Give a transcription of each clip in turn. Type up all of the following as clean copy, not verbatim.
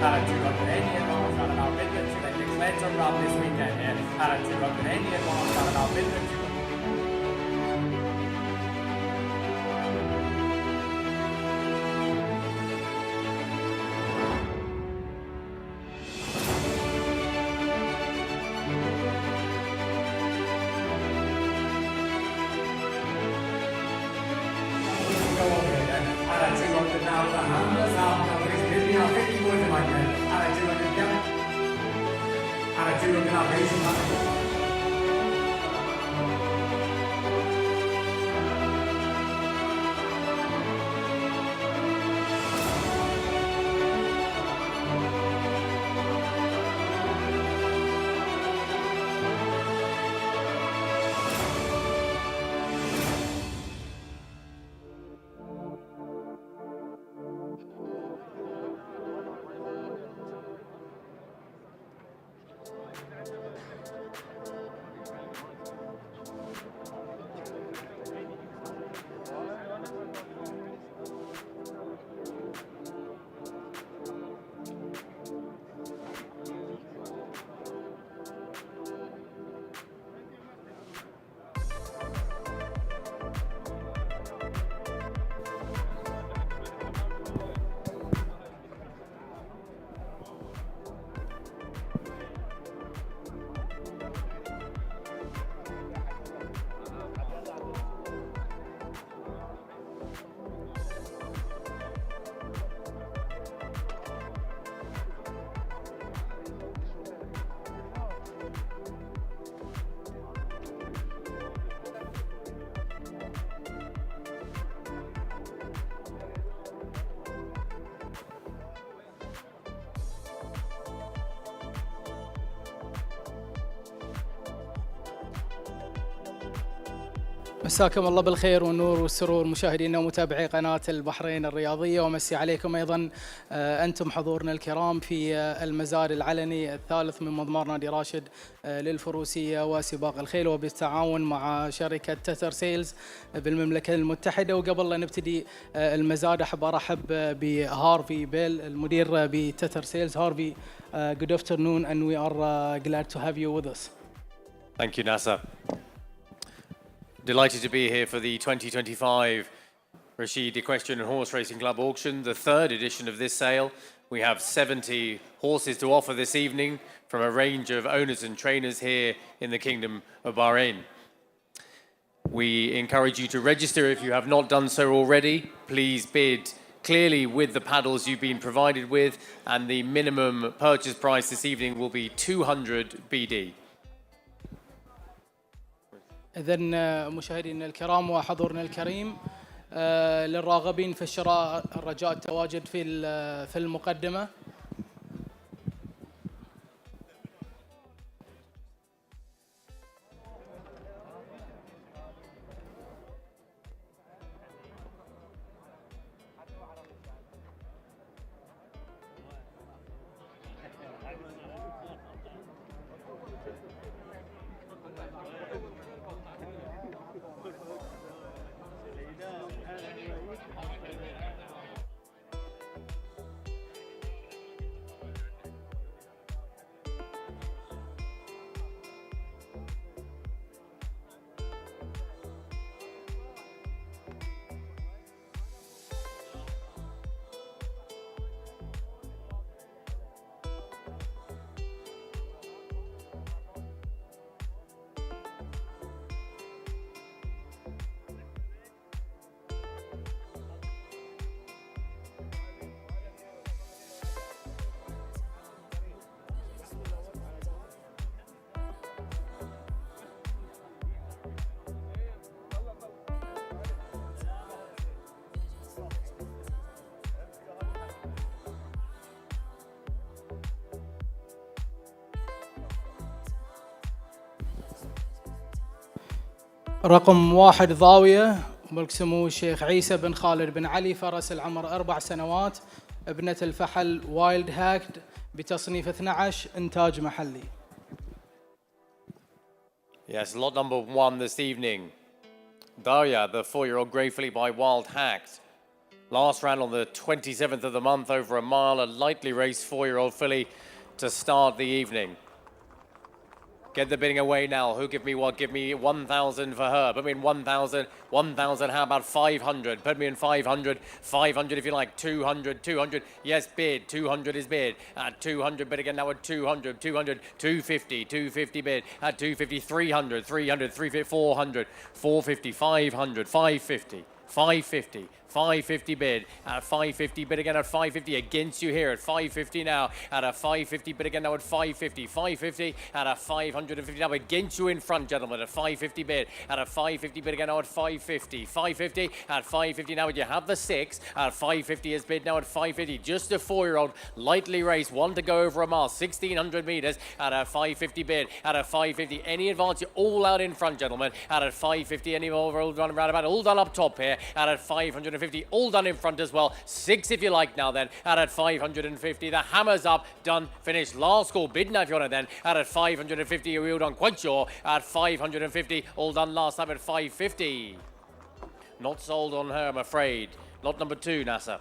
Had 280 advanced out of our Midland. She then declared to run this weekend here. Had 280 advanced out of our Midland. مساكم الله بالخير والنور والسرور مشاهدينا ومتابعي قناة البحرين الرياضية، ومسي عليكم أيضا أنتم حضورنا الكرام في المزاد العلني الثالث من مضمار نادي راشد للفروسية وسباق الخيل، وبالتعاون مع شركة تاترسيلز بالمملكة المتحدة. وقبل لا نبتدي المزاد أحب أرحب بهارفي بيل المدير بتاترسيلز. هارفي, good afternoon and we are glad to have you with us. Thank you, Nasser. Delighted to be here for the 2025 Rashid Equestrian and Horse Racing Club auction, the third edition of this sale. We have 70 horses to offer this evening from a range of owners and trainers here in the Kingdom of Bahrain. We encourage you to register if you have not done so already. Please bid clearly with the paddles you've been provided with, and the minimum purchase price this evening will be 200 BD. إذن مشاهدينا الكرام وحضورنا الكريم، للراغبين في الشراء الرجاء التواجد في المقدمة. رقم 1 ضاوية، ملك سمو الشيخ عيسى بن خالد بن علي، فرس العمر 4 سنوات، ابنة الفحل وايلد هاكد بتصنيف 12، إنتاج محلي. Yes, lot number 1 this evening. Daniah, the 4-year-old, gratefully by Wild Hacked. Last round on the 27th of the month, over a mile, a lightly raced 4-year-old filly to start the evening. Get the bidding away now. Who give me what? Give me 1,000 for her. Put me in 1,000. 1,000. How about 500? Put me in 500. 500 if you like. 200. 200. Yes, bid. 200 is bid. At 200, bid again now at 200. 200. 250. 250 bid. At 250. 300. 300. 350. 400. 450. 500. 550. 550. 550 bid, at 550 bid again at 550 against you here at 550 now, at a 550 bid again now at 550, 550 at a 550 now against you in front, gentlemen, at 550 bid, at a 550 bid again now at 550, 550 at 550 now, and you have the 6 at 550 is bid now at 550, just a 4-year-old, lightly raced, one to go over a mile, 1,600 meters at a 550 bid, at a 550, any advance, you're all out in front, gentlemen, at a 550, any more, all done around about, all done up top here, at a 550, all done in front as well. 6 if you like now then, out at 550. The hammer's up, done, finished. Last call, bid now if you want it then, out at 550. You're all done, quite sure, at 550. All done last time at 550. Not sold on her, I'm afraid. Lot number 2, Nasser.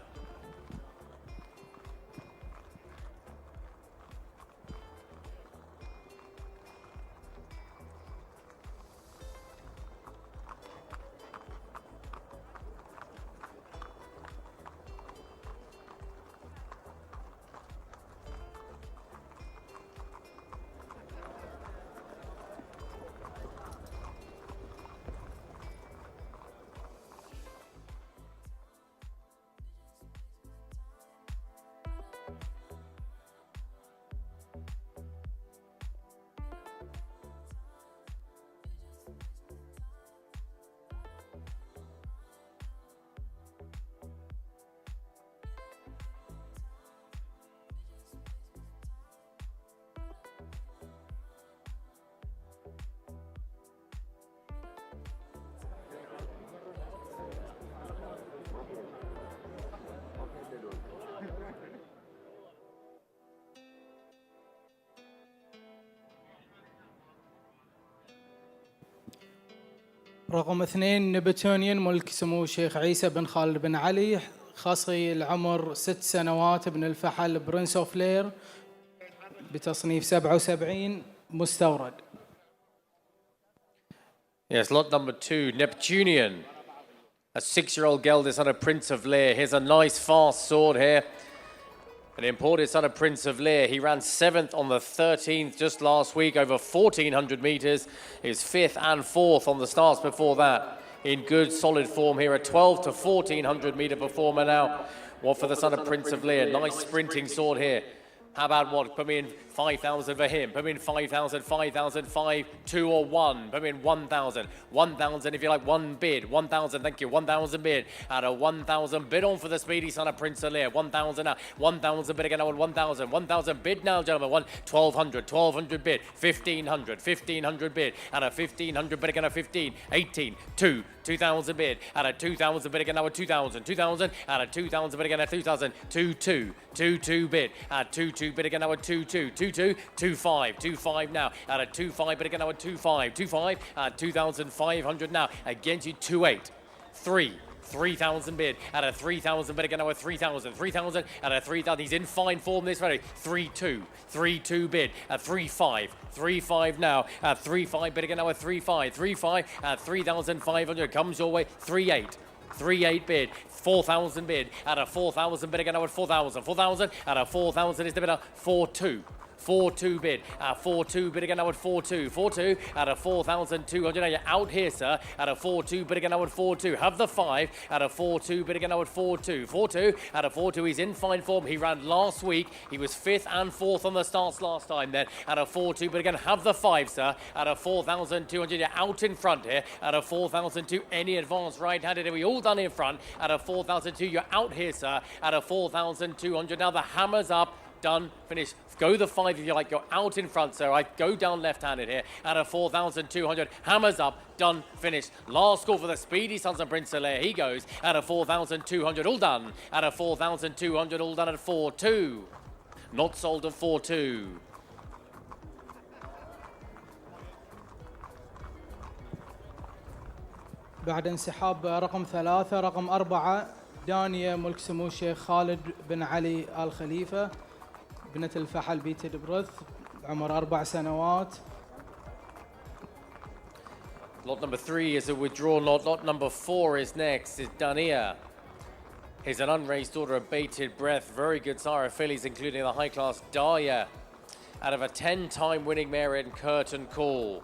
رقم 2 نبتونيان ملك سمو الشيخ عيسى بن خالد بن علي، خاصي العمر 6 سنوات، ابن الفحل برنس اوف لير بتصنيف 77 مستورد. Yes, lot number 2, Neptunian. A 6-year-old gelding son of Prince of Lear. Here's a nice fast sword here. An imported son of Prince of Lear. He ran 7th on the 13th just last week, over 1,400 metres. His 5th and 4th on the starts before that. In good, solid form here. A 12 to 1,400 metre performer now. What for the son of Prince of Lear? Nice sprinting sword here. How about what? Put me in 5,000 for him. Put me in 5,000, 5,000, 5, 2 or 1. Put me in 1,000. 1,000 if you like, one bid. 1,000, thank you. 1,000 bid. At a 1,000 bid on for the speedy son of Prince of Lear. 1,000 now. 1,000 bid again now at 1,000. 1,000 bid now, gentlemen. 1,200. 1,200 bid. 1,500. 1,500 bid. At a 1,500 bid again at 15. 18. 2. 2,000 bid. At a 2,000 bid again now at 2,000. 2,000. At a 2,000 bid again at 2,000. 2,2. 2,2 bid. At 2,2 bid again now at 2,2. 2,2. 2,5. 2,5 now. At a 2,5 bid again now at 2,5. 2,5. At 2,500 now. Against you 2,8. 3. 3,000 bid. At a 3,000 bid again now at 3,000. 3,000 at a 3,000. He's in fine form this very. 3,2. 3,2 bid. At 3,5. 3,5 now. At 3,5 bid again now at 3,5. 3,5 at 3,500. Comes your way. 3,8. 3,8 bid. 4,000 bid. At a 4,000 bid again now at 4,000. 4,000 at a 4,000 is the bidder. 4,2. 4,2 bid. 4,2 bid again now at 4,2. 4,2 at a 4,200. Now you're out here, sir. At a 4,2 bid again now at 4,2. Have the 5 at a 4,2 bid again now at 4,2. 4,2 at a 4,2. He's in fine form. He ran last week. He was 5th and 4th on the starts last time then. At a 4,2 bid again. Have the 5, sir. At a 4,200. You're out in front here. At a 4,002. Any advance right-handed. We all done in front. At a 4,002. You're out here, sir. At a 4,200. Now the hammer's up. Done, finished. Go the 5 if you like. Go out in front, sir. I go down left-handed here at a 4,200. Hammers up, done, finished. Last call for the speedy sons of Prince of Lear. He goes at a 4,200. All done at a 4,200. All done at 4,2. Not sold at 4,2. بعد انسحاب رقم 3 رقم 4 دانيا ملك سمو الشيخ خالد بن علي آل خليفة، بنة الفحل بيتد برث، عمر 4 سنوات. Lot number 3 is a withdrawn lot. Lot number 4 is next. Is Daniah. He's an unraised order of bated breath. Very good Sire fillies, including the high-class Daniah, out of a 10-time winning mare in Curtain Call.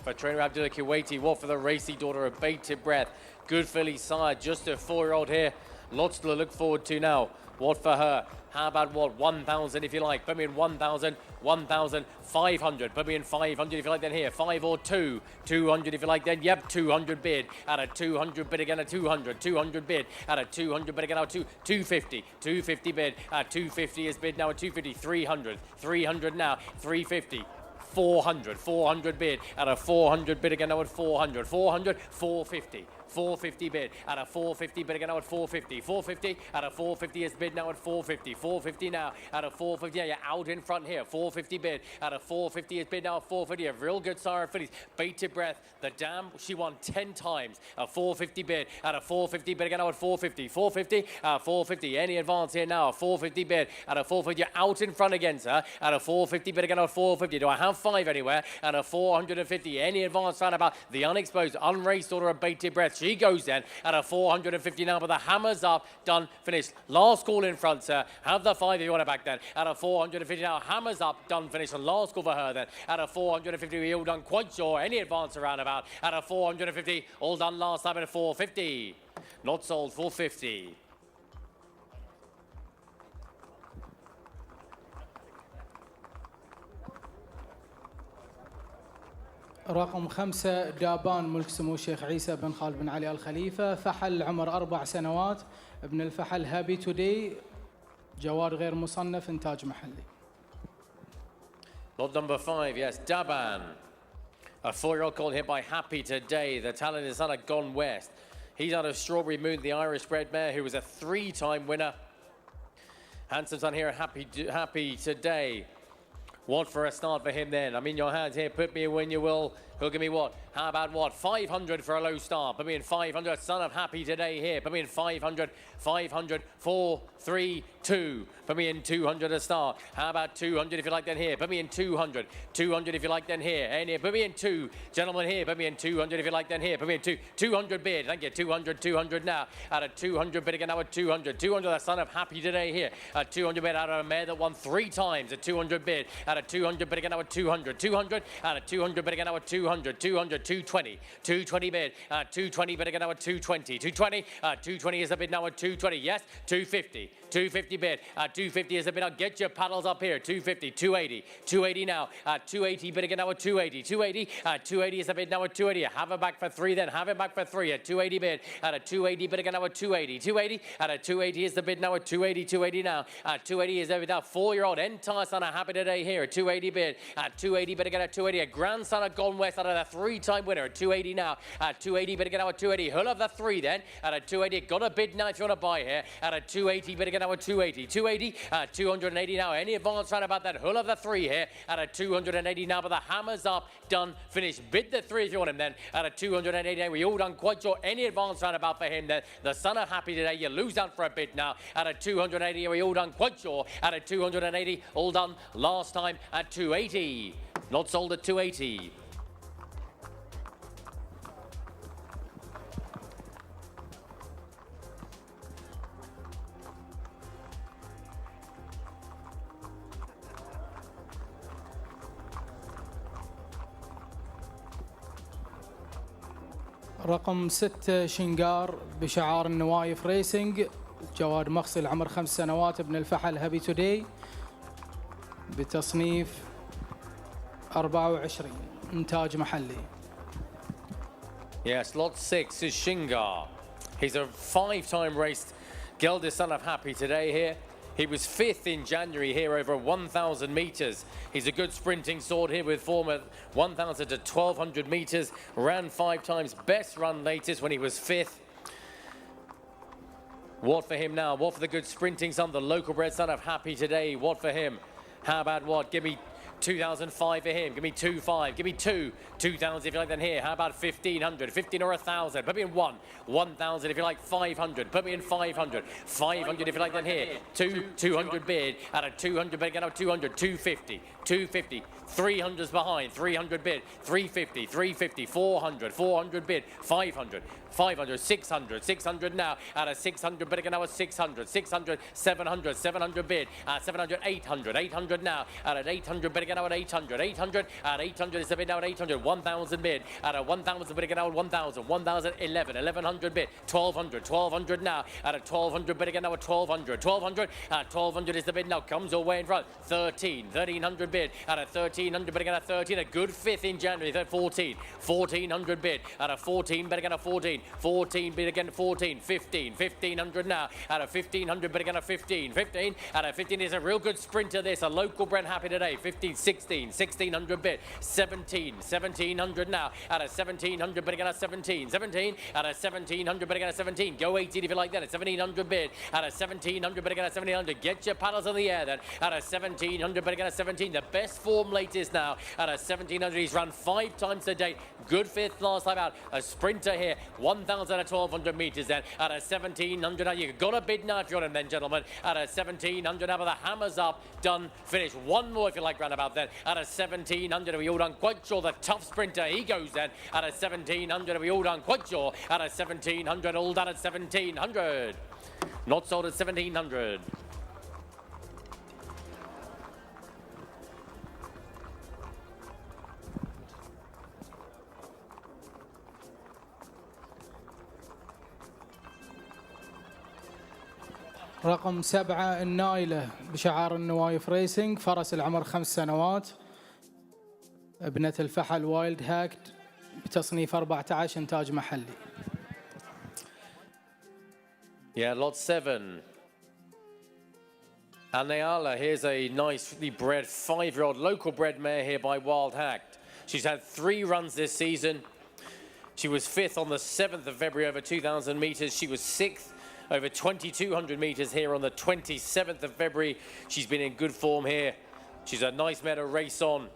For trainer Abdullah Kuwaiti, what for the racy daughter of bated breath. Good filly sire, just a 4-year-old here. Lots to look forward to now. What for her? How about what? 1,000 if you like. Put me in 1,000, 1,500. Put me in 500 if you like then here. 5 or 2. 200 if you like then. Yep, 200 bid. At a 200 bid again, a 200. 200 bid. At a 200 bid again, out 250. 250 bid. At 250 is bid now at 250. 300. 300 now. 350. 400. 400 bid. At a 400 bid again now at 400. 400. 450. 450 bid at a 450 bid again now at 450. 450 at a 450 is bid now at 450. 450 now at a 450. Yeah, you're out in front here. 450 bid at a 450 is bid now at 450. A real good Sire fillies. Bated breath. The dam, she won 10 times. A 450 bid at a 450 bid again now at 450. 450 450. Any advance here now? 450 bid at a 450. You're out in front against her at a 450 bid again now at 450. Do I have 5 anywhere? And a 450. Any advance round about the unexposed, unraced order of bated breath. She goes then at a 450 now, but the hammer's up, done, finished. Last call in front, sir. Have the 5 if you want it back then. At a 450 now, hammer's up, done, finished. And last call for her then. At a 450, we all done quite sure. Any advance around about. At a 450, all done last time at a 450. Not sold, 450. رقم 5 دابان ملك سمو الشيخ عيسى بن خالد بن علي الخليفة، فحل عمر 4 سنوات، ابن الفحل هابي تودي، جواد غير مصنف، إنتاج محلي. Lot number 5, yes, Daban. A 4-year-old called here by Happy Today. The talent is son of Gone West. He's out of Strawberry Moon, the Irish bred mare, who was a 3-time winner. Handsome son here, Happy Today. What for a start for him then? I'm in your hands here. Put me in when you will. He'll give me what? How about what? 500 for a low start. Put me in 500. Son of Happy Today here. Put me in 500. 500. 4, 3, 2. Put me in 200 a start. How about 200 if you like then here? Put me in 200. 200 if you like then here. And here. Put me in 2. Gentlemen here. Put me in 200 if you like then here. Put me in 2. 200 bid. Thank you. 200. 200 now. At a 200 bid again now at 200. 200. The son of Happy Today here. At 200 bid out of a mare that won 3 times at 200 bid. At a 200 bid again now at 200. 200. At a 200 bid again now at 200. 200. 220. 220 bid. 220 bid again now at 220. 220. 220 is a bid now at 220. Yes. 250. 250 bid. 250 is a bid. Now get your paddles up here. 250. 280. 280 now. 280 bid again now at 280. 280. 280 is a bid now at 280. Have it back for 3 then. Have it back for 3 at 280 bid. At a 280 bid again now at 280. 280. At a 280 is the bid now at 280. 280 now. 280 is the bid now. 4-year-old entire son of Happy Today here at 280 bid. At 280 bid again at 280. A grandson of Gone West out of the 3-time winner at 280 now. At 280 bid again now at 280. Hull of the 3 then. At a 280. Got a bid now if you want to buy here. At a 280 bid again now at 280. 280. 280 now. Any advance round about that? Hull of the 3 here. At a 280 now. But the hammer's up. Done. Finished. Bid the 3 if you want him then. At a 280. We all done quite sure. Any advance round about for him then. The son of Happy Today. You lose out for a bid now. At a 280. We all done quite sure. At a 280. All done last time at 280. Not sold at 280. رقم 6 شنغار بشعار النوايف ريسنج، جواد مغسل عمر 5 سنوات، ابن الفحل هابي تودي، بتصنيف 24، إنتاج محلي. Yes, lot 6 is Shingar. He's a 5-time raced gelding son of Happy Today here. He was 5th in January here over 1,000 meters. He's a good sprinting sword here with form at 1,000 to 1,200 meters. Ran 5 times, best run latest when he was 5th. What for him now? What for the good sprinting son, the local bred son of Happy Today? What for him? How about what? Give me 2,005 for him. Give me 2,500. Give me 2,000 if you like. Then here, how about 1,500? 15 or 1,000. Put me in 1,000 if you like. 500. Put me in 500. 500 if you like. Then here, 200 bid. At a 200 bid, get out 200. 250. 250. 300's behind. 300 bid. 350. 350. 400. 400 bid. 500. 500. 600. 600 now. At a 600 bid again now at 600. 600. 700. 700 bid. 700. 800. 800 now. At an 800 bid again now at 800. 800. At 800 is the bid now at 800. 1,000 bid. At a 1,000 bid again now at 1,000. 1,000. 11. 1,100 bid. 1,200. 1,200 now. At a 1,200 bid again now at 1,200. 1,200. At 1,200 is the bid now. Comes away in front. 13. 1,300 bid. At a 1,300 bid again at 13. A good fifth in January. 14. 1,400 bid. At a 14 bid again at 14. 14 bid again 14. 15. 1,500 now. At a 1,500 bid again at 15. 15. At a 15 is a real good sprinter this. A local brand happy today. 15. 16. 1,600 bid. 17. 1,700 now. At a 1,700 bid again at 17. 17. At a 1,700 bid again at 17. Go 18 if you like that. At 1,700 bid. At a 1,700 bid again at 1,700. Get your paddles in the air then. At a 1,700 bid again at 17. The best form latest now. At a 1,700. He's run 5 times to date. Good fifth last time out. A sprinter here. 1,000 at 1,200 meters then. At a 1,700 now. You've got a bid now if you're on him then, gentlemen. At a 1,700 now. But the hammer's up. Done. Finish. One more if you like roundabout then. At a 1,700. Are we all done? Quite sure the tough sprinter. He goes then. At a 1,700. Are we all done? Quite sure. At a 1,700. All done at 1,700. Not sold at 1,700. رقم 7 النايلة بشعار النوايف ريسنج، فرس العمر 5 سنوات، ابنة الفحل وايلد هاكت بتصنيف 14 إنتاج محلي. Yeah, lot 7. Anayala, here's a nicely bred 5-year-old local bred mare here by Wild Hacked. She's had 3 runs this season. She was 5th on the 7th of February over 2,000 meters. She was 6th over 2,200 meters here on the 27th of February. She's been in good form here. She's a nice mare to race on.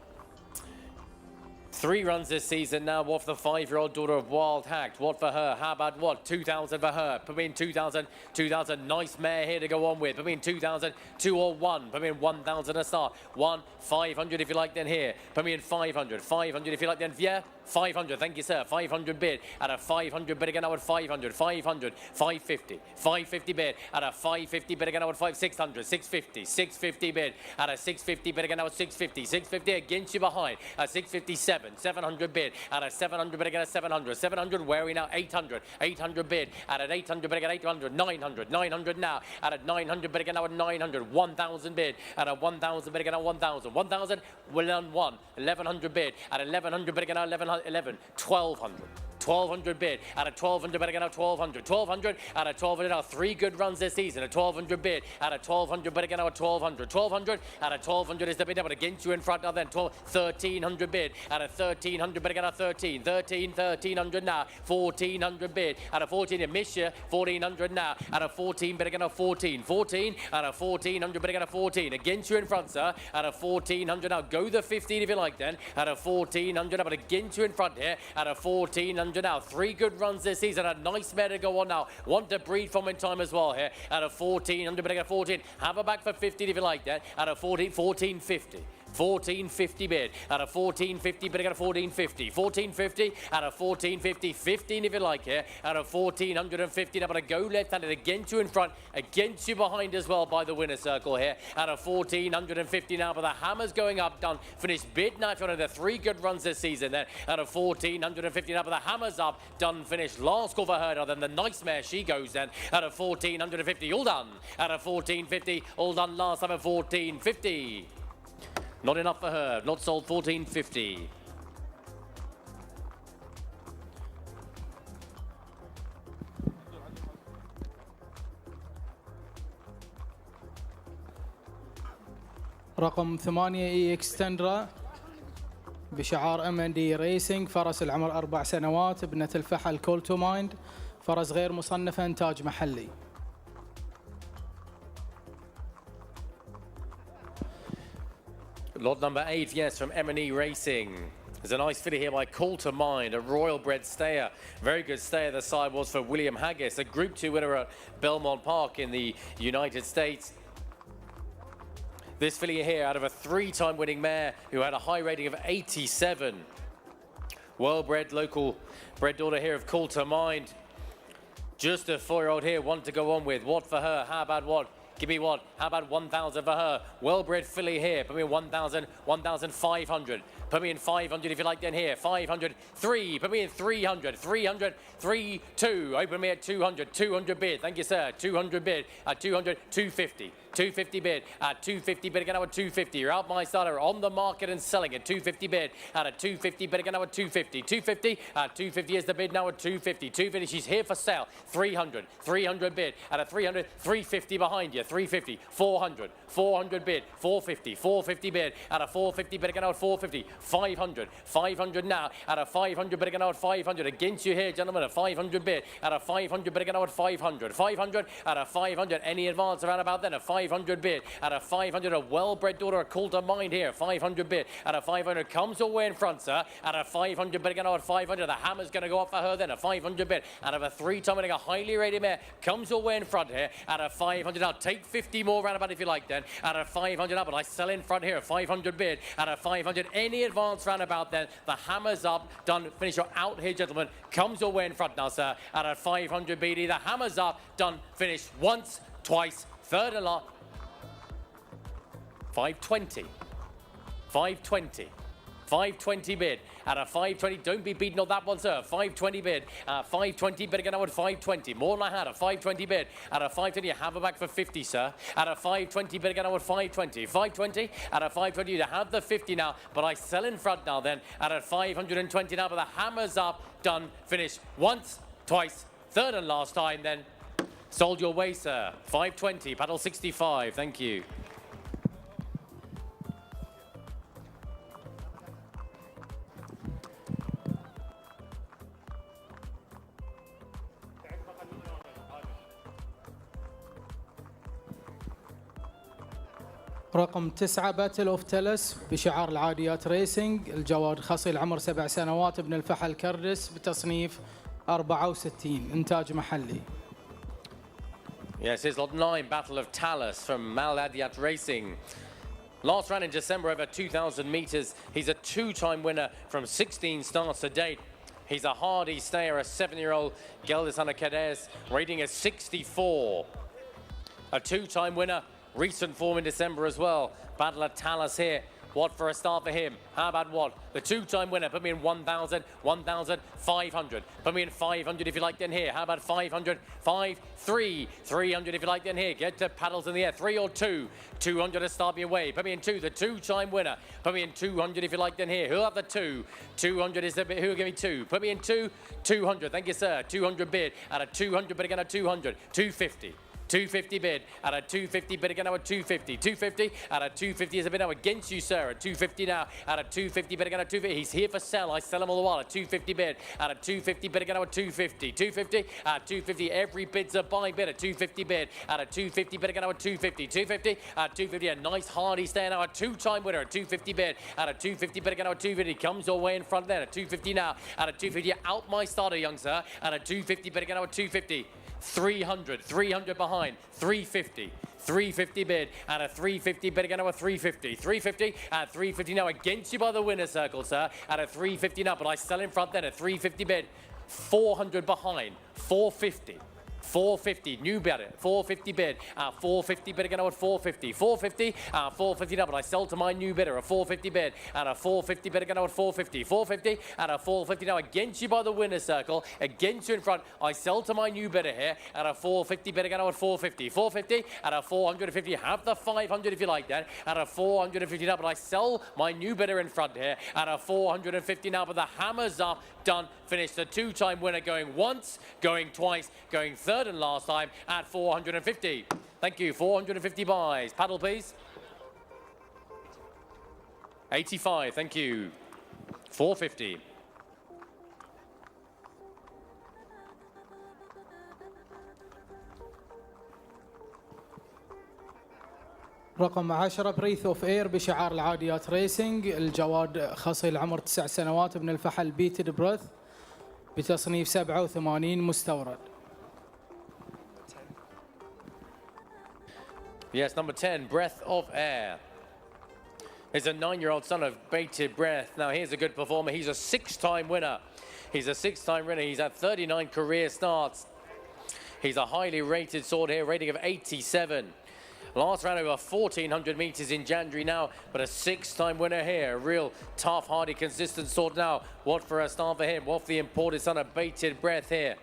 3 runs this season now off the 5-year-old daughter of Wild Hacked. What for her? How about what? 2,000 for her. Put me in 2,000. 2,000. Nice mare here to go on with. Put me in 2,000. 2 or 1. Put me in 1,000 a start. 1. 500 if you like then here. Put me in 500. 500 if you like then. Yeah. 500. Thank you, sir. 500 bid. At a 500 bid again now at 500. 500. 550. 550 bid. At a 550 bid again now at 600. 650. 650 bid. At a 650 bid again now at 650. 650 against you behind. At 657. 700 bid. At a 700 bid again at 700. 700. Where are we now? 800. 800 bid. At an 800 bid again 800. 900. 900 now. At a 900 bid again now at 900. 1,000 bid. At a 1,000 bid again at 1,000. 1,000. We'll on 1. 1,100 bid. At 1,100 bid again now 11. 1,200. 1,200 bid. At a 1,200 bid again now 1,200. 1,200. At a 1,200 now 3 good runs this season. A 1,200 bid. At a 1,200 bid again now at 1,200. 1,200. At a 1,200 is the bid now, but against you in front now then. 1,300 bid. At a 1,300 bid again at 13. 13. 1,300 now. 1,400 bid. At a 14 in miss you. 1,400 now. At a 14 bid again at 14. 14. At a 1,400 bid again at 14. Against you in front, sir. At a 1,400 now. Go the 15 if you like then. At a 1,400 now, but against you in front here. At a 1,400 now. 3 good runs this season. A nice mare to go on now. Want to breed from in time as well here. At a 1,400 bid again at 14. Have a back for 15 if you like that. At a 1,450. 1,450 bid. At a 1,450 bid again at 1,450. 1,450 at a 1,450. 15 if you like here. At a 1,450 now, but a go left-handed against you in front, against you behind as well by the winner circle here. At a 1,450 now, but the hammer's going up, done. Finished bid now for the 3 good runs this season then. At a 1,450 now, but the hammer's up, done. Finished last call for her. Then the nice mare, she goes then. At a 1,450, all done. At a 1,450, all done last time at 1,450. Not enough for her. Not sold 1,450. رقم 8 اي اكستندرا بشعار M&D ريسنج، فرس العمر 4 سنوات، ابنة الفحل كولتو مايند، فرس غير مصنفة، إنتاج محلي. Lot number 8, yes, from M&E Racing. There's a nice filly here by Colt of Mind, a royal bred stayer. Very good stayer the side was for William Haggis, a Group 2 winner at Belmont Park in the United States. This filly here out of a 3-time winning mare who had a high rating of 87. Well-bred local bred daughter here of Colt of Mind. Just a 4-year-old here, one to go on with. What for her? How about what? Give me what? How about 1,000 for her? Well-bred filly here. Put me in 1,000, 1,500. Put me in 500 if you like then here. 500, 3. Put me in 300, 300, 3, 2. Open me at 200, 200 bid. Thank you, sir. 200 bid. At 200, 250. 250 bid. At 250 bid again at 250. You're out my starter on the market and selling at 250 bid. At a 250 bid again at 250. 250. At 250 is the bid now at 250. 250. She's here for sale. 300. 300 bid. At a 300. 350 behind you. 350. 400. 400 bid. 450. 450 bid. At a 450 bid again at 450. 500. 500 now. At a 500 bid again at 500. Against you here, gentlemen. A 500 bid. At a 500 bid again at 500. 500. At a 500. Any advance around about then? A 500 bid. At a 500. A well-bred daughter, a Colt of Mind here. 500 bid. At a 500. Comes away in front, sir. At a 500 bid again at 500. The hammer's going to go up for her then. A 500 bid. Out of a 3-time winning, a highly rated mare. Comes away in front here. At a 500. I'll take 50 more roundabout if you like then. At a 500 up, but I sell in front here. A 500 bid. At a 500. Any advance roundabout then. The hammer's up. Done. Finish. You're out here, gentlemen. Comes away in front now, sir. At a 500 BD. The hammer's up. Done. Finish. Once, twice, third and last. 520. 520. 520 bid. At a 520, don't be beaten on that one, sir. 520 bid. 520 bid again at 520. More than I had. A 520 bid. At a 520, you have her back for 50, sir. At a 520 bid again at 520. 520. At a 520, you have the 50 now. But I sell in front now then. At a 520 now, but the hammer's up. Done. Finish. Once, twice, third and last time then. Sold your way, sir. 520. Paddle 65. Thank you. رقم 9 باتل اوف تالس بشعار العاديات ريسنج. الجواد خصي العمر 7 سنوات، ابن الفحل كردس، بتصنيف 64. إنتاج محلي. Yes, it's lot 9, Battle of Talis from Mazad Racing. Last ran in December over 2,000 meters. He's a 2-time winner from 16 starts to date. He's a hardy stayer, a 7-year-old gelding cadets, rating at 64. A 2-time winner. Recent form in December as well. Battle of Talis here. What for a start for him? How about what? The 2-time winner. Put me in 1,000, 1,500. Put me in 500 if you like then here. How about 500? 5, 3. 300 if you like then here. Get the paddles in the air. 3 or 2. 200 to start me away. Put me in 2. The 2-time winner. Put me in 200 if you like then here. Who'll have the 2? 200 is the bit. Who'll give me 2? Put me in 2. 200. Thank you, sir. 200 bid. At a 200 bid again at 200. 250. 250 bid. At a 250 bid again now at 250. 250. At a 250 is a bid now against you, sir. At 250 now. At a 250 bid again at 250. He's here for sell. I sell him all the while. At 250 bid. At a 250 bid again now at 250. 250. At 250. Every bid's a buy bid. At 250 bid. At a 250 bid again now at 250. 250. At 250. A nice hardy stay now. A 2-time winner at 250 bid. At a 250 bid again now at 250. Comes away in front then. At 250 now. At a 250. Out my starter, young sir. At a 250 bid again now at 250. 300, 300 behind, 350, 350 bid, and a 350 bid again now a 350, 350, and 350 now against you by the winner's circle, sir, at a 350 now, but I sell in front then, a 350 bid, 400 behind, 450. 450, new bid, 450 bid, 450 bid again now at 450, 450, 450 now, but I sell to my new bidder, a 450 bid, and a 450 bid again now at 450, 450, and a 450 now against you by the winner's circle, against you in front, I sell to my new bidder here, at a 450 bid again now at 450, 450, and a 450, have the 500 if you like that, at a 450 now, but I sell my new bidder in front here, at a 450 now, but the hammer's up, done, finished, the 2-time winner going once, going twice, going third and last time at 450. Thank you. 450 buys. Paddle, please. 85. Thank you. 450. رقم 10 بريث اوف اير بشعار العاديات ريسنج، الجواد خصي العمر 9 سنوات، ابن الفحل بيتد بريث بتصنيف 87 مستورد. Yes, number 10, Breath of Air. Is a 9-year-old son of Bated Breath. Now, here's a good performer. He's a 6-time winner. He's a 6-time winner. He's had 39 career starts. He's a highly rated sword here, rating of 87. Last round over 1,400 meters in January now, but a 6-time winner here. Real tough, hardy, consistent sword now. What for a start for him? What for the imported son of Bated Breath here?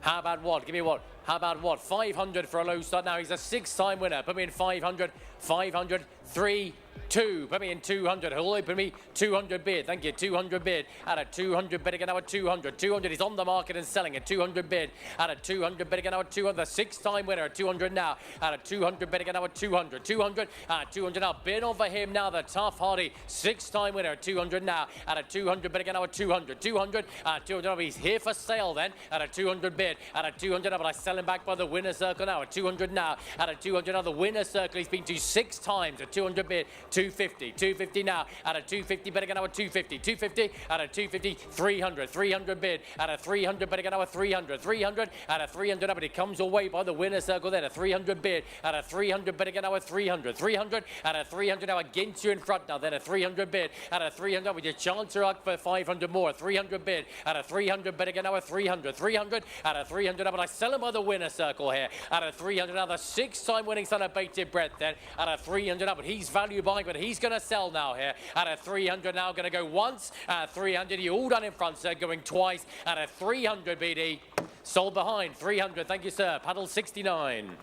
How about what? Give me what? How about what? 500 for a low start now. He's a 6-time winner. Put me in 500, 500, 3, 2. Put me in 200. He'll open me 200 bid. Thank you. 200 bid. At a 200 bid again now at 200. 200. He's on the market and selling at 200 bid. At a 200 bid again now at 200. The 6-time winner at 200 now. At a 200 bid again now at 200. 200. At 200 now. Bid on for him now. The tough, hardy 6-time winner at 200 now. At a 200 bid again now at 200. 200. At 200. He's here for sale then. At a 200 bid. At a 200 now. But I sell him back by the winner circle now. At 200 now. At a 200 now. The winner circle he's been to 6 times. At 200 bid. 250. 250 now. At a 250 bid again now at 250. 250. At a 250. 300. 300 bid. At a 300 bid again now at 300. 300. At a 300 now. But he comes away by the winner circle then. A 300 bid. At a 300 bid again now at 300. 300. At a 300 now against you in front now. Then a 300 bid. At a 300 with your chance up for 500 more. 300 bid. At a 300 bid again now at 300. 300. At a 300 now. But I sell him by the winner circle here. At a 300 now. The 6-time winning son of Bated Breath then. At a 300 now. But he's value buying. But he's going to sell now here. At a 300 now. Going to go once. At 300. You all done in front, sir. Going twice. At a 300 BD. Sold behind. 300. Thank you, sir. Paddle 69.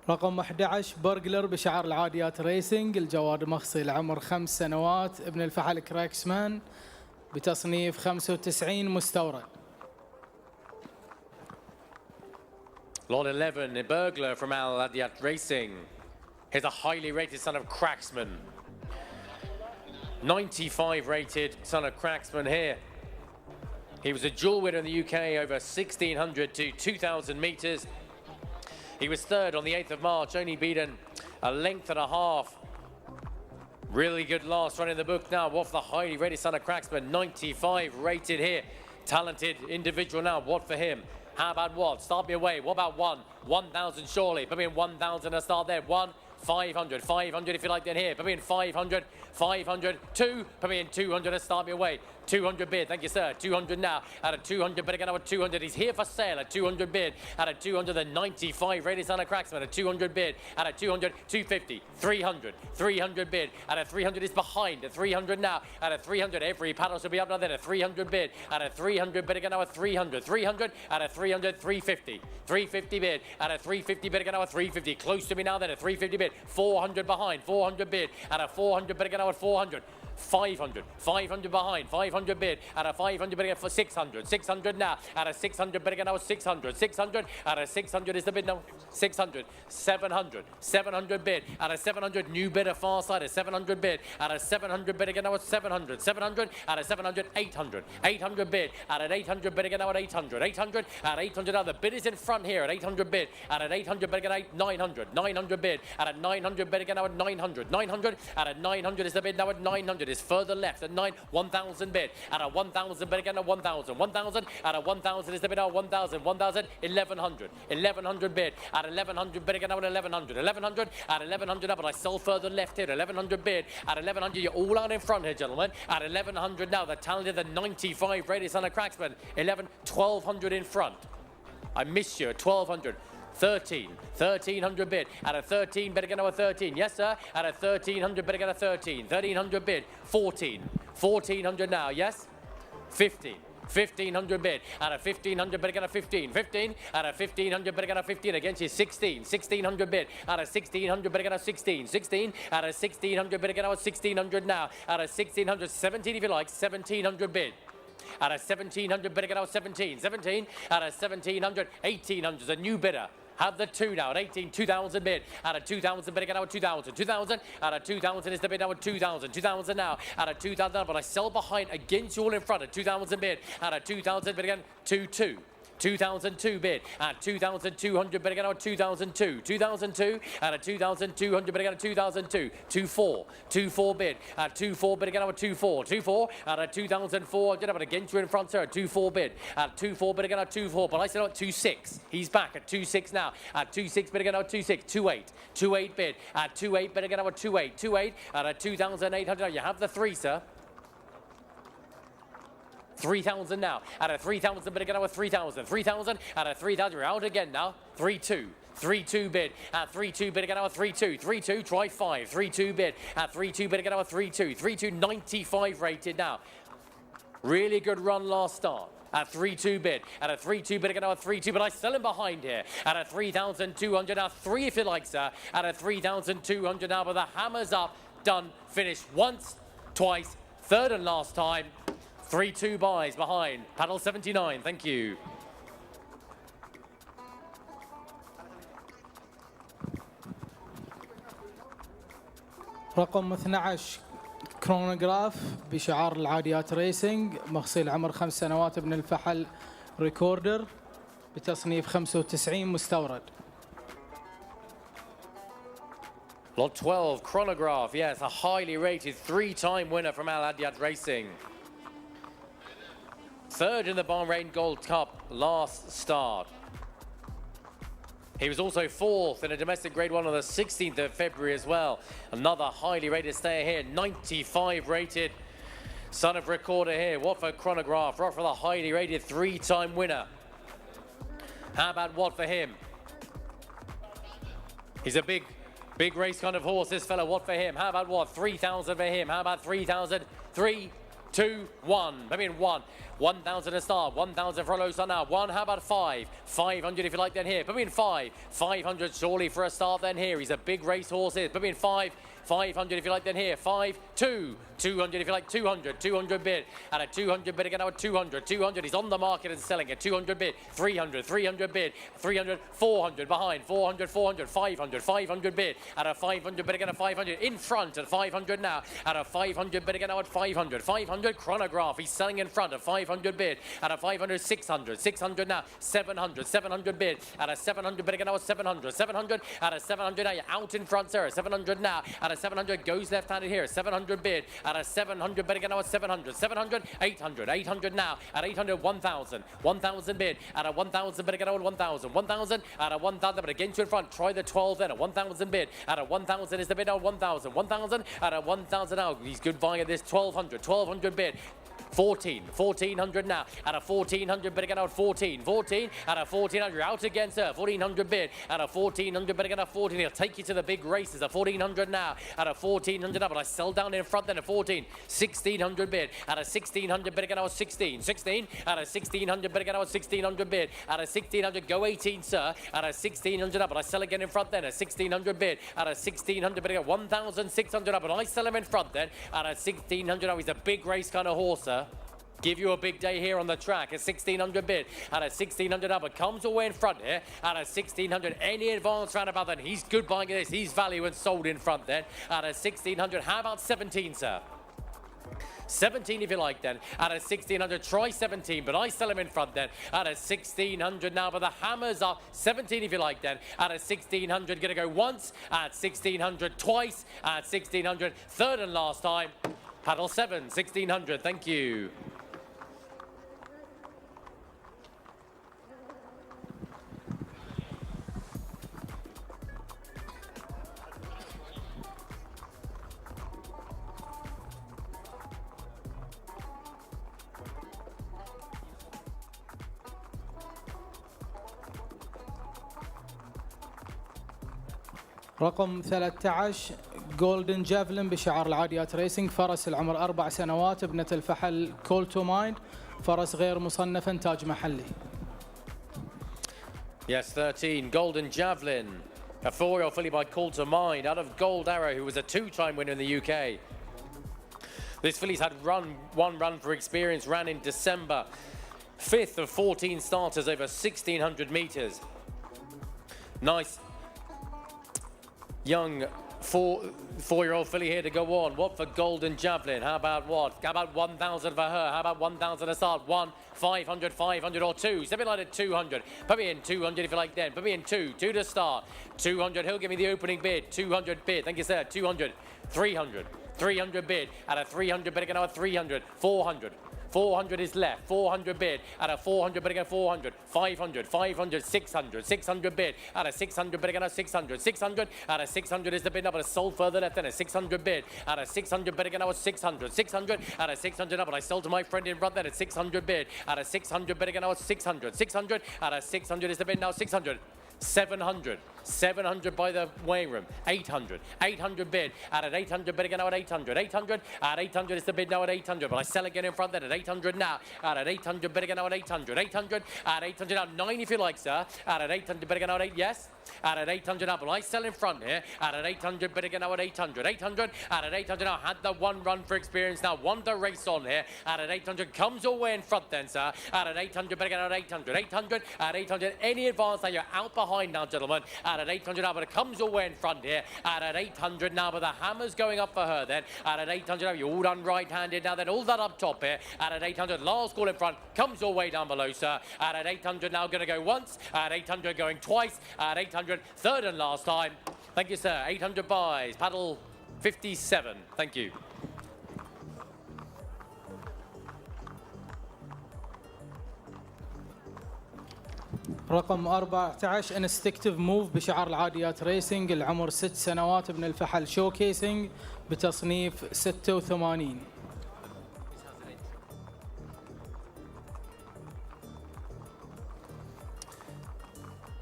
رقم 11 برجلر بشعار العاديات ريسنج، الجواد مخصي العمر 5 سنوات، ابن الفحل كراكسمان بتصنيف 95 مستورد. Lot 11, a burglar from Alada Racing. He's a highly rated son of Craftsman. 95 rated son of Craftsman here. He was a dual winner in the UK over 1,600 to 2,000 meters. He was third on the 8th of March, only beaten a length and a half. Really good last run in the book now. What for the highly rated son of Craftsman, 95 rated here. Talented individual now. What for him? How about what? Start me away. What about 1,000 surely. Put me in 1,000 to start there. 500, 500 if you like then here. Put me in 500, 500, 2. Put me in 200 to start me away. 200 bid, thank you sir. 200 now. At a 200 bid again now at 200. He's here for sale at 200 bid. At a 200, the 95 rated son of Craftsman. At 200 bid. At a 200, 250, 300, 300 bid. At a 300 is behind. At 300 now. At a 300, every paddle should be up now then. At 300 bid. At a 300 bid again now at 300, 300. At a 300, 350, 350 bid. At a 350 bid again now at 350. Close to me now then. At 350 bid. 400 behind. 400 bid. At a 400 bid again now at 400. 500, 500 behind, 500 bid, at a 500 bid again for 600, 600 now, at a 600 bid again now 600, 600, at a 600 is the bid now, 600, 700, 700 bid, at a 700 new bidder far side, a 700 bid, at a 700 bid again now at 700, 700, at a 700, 800, 800 bid, at an 800 bid again now at 800, 800, at 800 now, the bid is in front here at 800 bid, at an 800 bid again at 900, 900 bid, at a 900 bid again now at 900, 900, at a 900 is the bid now at 900, is further left at 1,000 bid, at a 1,000 bid again at 1,000, 1,000, at a 1,000 is the bid now 1,000, 1,000, 1,100, 1,100 bid, at 1,100 bid again now at 1,100, 1,100, at 1,100 now, but I sell further left here, 1,100 bid, at 1,100, you're all out in front here, gentlemen, at 1,100 now, the talented, the 95 rated son of Craftsman, 1,200 in front, I miss you at 1,200, 1,300 bid, at a 13 bid again now a 13, yes sir, at a 1,300 bid again a 13, 1,300 bid, 14, 1,400 now, yes, 15, 1,500 bid, at a 1,500 bid again a 15, 15, at a 1,500 bid again a 15, against you 16, 1,600 bid, at a 1,600 bid again a 16, 16, at a 1,600 bid again a 1,600 now, at a 1,600, 17 if you like, 1,700 bid. At a 1,700 bid again now 17, 17, at a 1,700, 1,800 is a new bidder. Have the 2 now at 18, 2,000 bid. Out of 2,000 bid again now at 2,000. 2,000 out of 2,000 is the bid now at 2,000. 2,000 now out of 2,000 now, but I sell behind against you all in front at 2,000 bid. Out of 2,000 bid again, 2,2. 2002 bid at 2,200 bid again at 2002. 2002 at a 2,200 bid again at 2002. 24. 24 bid at 24 bid again at 24. 24 at a 2,400 but against you in front sir at 24 bid at 24 bid again at 24. But I said at 26. He's back at 26 now at 26 bid again at 26. 28. 28 bid at 28 bid again at 28. 28 at a 2,800. You have the 3 sir. 3,000 now, at a 3,000 bid again now with 3,000, 3,000, at a 3,000, you're out again now, 3-2. 3-2 bid at 3-2 bid again now at 3-2, 3-2, try 5, 3-2 bid at 3-2 bid again now at 3-2, 3-2, 95 rated now. Really good run last start. At 3-2 bid, at a 3-2 bid again now at 3-2, but I sell him behind here. At a 3,200 now, 3 if you like sir, at a 3,200 now, but the hammer's up, done, finished once, twice, third and last time. 3-2 buys behind. Paddle 79, thank you. رقم 12 كرونوغراف بشعار العاديات ريسنج، مغسل عمر 5 سنوات، ابن الفحل، ريكوردر بتصنيف 95 مستورد. Lot 12, Chronograph, yes, a highly rated 3-time winner from Alada Racing. Third in the Bahrain Gold Cup last start. He was also 4th in a domestic Grade 1 on the 16th of February as well. Another highly rated stayer here, 95 rated. Son of recorder here, Watford Chronograph, right for the highly rated 3-time winner. How about what for him? He's a big race kind of horse, this fella. What for him? How about what? 3,000 for him. How about 3,000? 3, 2, 1. Maybe in 1. 1,000 a start. 1,000 for a low start now. 1. How about 5? 500 if you like then here. Put me in 5. 500 surely for a start then here. He's a big race horse here. Put me in 5. 500 if you like then here. 5, 2. 200 if you like. 200. 200 bid. At a 200 bid again now at 200. 200. He's on the market and selling at 200 bid. 300. 300 bid. 300. 400 behind. 400. 400. 500. 500 bid. At a 500 bid again at 500. In front at 500 now. At a 500 bid again now at 500. 500 Chronograph. He's selling in front at 500 bid. At a 500. 600. 600 now. 700. 700 bid. At a 700 bid again now at 700. 700. At a 700 now. You're out in front, sir. 700 now. At a 700 goes left-handed here. 700 bid. At a 700 bid again now at 700. 700. 800. 800 now. At 800. 1,000. 1,000 bid. At a 1,000 bid again now at 1,000. 1,000. At a 1,000 but against you in front. Try the 12 then. At 1,000 bid. At a 1,000 is the bid now. 1,000. 1,000. At a 1,000 now. He's good buying at this. 1,200. 1,200 bid. 14, 1,400 now, at a 1,400 bid again out 14, 14, at a 1,400, you're out again sir, 1,400 bid, at a 1,400 bid again at 14, he'll take you to the big races, a 1,400 now, at a 1,400 now, but I sell down in front then at 14, 1,600 bid, at a 1,600 bid again out 16, 16, at a 1,600 bid again out 1,600 bid, at a 1,600, go 18 sir, at a 1,600 now, but I sell again in front then, a 1,600 bid, at a 1,600 bid again, 1,600 now, but I sell him in front then, at a 1,600 now, he's a big race kind of horse sir. Give you a big day here on the track. A 1,600 bid at a 1,600 up, but comes away in front here at a 1,600. Any advance roundabout then, he's good buying this. He's value and sold in front then at a 1,600. How about 17, sir? 17 if you like then, at a 1,600, try 17, but I sell him in front then, at a 1,600 now, but the hammer's up, 17 if you like then, at a 1,600, gonna go once, at 1,600, twice, at 1,600, third and last time, paddle 7, 1,600, thank you. رقم 13 جولدن جافلين بشعار العاديات ريسنج، فرس العمر 4 سنوات، ابنة الفحل كولتو مايند، فرس غير مصنف، انتاج محلي. Yes, 13, Golden Javelin, a 4-year-old filly by Coulter Mind out of Gold Arrow, who was a 2-time winner in the UK. This filly's had one run for experience, ran in December, 5th of 14 starters over 1,600 metres. Nice young four-year-old filly here to go on. What for Golden Javelin? How about what? How about 1,000 for her? How about 1,000 to start? 1, 500, 500 or 2. Something like at 200. Put me in 200 if you like then. Put me in 2. 2 to start. 200. He'll give me the opening bid. 200 bid. Thank you, sir. 200. 300. 300 bid. At a 300 bid again. At 300. 400. 400 is left, 400 bid, at a 400 bid again, 400, 500, 500, 600, 600 bid, at a 600 bid again, at 600, 600, at a 600 is the bid, now, but it's sold further left, then a 600 bid, at a 600 bid again, now, 600, 600, at a 600 now, but I sold to my friend in front then at 600 bid, at a 600 bid again, now, 600, 600, at a 600 is the bid, now 600. 700, 700 by the weighing room, 800, 800 bid, at an 800 bid again now at 800, 800, at 800 is the bid now at 800, but I sell again in front then at 800 now, at an 800 bid again now at 800, 800, at 800 now, 9 if you like, sir, at an 800 bid again now at 8, yes, at an 800 now, but I sell in front here, at an 800 bid again now at 800, 800, at an 800 now, had the one run for experience now, won the race on here, at an 800, comes away in front then, sir, at an 800 bid again now at 800, 800, at 800, any advance now, you're out behind now, gentlemen, at an 800 now, but it comes away in front here, at an 800 now, but the hammer's going up for her then, at an 800 now, you're all done right-handed now, then all that up top here, at an 800, last call in front, comes all the way down below, sir, at an 800 now, going to go once, at 800 going twice, at 800, third and last time, thank you, sir, 800 buys, paddle 57, thank you. رقم 14 Instinctive Move بشعار العاديات ريسنج، العمر 6 سنوات، ابن الفحل شوكيسنج بتصنيف 86.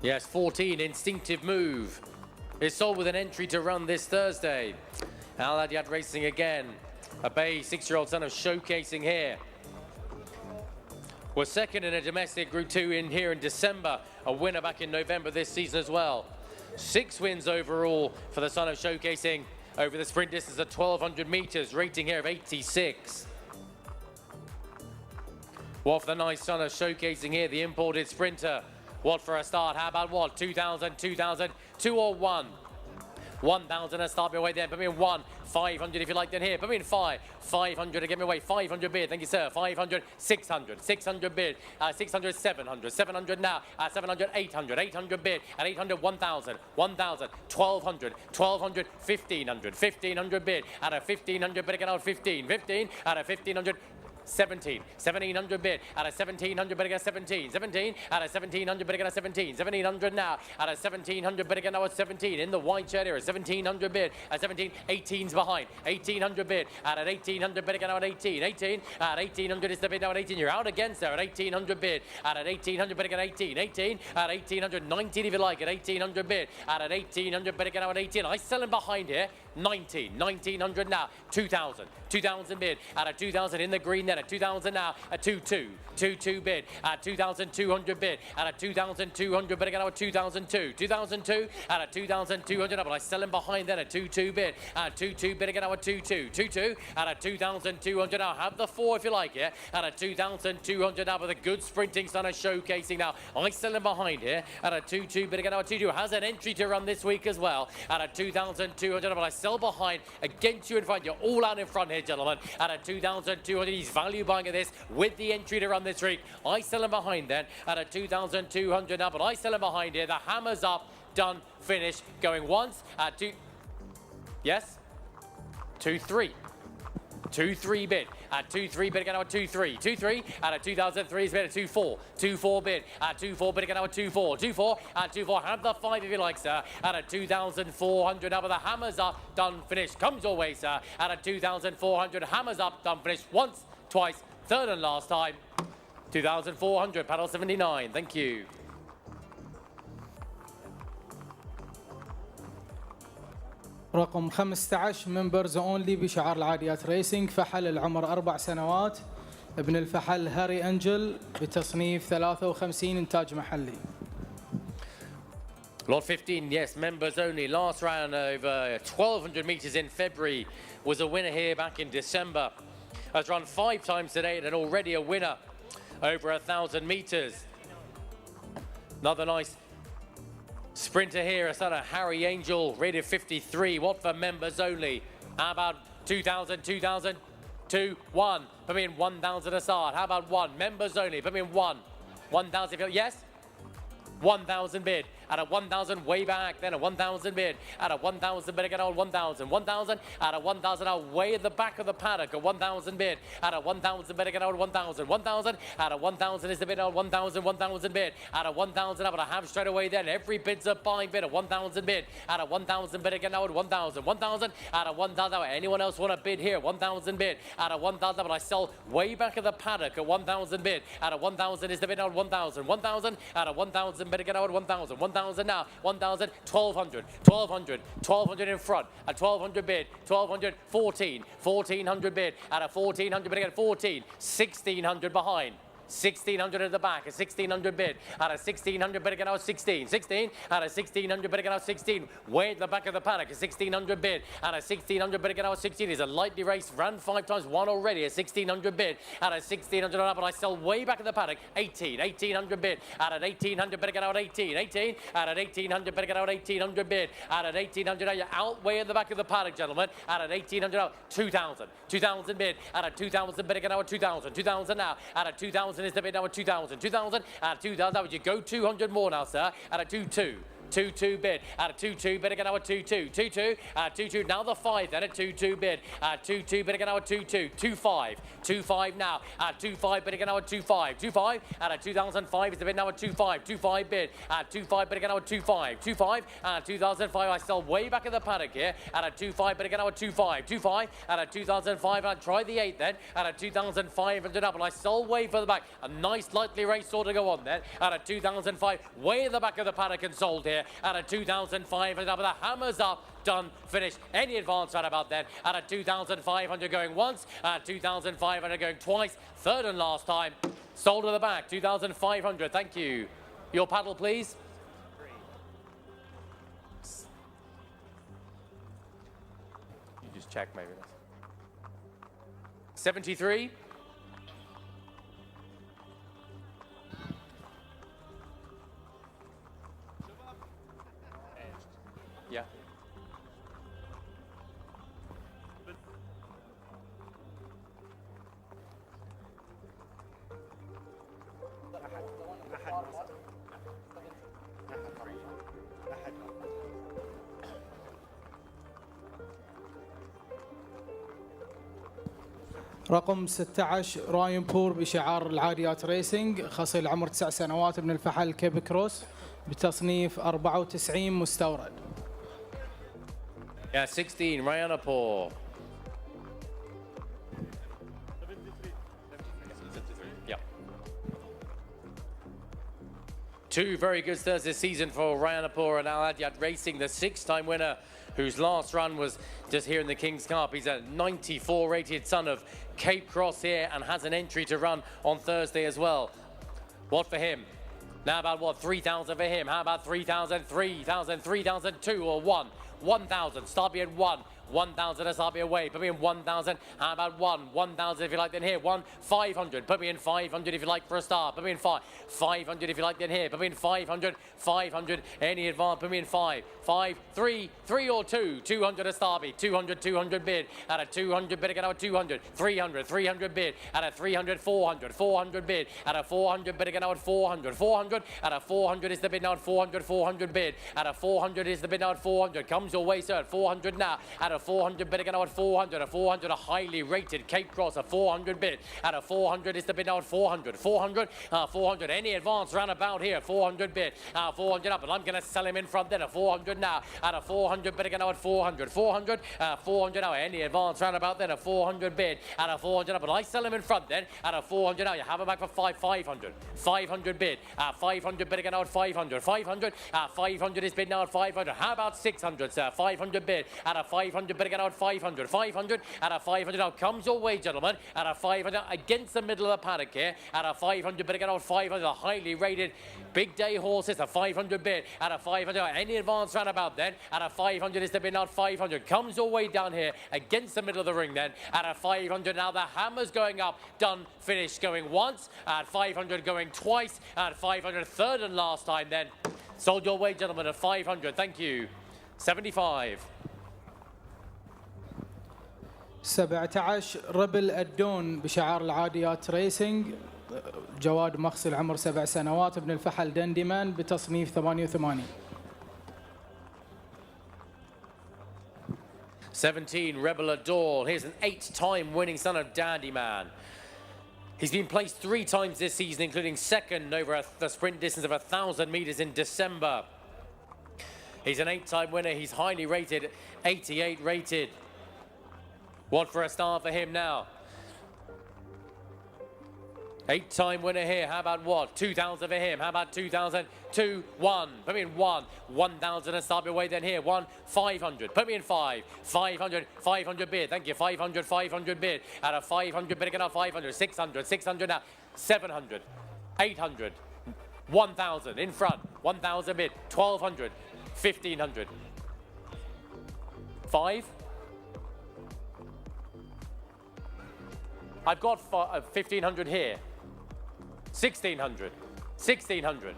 Yes, 14, Instinctive Move. It's sold with an entry to run this Thursday. Alada racing again. A bay 6-year-old son of showcasing here. Was second in a domestic Group 2 in here in December. A winner back in November this season as well. 6 wins overall for the son of showcasing over the sprint distance of 1,200 meters. Rating here of 86. What for the nice son of showcasing here, the imported sprinter. What for a start? How about what? 2,000, 2,000, 2 or 1? 1,000 a start me away there. Put me in 1. 500 if you like then here. Put me in 5. 500 to get me away. 500 bid. Thank you, sir. 500, 600. 600 bid. 600, 700. 700 now. 700, 800. 800 bid. At 800, 1,000. 1,000. 1,200. 1,200. 1,500. 1,500 bid. At a 1,500 bid again out 15. 15. At a 1,500. 17, 1,700 bid, at a 1,700 bid again 17, 17, at a 1,700 bid again at 17, 1,700 now, at a 1,700 bid again now at 17, in the white shirt here, a 1,700 bid, at 17, 18's behind, 1,800 bid, at an 1,800 bid again now at 18, 18, at 1,800 is the bid now at 18, you're out again, sir, at 1,800 bid, at an 1,800 bid again 18, 18, at 1,800, 19 if you like, at 1,800 bid, at an 1,800 bid again now at 18, I sell him behind here, 19, 1,900 now, 2,000, 2,000 bid, at a 2,000 in the green then, at 2,000 now, at 2,2, 2,2 bid, at 2,200 bid, at a 2,200 bid again, at 2,002, 2,002, at a 2,200 now, but I sell him behind then, at 2,2 bid, at 2,2 bid again, at 2,2, 2,2, at a 2,200 now, have the 4 if you like it, at a 2,200 now, with a good sprinting son of showcasing now, I sell him behind here, at a 2,2 bid again, at 2,2, has an entry to run this week as well, at a 2,200, but I sell behind against you in front, you're all out in front here, gentlemen, at a 2,200, he's value buying at this with the entry to run this week. I sell him behind then at a 2,200 now, but I sell him behind here. The hammer's up, done, finished, going once at 2, yes, 2-3. 2-3 bid at 2-3 bid again at 2-3 2-3 at a 2003 is bid at 2-4 2-4 bid at 2-4 bid again at 2-4 2-4 at 2-4 have the 5 if you like, sir, at a 2,400 now, but the hammer's up, done, finished, comes your way, sir, at a 2,400 hammers up, done, finished, once, twice, third and last time, 2,400 paddle 79, thank you. رقم 15 ممبرز اونلي بشعار العاديات ريسنج، فحل العمر 4 سنوات، ابن الفحل هاري انجل بتصنيف 53 انتاج محلي. Lot 15, yes, members only. Last round over 1,200 meters in February, was a winner here back in December. Has run 5 times today and already a winner over 1,000 meters. Another nice Sprinter here, a son of Harry Angel, rated 53. What for members only? How about 2,000, 2,000, 2, 1. Put me in 1,000 a start. How about 1? Members only. Put me in 1. 1,000. Yes? 1,000 bid. At a 1,000 way back, then a 1,000 bid. At a 1,000 bid again, 1,000. 1,000 at a 1,000 out way at the back of the paddock, a 1,000 bid. At a 1,000 bid again, 1,000. 1,000 at a 1,000 is the bid, 1,000, 1,000 bid. At a 1,000 up, but I have straight away then. Every bid's a buying bid, a 1,000 bid. At a 1,000 bid again, 1,000. 1,000 at a 1,000. Anyone else want to bid here? 1,000 bid. At a 1,000, but I sell way back of the paddock, a 1,000 bid. At a 1,000 is the bid, 1,000. 1,000 at a 1,000 bid again, 1,000. 1,000 now. 1,000, 1,200, 1,200, 1,200 in front, a 1,200 bid, 1,200, 14, 1,400 bid, at a 1,400 bid again, 14, 1,600 behind. 1,600 at the back, a 1,600 bid. At a 1,600 bid again, I was 16. 16 at a 1,600 bid again, I was 16. Way at the back of the paddock, a 1,600 bid. At a 1,600 bid again, I was 16. He's a lightly raced, ran 5 times, won already. A 1,600 bid. At a 1,600 up, but I sell way back of the paddock. 18, 1,800 bid. At an 1,800 bid again, out 18. 18 at an 1,800 bid again, out 1,800 bid. At an 1,800 now, you're out way at the back of the paddock, gentlemen. At an 1,800 out, 2,000. 2,000 bid. At a 2,000 bid again, out 2,000. 2,000 now. At a 2,000 is the bid now at 2,000. 2,000 at 2,000. That would you go 200 more now, sir. At a 2,2. 2-2 bid. At a 2-2 bid again, now a 2-2. 2-2 at 2-2. Now the 5 then, a 2-2 bid. At 2-2 bid again, now a 2-2. 2-5. 2-5 now. At 2-5 bid again, now a 2-5. 2-5 at a 2005 is the bid, now a 2-5. 2-5 bid. At 2-5 bid again, now a 2-5. 2-5 at 2005. I sell way back in the paddock here. At a 2-5 bid again, now a 2-5. 2-5 at a 2005. I'll try the 8 then. At a 2,500 up. And I sell way for the back. A nice lightly raced sort to go on then. At a 2005. Way in the back of the paddock and sold here. At a 2,500 up, the hammers up, done, finished. Any advance right about then? At a 2,500 going once, at 2,500 going twice, third and last time. Sold to the back, 2,500. Thank you. Your paddle, please. You just check maybe. 73. Yeah. رقم 16 رايونبور بشعار العاديات ريسنج، خصي العمر 9 سنوات، من الفحل كيب كروس بتصنيف 94 مستورد. Yeah, 16, Rayounpour. 73. Yeah. 2 very good starts this season for Rayounpour and Alada Racing, the 6-time winner, whose last run was just here in the King's Cup. He's a 94 rated son of Cape Cross here and has an entry to run on Thursday as well. What for him? Now about what, 3,000 for him? How about 3,000, 3,000, 3,000, 2 or 1? 1,000, start me at 1. 1,000, let's start me away. Put me in 1,000. How about 1? 1,000 if you like, then here. 500. Put me in 500 if you like for a start. Put me in 500 if you like, then here. Put me in 500. 500. Any advance? Put me in 5. 5, 3, 3 or 2. 200 a start me. 200, 200 bid. At a 200 bid again, out 200. 300, 300 bid. At a 300, 400. 400 bid. At a 400 bid again, out 400. 400. At a 400 is the bid now at 400. 400 bid. At a 400 is the bid now at 400. Comes your way, sir. At 400 now. At a 400 bid again, now at 400. A 400, a highly rated Cape Cross. A 400 bid. At a 400 is the bid now at 400. 400. 400. Any advance round about here. 400 bid. 400 up. And I'm going to sell him in front then. A 400 now. At a 400 bid again, now at 400. 400. 400 now. Any advance round about then. A 400 bid. At a 400 up. And I sell him in front then. At a 400 now. You have him back for 500. 500 bid. 500 bid again, now at 500. 500. 500 is bid now at 500. How about 600, sir? 500 bid. At a 500 bid again, now at 500. 500. At a 500 now. Comes your way, gentlemen. At a 500 against the middle of the paddock here. At a 500 bid again, now at 500. A highly rated big day horses. A 500 bid. At a 500. Any advance round about then. At a 500 is the bid now at 500. Comes your way down here against the middle of the ring then. At a 500 now. The hammer's going up. Done. Finished. Going once. At 500 going twice. At 500 third and last time then. Sold your way, gentlemen, at 500. Thank you. 75. 17 ربل الدون بشعار العاديات ريسنج، جواد مخص العمر 7 سنوات، ابن الفحل دندمان بتصنيف 88. 17, Rebel Adore. Here's an 8-time winning son of Dandy Man. He's been placed 3 times this season, including second over the sprint distance of 1,000 meters in December. He's an 8-time winner. He's highly rated, 88 rated. What for a start for him now? 8-time winner here. How about what? 2,000 for him. How about 2,000? 2, 1. Put me in 1. 1,000 and start your way then here. 1, 500. Put me in 5. 500, 500 bid. Thank you. 500, 500 bid. Out of 500 bid again. 500, 600, 600 now. 700, 800, 1,000 in front. 1,000 bid. 1,200, 1,500. 5. I've got 1,500 here. 1,600, 1,600,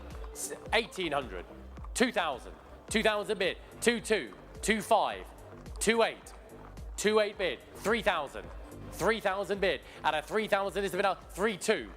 1,800, 2,000, 2,000 bid, 2,2, 2,5, 2,8, 2,8 bid, 3,000, 3,000 bid, and a 3,000 is the bid now, 3,2,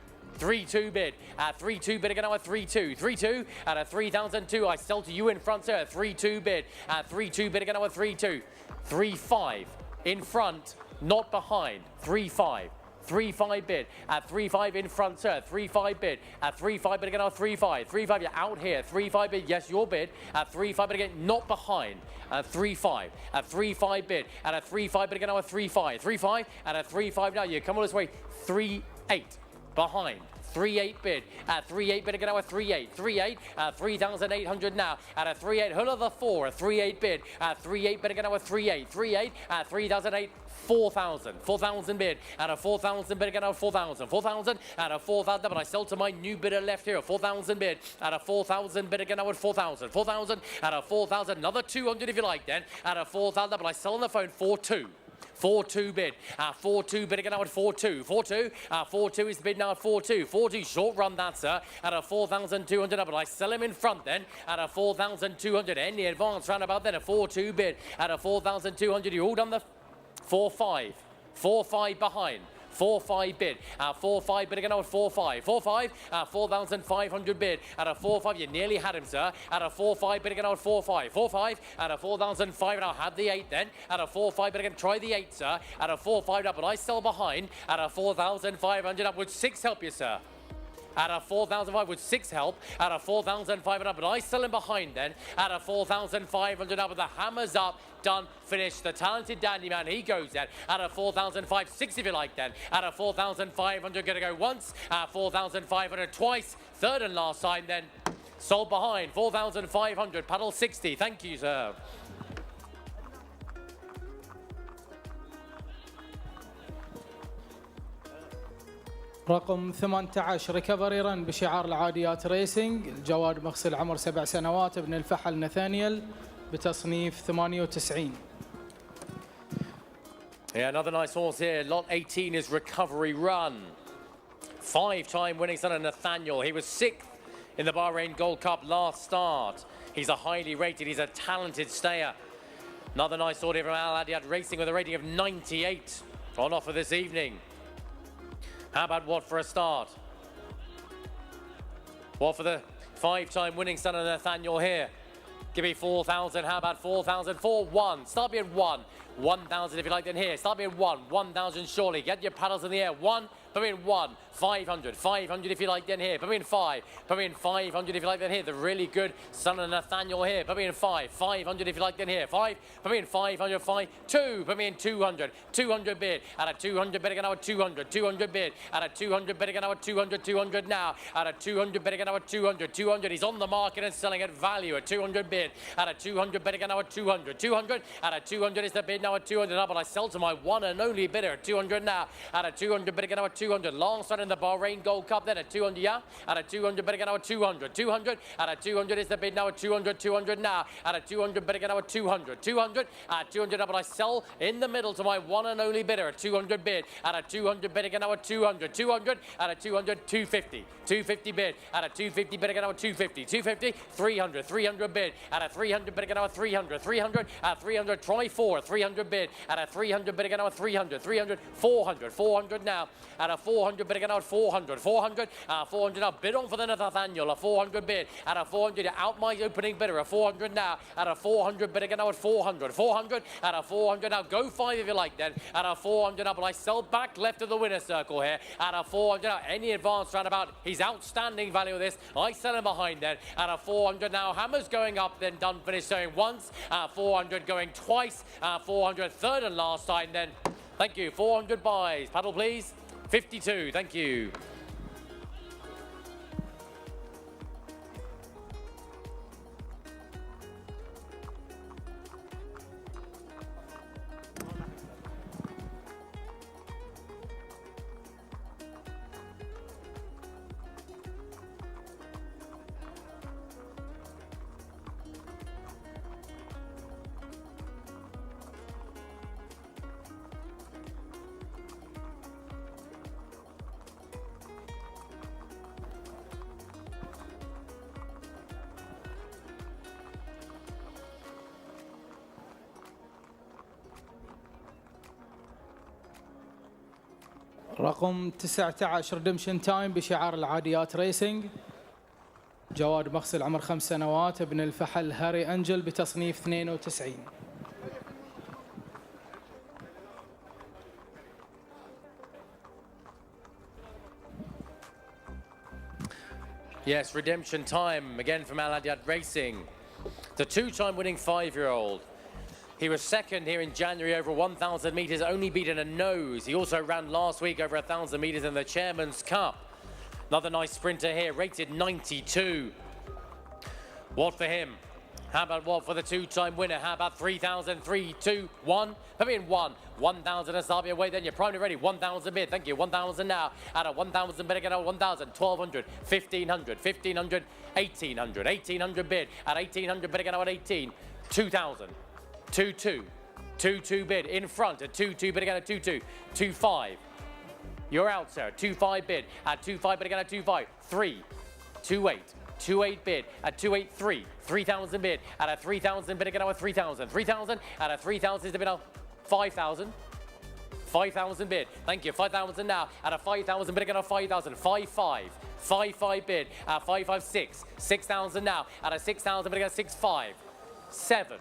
3,2 bid, at 3,2 bid again now, 3,2, 3,2, and a 3,002, I sell to you in front, sir, 3,2 bid, at 3,2 bid again now, 3,2, 3,5, in front, not behind, 3,5. 3-5 bid at 3-5 in front, sir. 3-5 bid at 3-5 bid again. 3-5. 3-5. You're out here. 3-5 bid. Yes, your bid at 3-5 bid again. Not behind. At 3-5. At 3-5 bid at a 3-5 bid again. 3-5. 3-5 at a 3-5 now. You come all this way. 3-8 behind. 3-8 bid at 3-8 bid again now. 3-8. 3-8 at 3,800 now at a 3-8. Hull of the 4. A 3-8 bid at 3-8 bid again now. 3-8. 3-8 at 3,008. 4,000. 4,000 bid at a 4,000 bid again. 4,000. 4,000 at a 4,000. But I sell to my new bidder left here. 4,000 bid at a 4,000 bid again. 4,000. 4,000 at a 4,000. Another 200 if you like then at a 4,000. But I sell on the phone 4,2. 4-2 bid. 4-2 bid again now at 4-2. 4-2. 4-2 is the bid now at 4-2. 4-2 short run that, sir, at a 4,200. But I sell him in front then at a 4,200. Any advance roundabout then a 4-2 bid at a 4,200. You all done the 4-5. 4-5 behind. 4-5 bid. 4-5 bid again now at 4-5. 4-5. 4,500 bid. At a 4-5. You nearly had him, sir. At a 4-5 bid again now at 4-5. 4-5. At a 4,005. Now have the 8 then. At a 4-5 bid again. Try the 8, sir. At a 4-5 up. But I sell behind. At a 4,500 up. Would 6 help you, sir? At a 4,005 would 6 help. At a 4,500 up. But I sell him behind then. At a 4,500 up. With the hammers up. Done, finished. The talented Dandy Man, he goes then at a 4,005, 6 if you like then. At a 4,500, gonna go once. At 4,500 twice. Third and last time then. Sold behind, 4,500, paddle 60. Thank you, sir. رقم 18 ريكفري رن بشعار العاديات ريسنج، الجواد مغسل عمر 7 سنوات، ابن الفحل نثانيال بتصنيف 98. Yeah, another nice horse here. Lot 18 is Recovery Run. 5-time winning son of Nathaniel. He was 6th in the Bahrain Gold Cup last start. He's a highly rated, he's a talented stayer. Another nice order from Alada Racing with a rating of 98 on offer this evening. How about what for a start? What for the 5-time winning son of Nathaniel here? Give me 4,000. How about 4,000? 4-1. Start me at 1. 1,000 if you like then here. Start me at 1. 1,000 surely. Get your paddles in the air. 1. Put me in 1. 500. 500 if you like then here. Put me in 5. Put me in 500 if you like then here. The really good son of Nathaniel here. Put me in 5. 500 if you like then here. 5. Put me in 500. 5. 2. Put me in 200. 200 bid. At a 200 bid again now at 200. 200 bid. At a 200 bid again now at 200. 200 now. At a 200 bid again now at 200. 200. He's on the market and selling at value at 200 bid. At a 200 bid again now at 200. 200. At a 200 is the bid now at 200 now. But I sell to my one and only bidder at 200 now. At a 200 bid again now at 200. Long side in the Bahrain Gold Cup then at 200, yeah? At a 200, better get now at 200. 200, at a 200 is the bid now at 200, 200 now. At a 200, better get now at 200. 200, at 200, but I sell in the middle to my one and only bidder at 200 bid. At a 200, better get now at 200. 200, at a 200, 250. 250 bid. At a 250, better get now at 250. 250, 300. 300 bid. At a 300, better get now at 300. 300, at 300, try 4. 300 bid. At a 300, better get now at 300. 300, 400. 400 now. At a 400, better get now at 400. 400, 400 now. Bid on for the Nathaniel. A 400 bid. At a 400, out my opening bidder. A 400 now. At a 400, better get now at 400. 400, at a 400 now. Go 5 if you like then. At a 400 now, but I sell back left of the winner's circle here. At a 400 now. Any advance roundabout. He's outstanding value of this. I sell him behind then. At a 400 now. Hammer's going up then. Done finish going once. 400 going twice. 400 third and last time then. Thank you. 400 buys. Paddle please. 52. Thank you. رقم 19 ريدمشن تايم بشعار العاديات ريسنج. جواد مغسل عمر 5 سنوات ابن الفحل هاري أنجل بتصنيف 92. Yes, redemption time again from Alada Racing. The two-time winning 5-year-old. He was second here in January over 1,000 metres, only beaten a nose. He also ran last week over 1,000 metres in the Chairman's Cup. Another nice sprinter here, rated 92. What for him? How about what for the two-time winner? How about 3,000, 3, 2, 1? Put me in 1. 1,000 and start me away then. You're primary ready. 1,000 bid. Thank you. 1,000 now. Out of 1,000 bid again. 1,000. 1,200. 1,500. 1,500. 1,800. 1,800 bid. At 1,800 bid again. At 18. 2,000. 2-2. 2-2 bid in front at 2-2 bid again at 2-2. 2-5. You're out, sir. 2-5 bid at 2-5 bid again at 2-5. 3. 2-8. 2-8 bid at 2-8-3. 3,000 bid at a 3,000 bid again at 3,000. 3,000 at a 3,000 is the bid now. 5,000. 5,000 bid. Thank you. 5,000 now at a 5,000 bid again at 5,000. 5-5. 5-5 bid at 5-5-6. 6,000 now at a 6,000 bid again at 6-5. 7.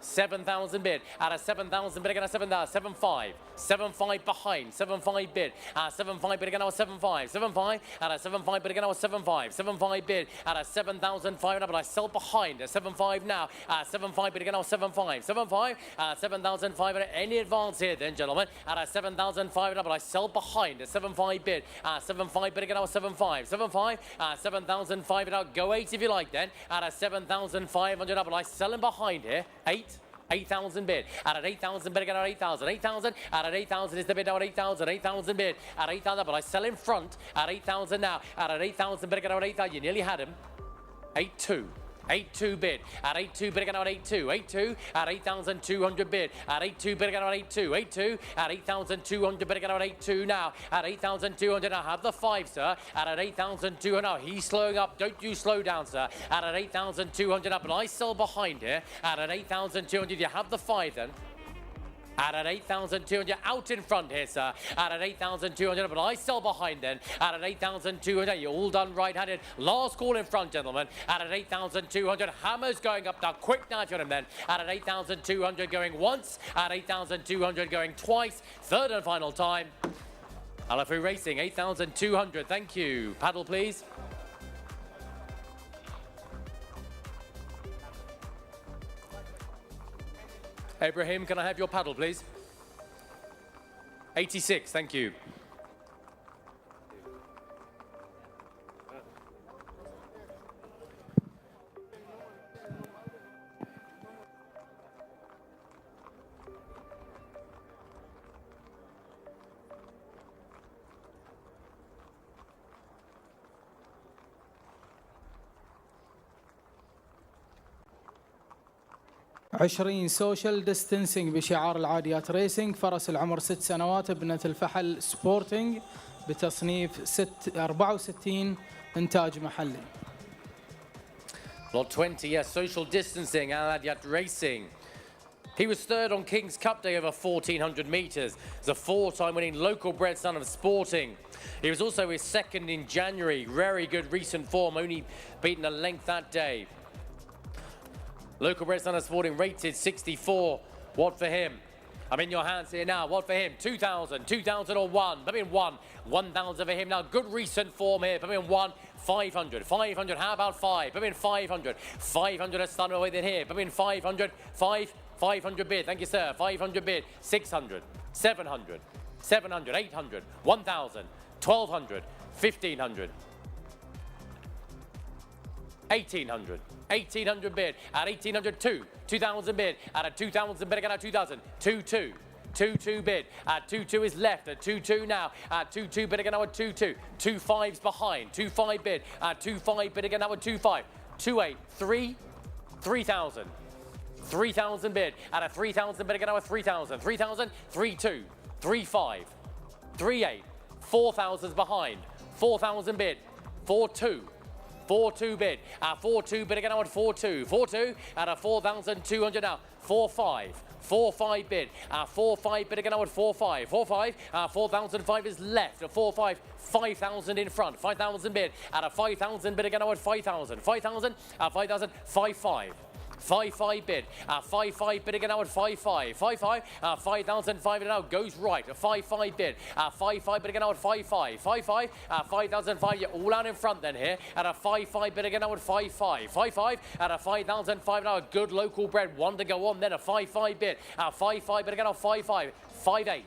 7,000 bid at a 7,000 bid again at 7,000. 7-5. 7-5 behind. 7-5 bid. 7-5 bid again at 7-5. 7-5 at a 7-5 bid again at 7-5. 7-5 bid at a 7,500, but I sell behind at 7-5 now. 7-5 bid again at 7-5. 7-5 7,500. Any advance here then, gentlemen? At a 7,500, but I sell behind at 7-5 bid. 7-5 bid again at 7-5. 7-5 7,500. Go 8 if you like then. At a 7,500, but I sell him behind here. 8. 8,000 bid. At an 8,000 bid again at 8,000. 8,000 at an 8,000 is the bid now at 8,000. 8,000 bid at 8,000, but I sell in front at 8,000 now. At an 8,000 bid again at 8,000. You nearly had him. 8-2. 8-2 bid. At 8-2 bid again at 8-2. 8-2 at 8,200 bid. At 8-2 bid again at 8-2. 8-2 at 8,200 bid again at 8-2 now. At 8,200 now. Have the 5, sir. At an 8,200 now. He's slowing up. Don't you slow down, sir. At an 8,200 up. And I sell behind here. At an 8,200. You have the 5 then. At an 8,200, out in front here, sir. At an 8,200, but I sell behind then. At an 8,200, you're all done right-handed. Last call in front, gentlemen. At an 8,200, Hammer's going up now. Quick knife on him then. At an 8,200 going once. At 8,200 going twice. Third and final time. REHC Racing, 8,200. Thank you. Paddle, please. Ibrahim, can I have your paddle, please? 86, thank you. 20 سوشيال ديستنسينج بشعار العاديات ريسنج، فرس العمر 6 سنوات، ابنة الفحل سبورتنج بتصنيف 64، إنتاج محلي. Lot 20, yes, social distancing, Alada Racing. He was third on King's Cup Day over 1,400 metres. He's a 4-time winning local bred son of Sporting. He was also his second in January. Very good recent form, only beaten a length that day. Local bred son of Sporting rated 64. What for him? I'm in your hands here now. What for him? 2,000, 2,000 or 1. Come in 1. 1,000 for him now. Good recent form here. Come in 1. 500. 500. How about 5? Come in 500. 500 a stun away then here. Come in 500. 500 bid. Thank you, sir. 500 bid. 600. 700. 700. 800. 1,000. 1,200. 1,500. 1,800. 1,800 bid. At 1,800, 2,000 bid. At a 2,000 bid again at 2,000. 2,2. 2-2 bid. At 2-2 is left. At 2-2 now. At 2-2 bid again now at 2-2. 2-5's behind. 2-5 bid. At 2-5 bid again now at 2-5. 2-8. 3,000. 3,000 bid. At a 3,000 bid again now at 3,000. 3,000. 3-2. 3-5. 3-8. 4,000's behind. 4,000 bid. 4-2. 4-2 bid. At 4-2 bid again now at 4-2. 4-2 at a 4,200 now. 4-5. 4-5 bid. 4-5 bid again now at 4-5. 4-5. 4,005 is left. At 4-5. 5,000 in front. 5,000 bid. At a 5,000 bid again now at 5,000. 5,000. 5,000. 5-5. 5-5 bid. 5-5 bid again now at 5-5. 5-5. 5,005 now goes right. 5-5 bid. 5-5 bid again now at 5-5. 5-5. 5,005. You're all out in front then here. At a 5-5 bid again now at 5-5. 5-5. At a 5,005 now a good local bred. One to go on then. A 5-5 bid. 5-5 bid again now 5-5. 5-8.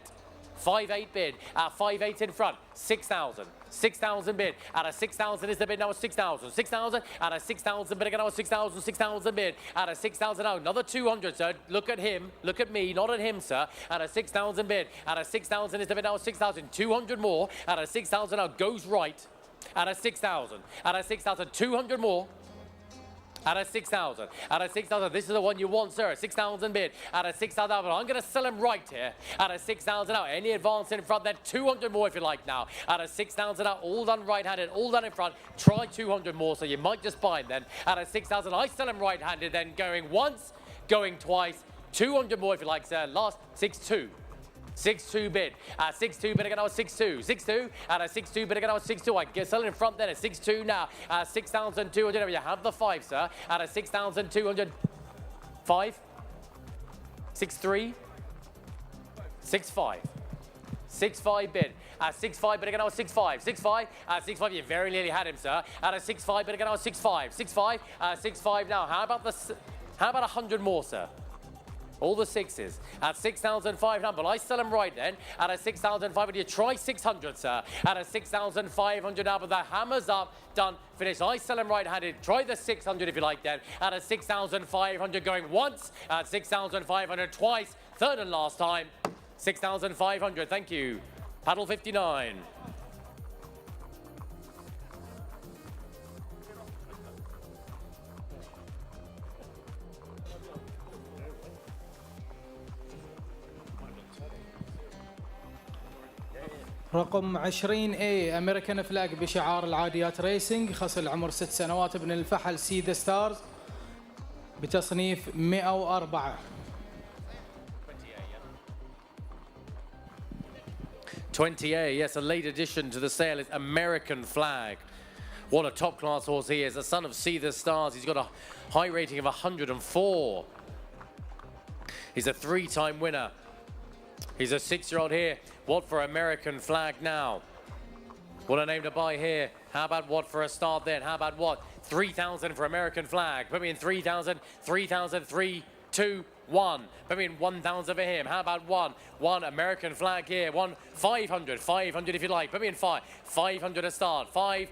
5-8 bid. 5-8 in front. 6,000. 6,000 bid. At a 6,000 is the bid now at 6,000. 6,000 at a 6,000 bid again now at 6,000. 6,000 bid. At a 6,000 now another 200, sir. Look at him. Look at me. Not at him, sir. At a 6,000 bid. At a 6,000 is the bid now at 6,000. 200 more. At a 6,000 now goes right. At a 6,000. At a 6,000. 200 more. At a 6,000. At a 6,000. This is the one you want, sir. 6,000 bid. At a 6,000. But I'm going to sell him right here. At a 6,000 now. Any advance in front, then 200 more if you like now. At a 6,000 now. All done right-handed. All done in front. Try 200 more, so you might just buy him then. At a 6,000. I sell him right-handed. Then going once, going twice. 200 more if you like, sir. Last 6-2. 6-2 bid. 6-2 bid again now at 6-2. 6-2 at a 6-2 bid again now at 6-2. I get selling in front then at 6-2 now. 6,200. You have the 5, sir. At a 6,200. 5. 6-3. 6-5. 6-5 bid. 6-5 bid again now at 6-5. 6-5. 6-5. You very nearly had him, sir. At a 6-5 bid again now at 6-5. 6-5. 6-5 now. How about 100 more, sir? All the 6s at 6,500. But I sell them right then. At a 6,500, you try 600, sir. At a 6,500 now, but the hammer's up. Done. Finished. I sell them right-handed. Try the 600 if you like then. At a 6,500 going once. At 6,500 twice. Third and last time. 6,500. Thank you. Paddle 59. رقم 20A أمريكان فلاج بشعار العاديات ريسنج، خص العمر 6 سنوات، ابن الفحل سي ذا ستارز بتصنيف 104. 20A, yes, a late addition to the sale is American Flag. What a top-class horse he is, a son of See the Stars. He's got a high rating of 104. He's a 3-time winner. He's a 6-year-old here. What for American Flag now? What a name to buy here. How about what for a start then? How about what? 3,000 for American Flag. Put me in 3,000, 3,000, 3, 2, 1. Put me in 1,000 for him. How about 1? 1 American Flag here. 1, 500, 500 if you like. Put me in 5. 500 a start. 5,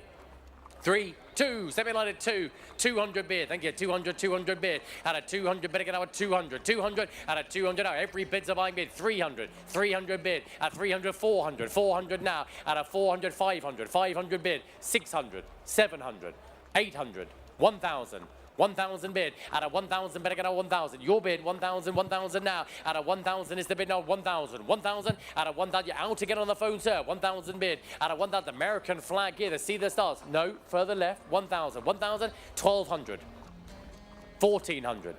3, 2. Semi-line at 2. 200 bid. Thank you. 200, 200 bid. At a 200 bid again now at 200. 200 at a 200 now. Every bid's a buying bid. 300. 300 bid. At 300, 400. 400 now. At a 400, 500. 500 bid. 600. 700. 800. 1,000. 1,000 bid. At a 1,000 bid again, 1,000. Your bid, 1,000, 1,000 now. At a 1,000 is the bid now, 1,000. 1,000, at a 1,000, you're out again on the phone, sir. 1,000 bid. At a 1,000, American flag here, the see the stars. No, further left, 1,000. 1,000, 1,200. 1,400.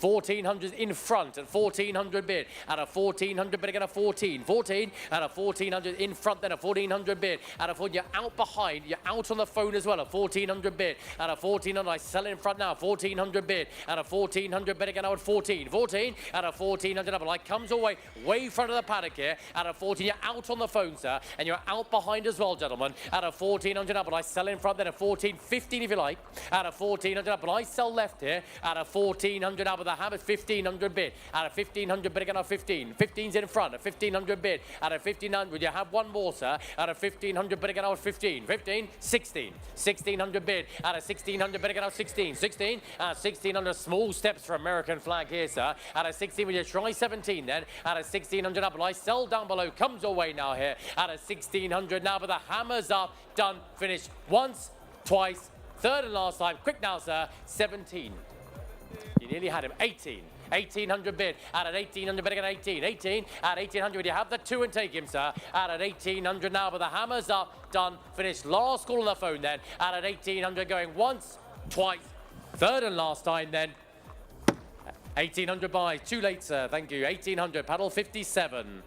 1,400 in front at 1,400 bid. At a 1,400 bid again, a 14. 14 at a 1,400 in front, then a 1,400 bid. At a 14, you're out behind. You're out on the phone as well. A 1,400 bid. At a 1,400, I sell in front now. 1,400 bid. At a 1,400 bid again, I would 14. 14 at a 1,400 double. I comes away way front of the paddock here. At a 14, you're out on the phone, sir. And you're out behind as well, gentlemen. At a 1,400 double. I sell in front, then a 14, 15 if you like. At a 1,400 double. I sell left here. At a 1,400 double. The hammer's 1,500 bid. At a 1,500 bid again, a 15. 15's in front. A 1,500 bid. At a 1,500, you have one more, sir. At a 1,500 bid again, I was 15. 15, 16. 1,600 bid. At a 1,600 bid again, I was 16. 16, 1,600 small steps for American flag here, sir. At a 16, will you try 17 then? At a 1,600 up, I sell down below, comes away now here. At a 1,600 now, but the hammer's up, done, finished. Once, twice, third and last time. Quick now, sir. 17. You nearly had him. 18. 1,800 bid. At an 1,800 bid again, 18. 18 at 1,800. You have the two and take him, sir. At an 1,800 now, but the hammer's up, done, finished. Last call on the phone then. At an 1,800 going once, twice, third and last time then. 1,800 buys. Too late, sir. Thank you. 1,800. Paddle 57.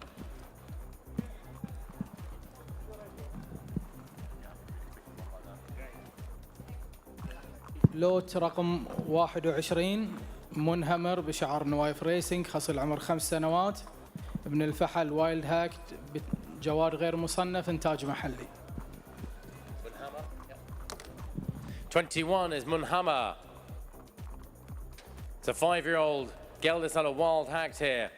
لوت رقم 21 منهمر بشعار نوايف ريسنج، خص العمر 5 سنوات، ابن الفحل وايلد هاكت بجواد غير مصنف، انتاج محلي. 21 is Munhammer. It's a 5-year-old gelding son of Wild Hacked here.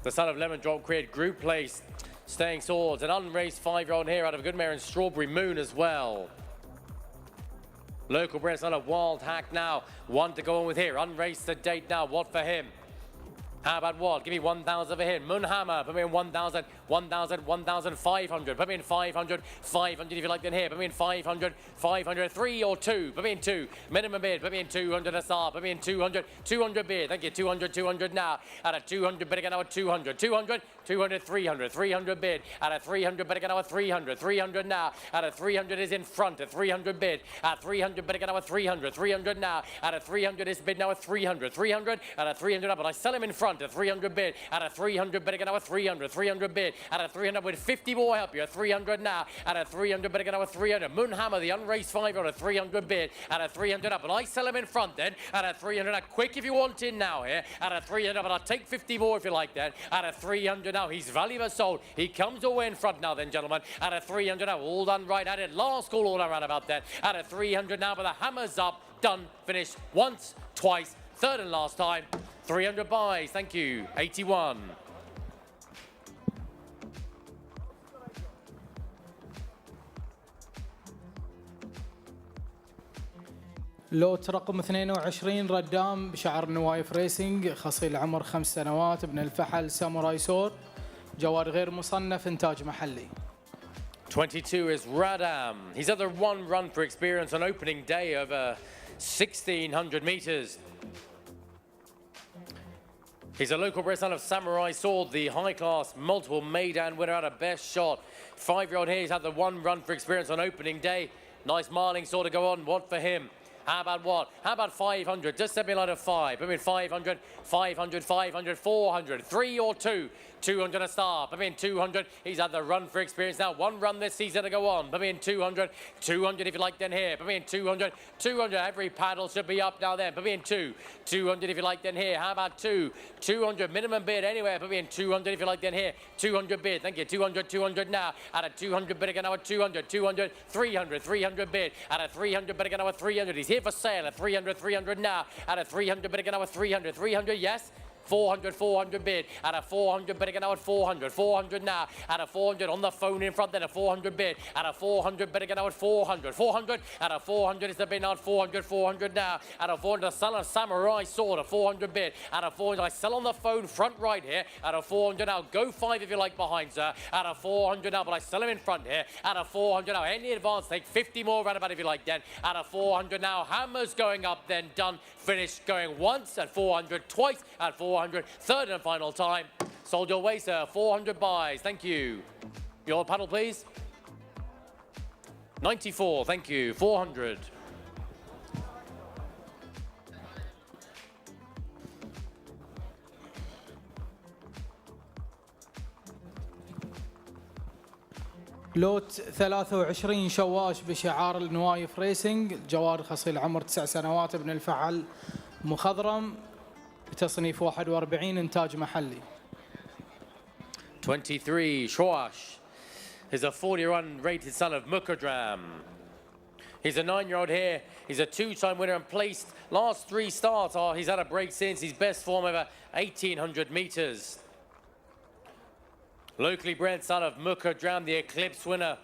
The son of Lemon Drop created group place, staying swords. An unraced 5-year-old here out of a good mare in Strawberry Moon as well. Local bred son of Wild Hack now. One to go on with here. Unraced to date now. What for him? How about what? Give me 1,000 for him. Munhammer, put me in 1,000, 1,000, 1,500. Put me in 500, 500 if you like then here. Put me in 500, 500, 3 or 2. Put me in 2. Minimum bid. Put me in 200 a star. Put me in 200, 200 bid. Thank you. 200, 200 now. At a 200 bid again now at 200, 200, 200, 300, 300 bid. At a 300 bid again now at 300, 300 now. At a 300 is in front at 300 bid. At 300 bid again now at 300, 300 now. At a 300 is bid now at 300, 300. At a 300 up, but I sell him in front at 300 bid. At a 300 bid again now at 300, 300 bid. At a 300 with 50 more help you. At 300 now. At a 300 bid again now at 300. Munhammer, the unraced 5 on a 300 bid. At a 300 up, but I sell him in front then. At a 300 up, quick if you want in now here. At a 300 but I'll take 50 more if you like then. At a 300 now, he's valuable sold. He comes away in front now then, gentlemen. At a 300 now, all done right at it. Last call all around about that. At a 300 now, but the hammer's up, done, finished. Once, twice, third and last time. 300 buys, thank you. 81. لوت رقم 22 ردام بشعر نوايف ريسنج، خصي العمر 5 سنوات، ابن الفحل ساموراي سور، جواد غير مصنف، انتاج محلي. 22 is Radam. He's had the one run for experience on opening day over 1,600 meters. He's a local bred son of Samurai Sword, the high-class multiple Maidan winner out of best shot. 5-year-old here, he's had the one run for experience on opening day. Nice marling sword to go on. What for him? How about what? How about 500? Just send me a line of 5. Put me in 500, 500, 500, 400, 3 or 2. 200 a star. Put me in 200. He's had the run for experience now. One run this season to go on. Put me in 200. 200 if you like then here. Put me in 200. 200. Every paddle should be up now then. Put me in 2. 200 if you like then here. How about 2? 200 minimum bid anywhere. Put me in 200 if you like then here. 200 bid. Thank you. 200. 200 now. At a 200 bid again now at 200. 200. 300. 300 bid. At a 300 bid again now at 300. He's here for sale at 300. 300 now. At a 300 bid again now at 300. 300. Yes. 400, 400 bid. At a 400, better get now at 400. 400 now. At a 400 on the phone in front, then a 400 bid. At a 400, better get now at 400. 400. At a 400 is the bid now at 400. 400 now. At a 400, the son of Samurai Sword, a 400 bid. At a 400, I sell on the phone front right here. At a 400 now. Go 5 if you like behind, sir. At a 400 now, but I sell him in front here. At a 400 now. Any advance, take 50 more roundabout if you like then. At a 400 now. Hammers going up then. Done. Finished. Going once at 400. Twice at 400. Third and final time. Sold your way, sir. 400 buys. Thank you. Your paddle, please. 94. Thank you. 400. لوت 23 شواش بشعار النوايف ريسنج، جوار خصي العمر 9 سنوات، ابن الفعل مخضرم بتصنيف 41، انتاج محلي. 23, Shoash is a 40-run rated son of Mukadram. He's a 9-year-old here. He's a 2-time winner and placed last 3 starts. He's had a break since his best form over 1,800 meters. Locally bred son of Mukadram, the Eclipse winner.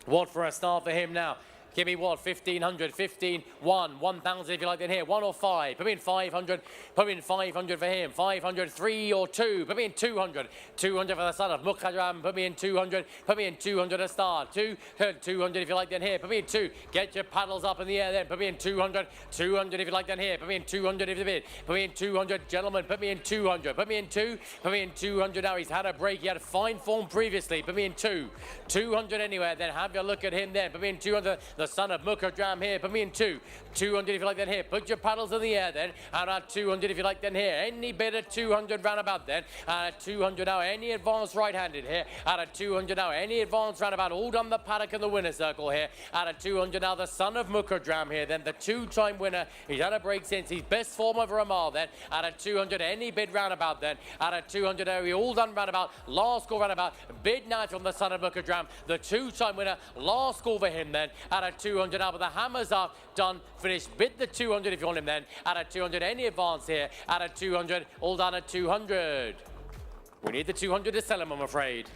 What for a start for him now? Give me what? 1,500, 15, 1, 1,000 if you like in here. 1 or 5. Put me in 500. Put me in 500 for him. 500, 3 or 2. Put me in 200. 200 for the son of Mukadram. Put me in 200. Put me in 200 a start. 200 if you like then here. Put me in 2. Get your paddles up in the air then. Put me in 200. 200 if you like then here. Put me in 200 if you bid. Put me in 200. Gentlemen, put me in 200. Put me in 2. Put me in 200 now. He's had a break. He had fine form previously. Put me in 2. 200 anywhere. Then have a look at him then. Put me in 200. The son of Mukadram here. Put me in 2. 200 if you like then here. Put your paddles in the air then. And at 200 if you like then here. Any bid at 200 roundabout then. And at 200 now. Any advanced right-handed here. At a 200 now. Any advanced roundabout. All done the paddock in the winner's circle here. At a 200 now. The son of Mukadram here then. The 2-time winner. He's had a break since his best form over a mile then. At a 200 any bid roundabout then. At a 200 we all done roundabout. Last call roundabout. Bid now from the son of Mukadram. The 2-time winner. Last call for him then. At a 200 now, but the hammers are done, finished. Bid the 200 if you want him then. At a 200, any advance here. At a 200, all done at 200. We need the 200 to sell him, I'm afraid.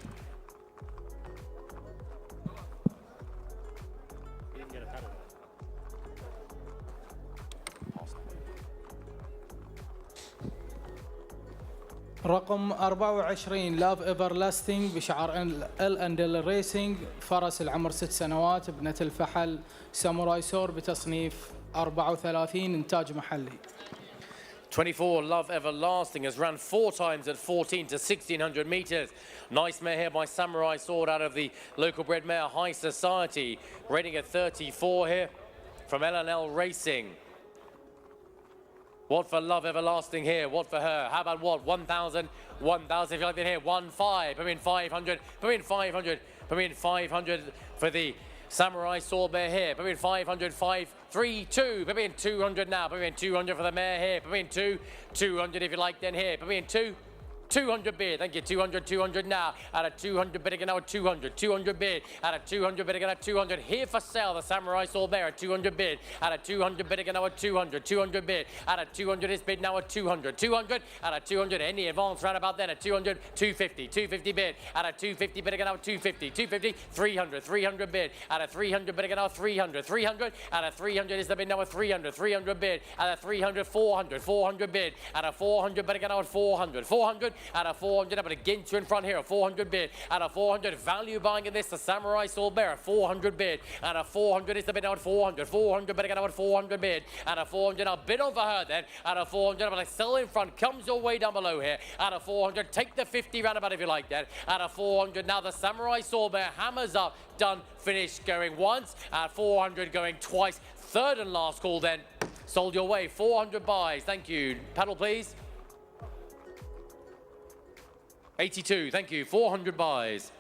He didn't get a pedal. رقم 24 لاف ايفرلاستنج بشعار ال اندل ريسنج، فرس العمر 6 سنوات، ابنة الفحل ساموراي سور بتصنيف 34، انتاج محلي. 24, Love Everlasting, has run 4 times at 14 to 1,600 meters. Nice mare here by Samurai Sword out of the local bred mare High Society. Rating at 34 here from L&L Racing. What for Love Everlasting here? What for her? How about what? 1,000? 1,000 if you like it here. 1,500. Put me in 500. Put me in 500. Put me in 500 for the Samurai Sword mare here. Put me in 500. 532. Put me in 200 now. Put me in 200 for the mare here. Put me in 200 if you like then here. Put me in 200 bid. Thank you. 200 now. At a 200 bid again now at 200. 200 bid. At a 200 bid again at 200. Here for sale, the Samurai Sword Bear at 200 bid. At a 200 bid again now at 200. 200 bid. At a 200 is bid now at 200. 200. At a 200. Any advance roundabout then at 200. 250. 250 bid. At a 250 bid again now at 250. 250. 300. 300 bid. At a 300 bid again now 300. 300. At a 300 is the bid now at 300. 300 bid. At a 300. 400. 400 bid. At a 400 bid again now at 400. 400. At a 400, but again to in front here, a 400 bid. At a 400, value buying in this, the Samurai Sword Bear, 400 bid. At a 400 is the bid now at 400. 400, but again now at 400 bid. At a 400, I'll bid on for her then. At a 400, but I sell in front, comes your way down below here. At a 400, take the 50 roundabout if you like that. At a 400, now the Samurai Sword Bear, hammers up, done, finished, going once. At 400, going twice. Third and last call then. Sold your way, 400 buys. Thank you. Paddle, please. 82, thank you. 400 buys.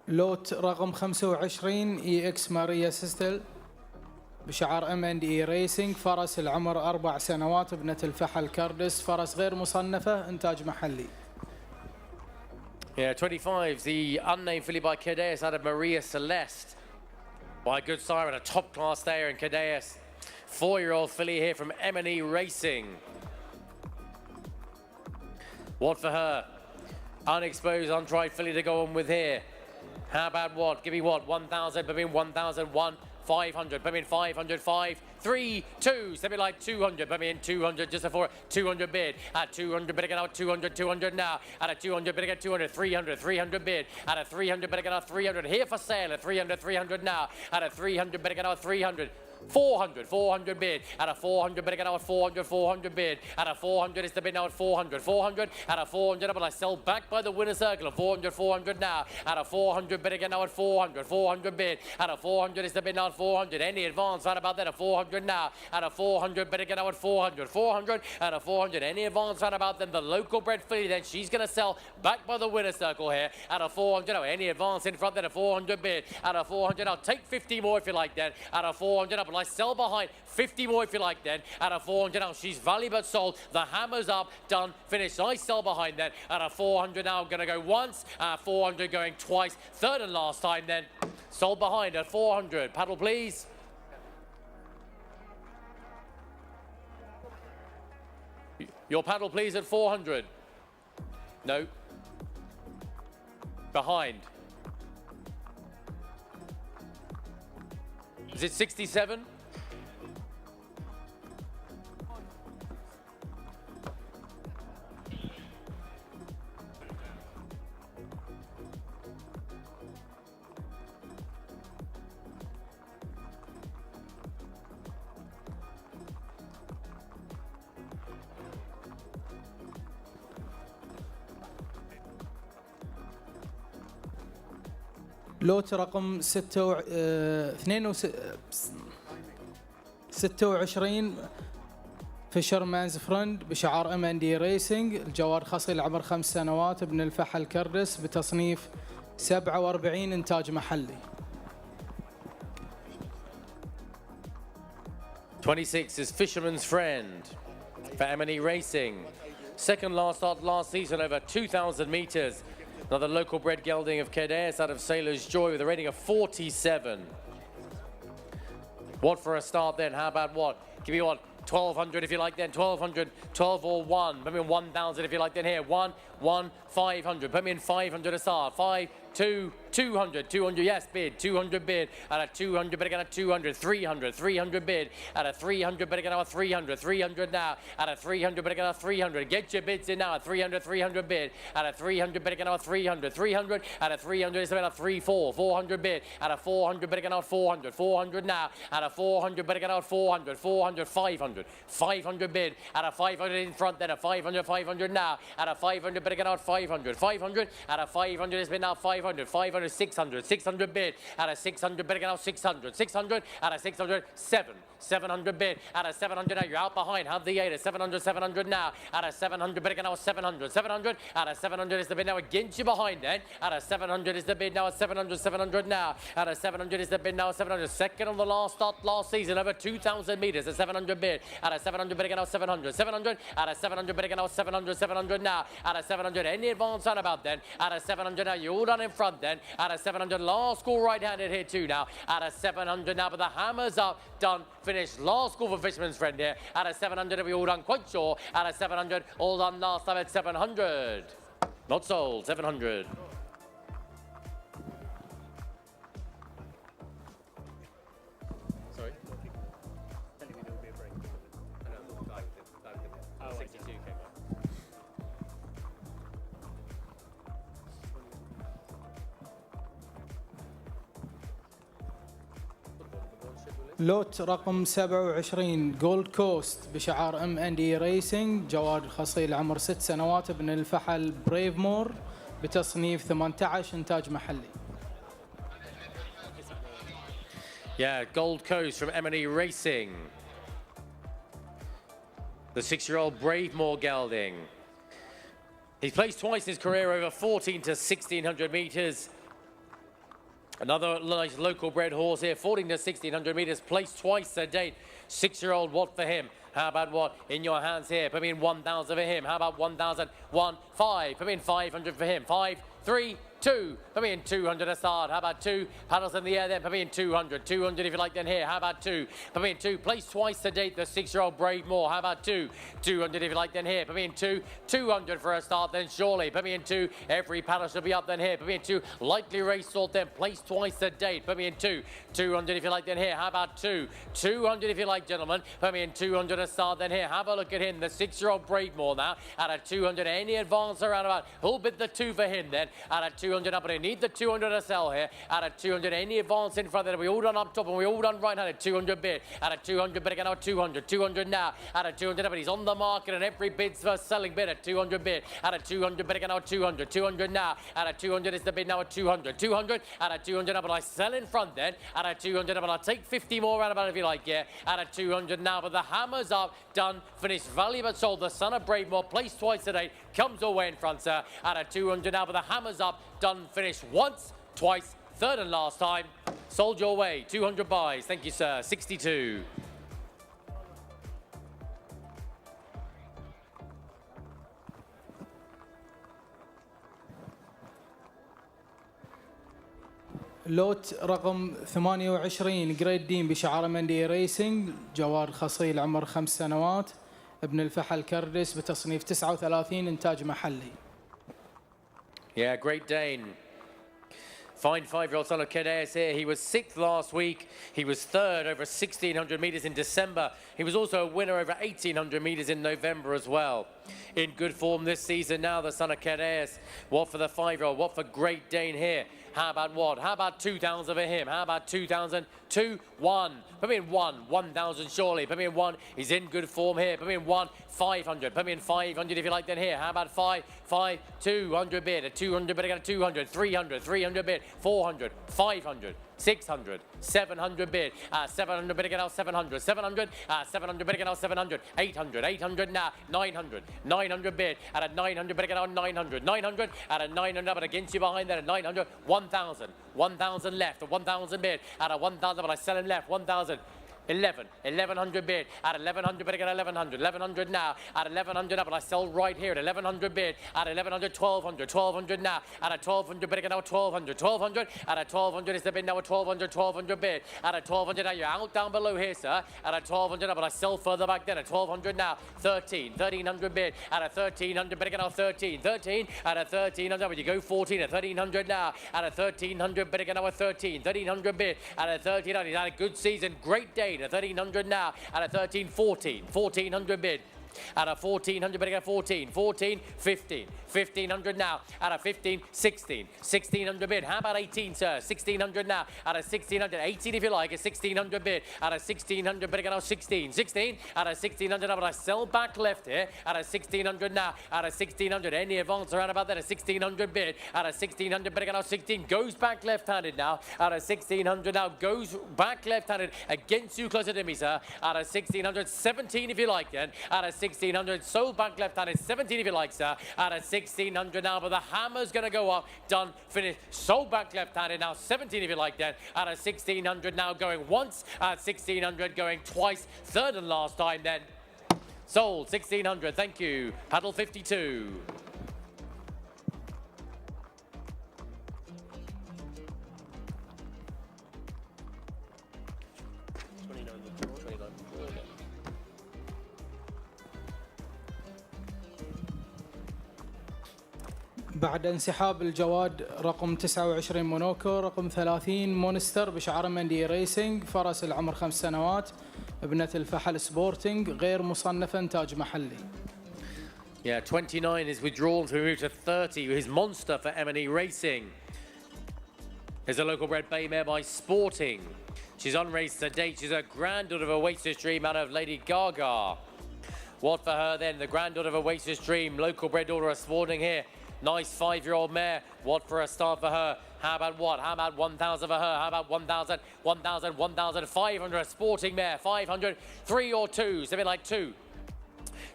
لوت رقم 25 اي اكس ماريا سيستل بشعار ام اند اي ريسنج، فرس العمر 4 سنوات، ابنة الفحل كاردس، فرس غير مصنفة، انتاج محلي. Yeah, 25, the unnamed filly by Cadeas out of Maria Celeste. By a good sire and a top class there in Cadeas. 4-year-old filly here from M&E Racing. What for her? Unexposed, untried filly to go on with here. How about what? Give me what? 1,000, put me in 1,001, 500, put me in 500, 5, 3, 2, step it like 200, put me in 200 just before 200 bid. At 200 bid again out 200, 200 now. At a 200 bid again 200, 300, 300 bid. At a 300 bid again out 300, here for sale at 300, 300 now. At a 300 bid again out 300. 400, 400 bid. At a 400 bid again out 400, 400 bid. At a 400 is the bid now at 400, 400. At a 400, but I sell back by the winner's circle of 400, 400 now. At a 400 bid again now at 400, 400 bid. At a 400 is the bid now at 400. Any advance right about that at 400 now. At a 400 bid again now at 400, 400. At a 400, any advance right about them. The local bred filly then she's going to sell back by the winner's circle here. At a 400, oh, any advance in front then a 400 bid. At a 400, I'll take 50 more if you like then. At a 400, I sell behind 50 more if you like then. At a 400 now, she's valued but sold. The hammer's up, done, finished. I sell behind then. At a 400 now, going to go once. 400 going twice. Third and last time then. Sold behind at 400. Paddle, please. Your paddle, please, at 400. No. Behind. Is it 67? لوت رقم 26 فيشرمانز فرند بشعار M&E ريسنج. الجواد خصيل عمر 5 سنوات ابن الفحل كردس بتصنيف 47 إنتاج محلي. 26 is Fisherman's Friend for M&E Racing. Second last start last season over 2,000 meters. Another local bred gelding of Kedais out of Sailor's Joy with a rating of 47. What for a start then? How about what? Give me what? 1,200 if you like then. 1,200, 12 or 1. Put me in 1,000 if you like then here. 1, 1, 500. Put me in 500 a start. 5, 2, 200, 200, yes, bid, 200 bid, at a 200 bid again at 200, 300, 300 bid, at a 300 bid again at 300, 300 now, at a 300 bid again at 300, get your bids in now at 300, 300 bid, at a 300 bid again at 300, 300, at a 300 is about a 3, 4, 400 bid, at a 400 bid again at 400, 400 now, at a 400 bid again at 400, 400, 500, 500 bid, at a 500 in front, then a 500, 500 now, at a 500 bid again at 500, 500, at a 500 has been now 500, 500, 600, 600 bid, at a 600 bid again now 600, 600, at a 600, 700 bid, at a 700 now you're out behind, have the 8, a 700, 700 now, at a 700 bid again now 700, 700, at a 700 is the bid now against you behind then, at a 700 is the bid now at 700, 700 now, at a 700 is the bid now at 700, second on the last start last season over 2,000 meters, a 700 bid, at a 700 bid again now 700, 700, at a 700 bid again now 700, 700 now, at a 700 any advance on about then, at a 700 now you're all done in front then, at a 700 last call right-handed here too now, at a 700 now but the hammer's up, done, finished, last call for Fisherman's Friend here, at a 700 we all done quite sure, at a 700 all done last time at 700, not sold, 700. Sorry? Oh, 62 came up. لوت رقم 27 جولد كوست بشعار M&E ريسنج. جواد خصيل عمر 6 سنوات ابن الفحل بريفمور بتصنيف 18 إنتاج محلي. Yeah, Gold Coast from M&E Racing. The 6-year-old Bravemore gelding. He's placed twice in his career over 14 to 1,600 meters. Another nice local bred horse here, 14 to 1,600 meters, placed twice a date. 6-year-old, what for him? How about what? In your hands here. Put me in 1,000 for him. How about 1,000? 1, 5. Put me in 500 for him. 5, 3, 2, put me in 200 a start, how about 2, paddles in the air then, put me in 200, 200 if you like then here, how about 2, put me in 2, place twice to date the 6-year-old Bravemore, how about 2, 200 if you like then here, put me in 2, 200 for a start then surely, put me in 2, every paddle should be up then here, put me in 2, likely race sort then, place twice to date, put me in 2, 200 if you like then here, how about 2, 200 if you like gentlemen, put me in 200 a start then here, have a look at him, the 6-year-old Bravemore now, at a 200, any advance around about, who'll bid the 2 for him then, at a 200 up, but I need the 200 to sell here, at a 200, any advance in front there, we all done up top and we all done right-handed, 200 bid, at a 200 bid again, 200, 200 now, at a 200 but he's on the market and every bid's for selling bid at 200 bid, at a 200 bid again, 200, 200 now, at a 200 is the bid now at 200, 200, at a 200 but I sell in front then, at a 200 but I'll take 50 more roundabout if you like, yeah, at a 200 now, but the hammer's up, done, finished, value but sold, the son of Bravemore, placed twice today, comes away in front, sir, at a 200 now, but the hammer's up, done, finished once, twice, third and last time, sold your way, 200 buys, thank you sir, 62. لوت رقم 28 جريد دين بشعار مندي ريسنج، جواد خصيل عمر 5 سنوات، ابن الفحل كردس بتصنيف 39 إنتاج محلي. Yeah, Great Dane. Fine 5-year-old son of Talis here. He was 6th last week. He was 3rd over 1,600 metres in December. He was also a winner over 1,800 metres in November as well. In good form this season now, the son of Talis. What for the 5-year-old? What for Great Dane here? How about what? How about 2,000 for him? How about 2,000? 2, 1. Put me in 1. 1,000 surely. Put me in 1. He's in good form here. Put me in 1. 500. Put me in 500 if you like then here. How about 5? 5, 200 bid. A 200 bid again. 200. 300. 300 bid. 400. 500. 600, 700 bid, 700 bid again now, 700, 700, 700 bid again now, 700, 800, 800 now, 900, 900 bid, at a 900 bid again now, 900, 900, at a 900, but against you behind there, at 900, 1,000, 1,000 left, a 1,000 bid, at a 1,000, but I sell him left, 1,000. 1,100 bid, at 1,100 bid again, 1,100, 1,100 now, at 1,100 up, but I sell right here at 1,100 bid, at 1,100, 1,200, 1,200 now, at a 1,200 bid again now, 1,200, 1,200, at a 1,200 is the bid now, a 1,200, 1,200 bid, at a 1,200 now, you're out down below here, sir, at a 1,200 up, but I sell further back then, at 1,200 now, 13, 1,300 bid, at a 1,300 bid again now, 13, 13, at a 1,300, but you go 14, at 1,300 now, at a 1,300 bid again now, a 13, 1,300 bid, at a 1,300, he's had a good season, great day, at 1,300 now, at a 13, 14, 1,400 bid. At a 1,400 bid again, 14, 14, 15, 1,500 now, at a 15, 16, 1,600 bid. How about 18, sir? 1,600 now, at a 1,600, 18 if you like, a 1,600 bid, at a 1,600 bid again, now 16, 16, at a 1,600 now, but I sell back left here, at a 1,600 now, at a 1,600, any advance around about that, a 1,600 bid, at a 1,600 bid again, now 16, goes back left-handed now, at a 1,600 now, goes back left-handed, against you closer to me, sir, at a 1,600, 17 if you like then, at a 1,600, sold back left-handed, 17 if you like, sir, at a 1,600 now, but the hammer's going to go up, done, finished, sold back left-handed now, 17 if you like then, at a 1,600 now, going once, at 1,600 going twice, third and last time then, sold, 1,600, thank you, paddle 52. بعد انسحاب الجواد رقم 29 مونوكو، رقم 30 مونستر بشعار مندي ريسنج، فرس العمر 5 سنوات، ابنة الفحل سبورتنج، غير مصنفة، إنتاج محلي. Yeah, 29 is withdrawn, so we move to 30 with his monster for M&E Racing. There's a local bred bay mare by Sporting. She's unraced to date. She's a granddaughter of Oasis Dream out of Lady Gaga. What for her then? The granddaughter of Oasis Dream, local bred daughter of Sporting here. Nice 5-year-old mare. What for a start for her? How about what? How about 1,000 for her? How about 1,000, 1,000, 1,500? A Sporting mare, 500, 3 or 2. Something like 2.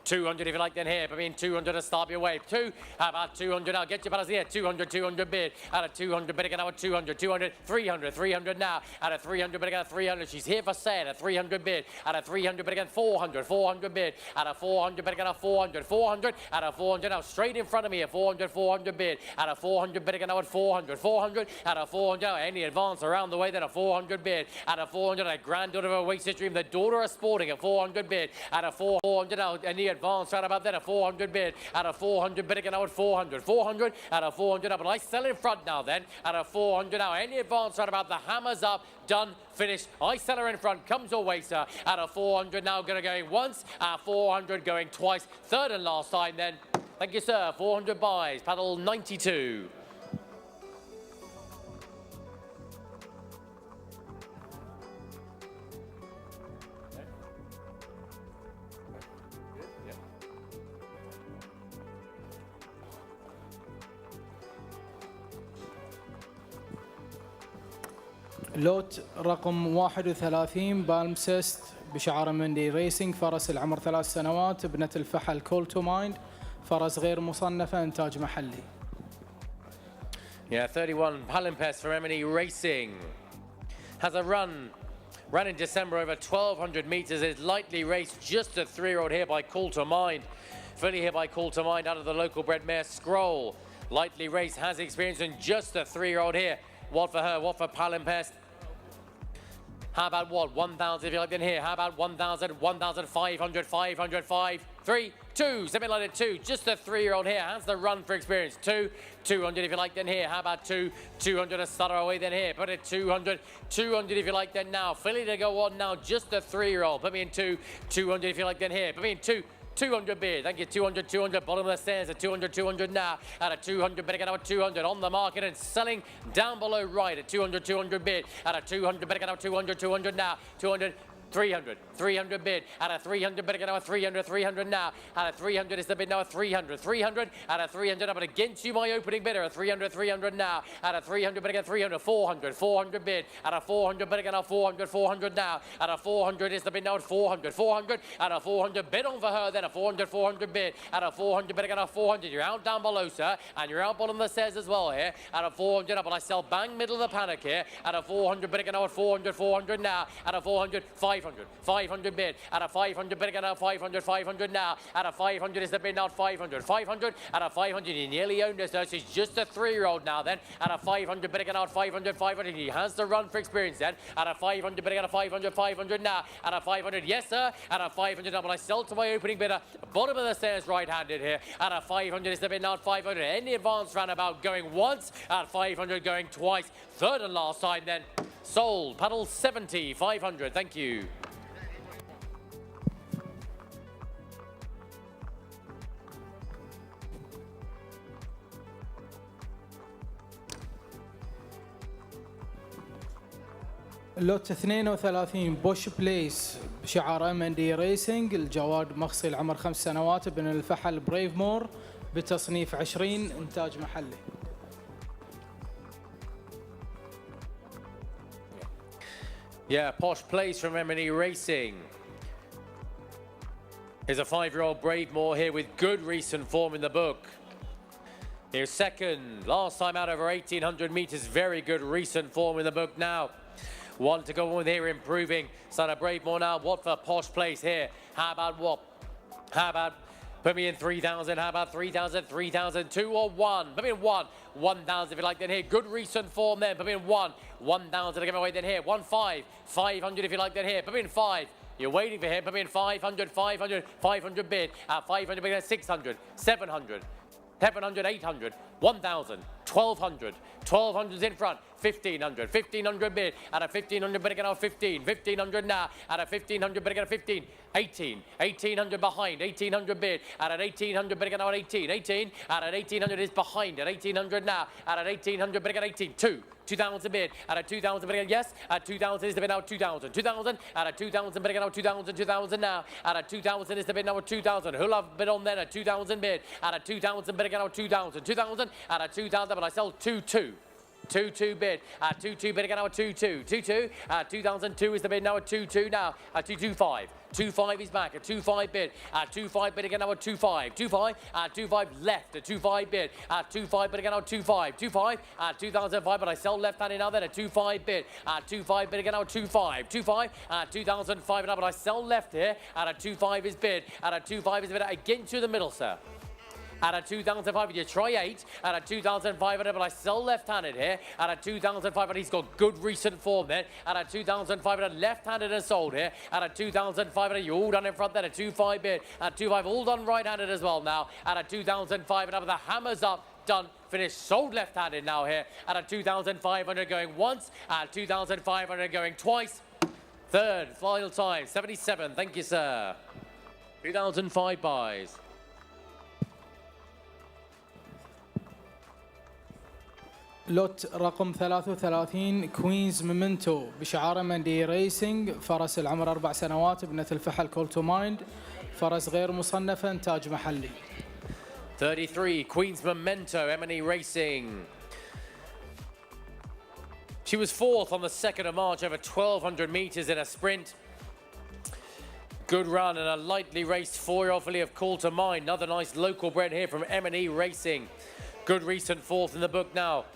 200 if you like then here. Put me in 200 to start your wave. 2, how about 200 now? Get your balance here. 200, 200 bid. Out of 200 bid again now at 200, 200, 300, 300 now. Out of 300 bid again at 300. She's here for sale at 300 bid. Out of 300 bid again 400, 400 bid. Out of 400 bid again at 400, 400. Out of 400 now straight in front of me at 400, 400 bid. Out of 400 bid again now at 400, 400. Out of 400 now any advance around the way then a 400 bid. Out of 400 a granddaughter of a Wasted Dream, the daughter of Sporting at 400 bid. Out of 400 now any advance right about then a 400 bid. Out of 400 bid again now at 400, 400. Out of 400 now, but I sell in front now then. Out of 400 now any advance right about the hammers up, done, finished. I sell her in front, comes away sir. Out of 400 now going to go once, 400 going twice, third and last time then. Thank you sir, 400 buys, paddle 92. لوت رقم 31 بالمسست بشعار مندي ريسينج، فرس العمر 3 سنوات، ابنة الفحل كولتو مايند، فرس غير مصنفة، إنتاج محلي. Yeah, 31 Palest for M&E Racing. Has a run in December over 1,200 meters. Is lightly raced, just a 3-year-old here by Call to Mind. Fully here by Call to Mind out of the local bred mare Scroll. Lightly raced, has experience, and just a 3-year-old here. What for her? What for Palest? How about what? 1,000 if you like then here. How about 1,000, 1,500, 500, 5, 3, 2. Something like that, 2. Just a 3-year-old here. Has the run for experience. 2, 200 if you like then here. How about 2, 200 to start away then here. Put it 200, 200 if you like then now. Filly to go on now. Just a 3-year-old. Put me in 2, 200 if you like then here. Put me in 2. 200 bid, thank you, 200, 200, bottom of the stairs at 200, 200 now, at a 200 bid again at 200, on the market and selling down below right at 200, 200 bid, at a 200 bid again at 200, 200 now, 200, 300, 300 bid, at a 300 bid again now, 300, 300 now, at a 300 is the bid now, 300, 300, at a 300 up, but against you my opening bidder, at 300, 300 now, at a 300 bid again, 300, 400, 400 bid, at a 400 bid again now, 400, 400 now, at a 400 is the bid now, at 400, 400, at a 400 bid on for her, then a 400, 400 bid, at a 400 bid again now, 400, you're out down below sir, and you're out bottom of the stairs as well here, at a 400 up, but I sell bang middle of the paddock here, at a 400 bid again now, at 400, 400 now, at a 400, 500, 500 bid, at a 500 bid again now, 500, 500 now, at a 500 is the bid now, 500, 500, at a 500, he nearly owned this, so she's just a 3-year-old now then, at a 500 bid again now, 500, 500, he has the run for experience then, at a 500 bid again, 500, 500 now, at a 500, yes sir, at a 500 now, but I sell to my opening bidder, bottom of the stairs right-handed here, at a 500 is the bid now, 500, any advance roundabout going once, at 500 going twice, third and last time then, sold, paddle 70, 500, thank you. لوت 32 بوش بليس بشعار M&E ريسينج، الجواد مخصي العمر 5 سنوات، ابن الفحل بريف مور، بتصنيف 20، إنتاج محلي. Yeah, Posh Place from M&E Racing. Here's a 5-year-old Bravemore here with good recent form in the book. Here's second, last time out over 1,800 meters, very good recent form in the book now. One to go on with here, improving. Son of Bravemore now. What for Posh Place here? How about what? How about put me in 3,000? How about 3,000? 3,000, 2 or 1? Put me in 1. 1,000 if you like then here. Good recent form then. Put me in 1. 1,000 to give away then here. 1, 5. 500 if you like then here. Put me in 5. You're waiting for him. Put me in 500, 500, 500 bid. 500 bid, 600, 700. 700, 800, 1,000, 1,200, 1,200's in front, 1,500, 1,500 bid, at a 1,500 bid again out 15, 1,500 now, at a 1,500 bid again 15, 18, 1,800 behind, 1,800 bid, at an 1,800 bid again out 18, 18, at an 1,800 is behind, at 1,800 now, at an 1,800 bid again 18, 2, 2,000 bid, at a 2,000 bid again, yes, at 2,000 is the bid now 2,000, 2,000, at a 2,000 bid again out 2,000, 2,000 now, at a 2,000 is the bid now 2,000, who'll have bid on then a 2,000 bid, at a 2,000 bid again out 2,000, 2,000, at a 2,000, but I sell 2, 2. 2-2 bid. 2-2 bid again now at 2-2. 2-2. 2002 is the bid now at 2-2 now. 2-2-5. 2-5 is back. A 2-5 bid. 2-5 bid again now at 2-5. 2-5. 2-5 left. A 2-5 bid. 2-5 bid again now at 2-5. 2-5. 2005, but I sell left-handed now then. A 2-5 bid. 2-5 bid again now at 2-5. 2-5. 2005 now, but I sell left here. At a 2-5 is bid. At a 2-5 is bid again to the middle, sir. At a 2005, you try 8. At a 2500, but I sell left-handed here. At a 2500, he's got good recent form then. At a 2500, left-handed and sold here. At a 2500, you all done in front there. A 2-5 bid. At 2-5, all done right-handed as well now. At a 2500, the hammers up. Done, finished, sold left-handed now here. At a 2500 going once. At 2500 going twice. Third, final time, 77. Thank you, sir. 2005 buys. لوت رقم 33 كوينز مومنتو بشعار مندي ريسنج، فرس العمر 4 سنوات، ابنة الفحل كولتو مايند، فرس غير مصنفة، إنتاج محلي. 33 Queen's Memento, M&E Racing. She was fourth on the 2nd of March over 1,200 meters in a sprint. Good run and a lightly raced 4-year-old filly of Call to Mind. Another nice local bred here from M&E Racing. Good recent fourth in the book now.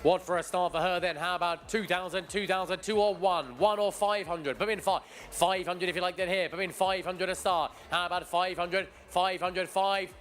What for a start for her then? How about 2,000, 2,000, 2 or 1? 1 or 500? Put in 500 if you like then here. Put in 500 a start. How about 500, 500, 5,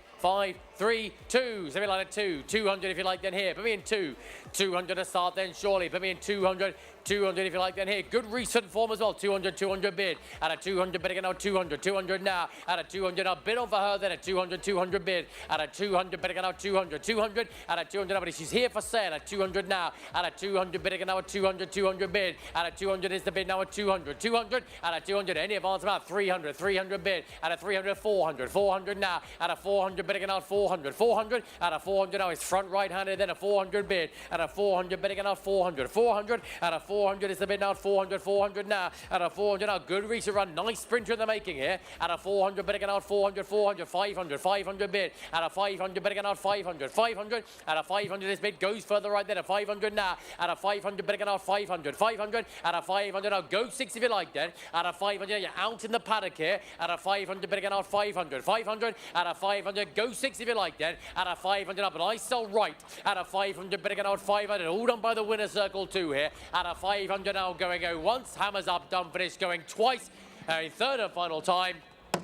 3, 2. Something like a 2. 200 if you like then here. Put me in 2. 200 a start then surely. Put me in 200. 200 if you like then here. Good recent form as well. 200, 200 bid. At a 200 bid again now. 200, 200 now. At a 200 now. Bid on for her then. A 200, 200 bid. At a 200 bid again now. 200, 200. At a 200 now. But she's here for sale. At 200 now. At a 200 bid again now. At 200, 200 bid. At a 200 is the bid now. At 200, 200. At a 200. Any advance about 300, 300 bid. At a 300, 400, 400 now. At a 400 bid again now. 400, 400. At a 400 now. It's front right-handed. Then a 400 bid. At a 400 bid again now. 400, 400. At a 400 is the bid now. 400, 400 now. At a 400 now. Good recent run. Nice sprinter in the making here. At a 400 bid again out. 400, 400, 500, 500 bid. At a 500 bid again out. 500, 500. At a 500 this bid goes further right then. A 500 now. At a 500 bid again out. 500, 500. At a 500 now. Go 6 if you like then. At a 500 you're out in the paddock here. At a 500 bid again out. 500, 500. At a 500 go 6 if you like then. At a 500 up, but I sell right. At a 500 bid again out. 500 all done by the winner circle 2 here. At a 500 now going once. Hammers up, done, finish going twice. A third and final time.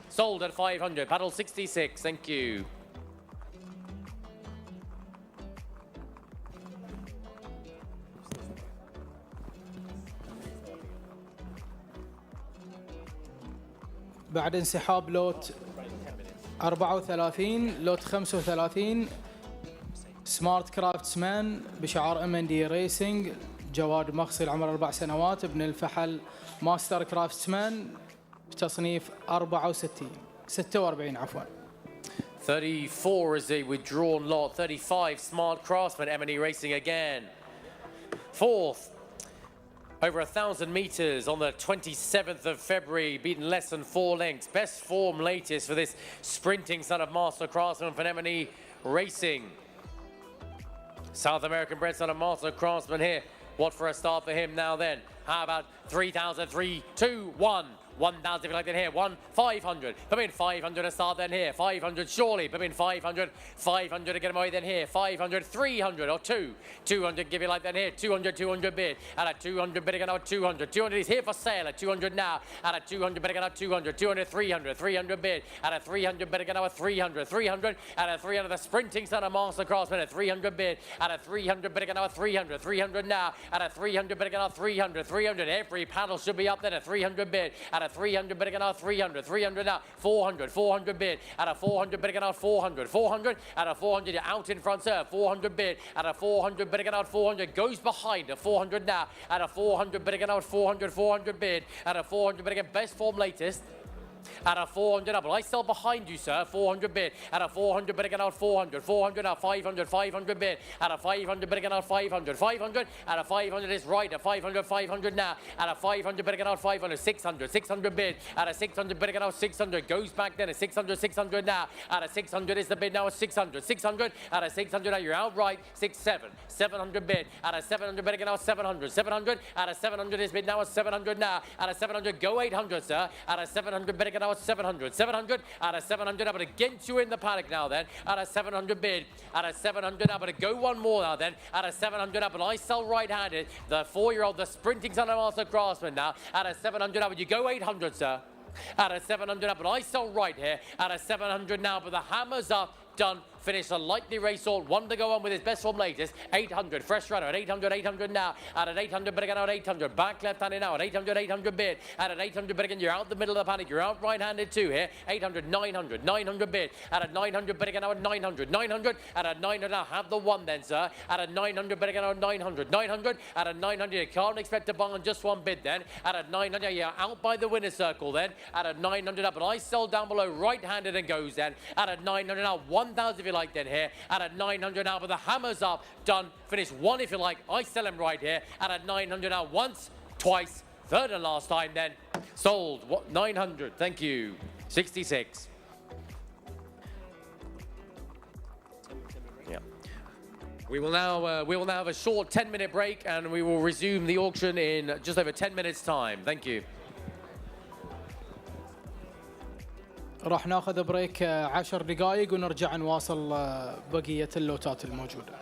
Sold at 500. Paddle 66. Thank you. بعد انسحاب لوت 34 لوت 35 سمارت كرافتسمان بشعار M&E ريسنج، جواد مخصي العمر 4 سنوات، ابن الفحل ماستر كرافتسمان بتصنيف 46 عفوا. 34 is a withdrawn lot. 35 Smart Craftsman, M&E Racing again. Fourth, over 1,000 meters on the 27th of February, beaten less than 4 lengths. Best form latest for this sprinting son of Master Craftsman for M&E Racing. South American bred son of Master Craftsman here. What for a start for him now then? How about 3,000, 3, 2, 1. 1,000 if you like then here. 500. Come in 500 a start then here. 500 surely. Come in 500. 500 to get him away then here. 500, 300 or 2. 200 give you like then here. 200, 200 bid. At a 200 bid again out 200. 200 is here for sale at 200 now. At a 200 bid again out 200. 200, 300. 300 bid. At a 300 bid again out 300. 300. At a 300 the sprinting son of Master Craftsman at 300 bid. At a 300 bid again out 300. 300 now. At a 300 bid again out 300. 300. Every paddle should be up then at 300 bid. At a 300 bid again out 300. 300 now. 400. 400 bid. At a 400 bid again out 400. 400. At a 400 you're out in front sir. 400 bid. At a 400 bid again out 400. Goes behind a 400 now. At a 400 bid again out 400. 400 bid. At a 400 bid again best form latest. At a 400 up, I sell behind you, sir. 400 bid. At a 400 bid again out 400. 400 now 500. 500 bid. At a 500 bid again out 500. 500. At a 500 is right. At 500. 500 now. At a 500 bid again out 500. 600. 600 bid. At a 600 bid again out 600. Goes back then. At 600. 600 now. At a 600 is the bid now. At 600. 600. At a 600 now. You're out right. 7. 700 bid. At a 700 bid again out 700. 700. At a 700 is bid now. At 700 now. At a 700 go 800, sir. At a 700 bid again now. At 700. 700. At a 700 but against you in the paddock now then. At a 700 bid. At a 700 but go one more now then. At a 700 but I sell right-handed. The 4-year-old, the sprinting son of Master Craftsman now. At a 700 but you go 800, sir. At a 700 but I sell right here. At a 700 now, but the hammer's up. Done. Finished a lightly race sort. One to go on with his best form latest. 800. Fresh runner at 800. 800 now. At an 800 bid again out 800. Back left-handed now at 800. 800 bid. At an 800 bid again. You're out the middle of the paddock. You're out right-handed too here. 800. 900. 900 bid. At a 900 bid again out 900. 900. At a 900 now. Have the one then, sir. At a 900 bid again out 900. 900. At a 900. You can't expect to buy on just one bid then. At a 900. You're out by the winner's circle then. At a 900 up. And I sell down below right-handed and goes then. At a 900 now. 1,000 if you like then here. At a 900 now, but the hammer's up. Done. Finish one if you like. I sell him right here. At a 900 now. Once, twice, third and last time then. Sold. What? 900. Thank you. 66. Yeah. We will now have a short 10-minute break and we will resume the auction in just over 10 minutes time. Thank you. راح ناخذ بريك 10 دقائق ونرجع نواصل بقية اللوتات الموجودة.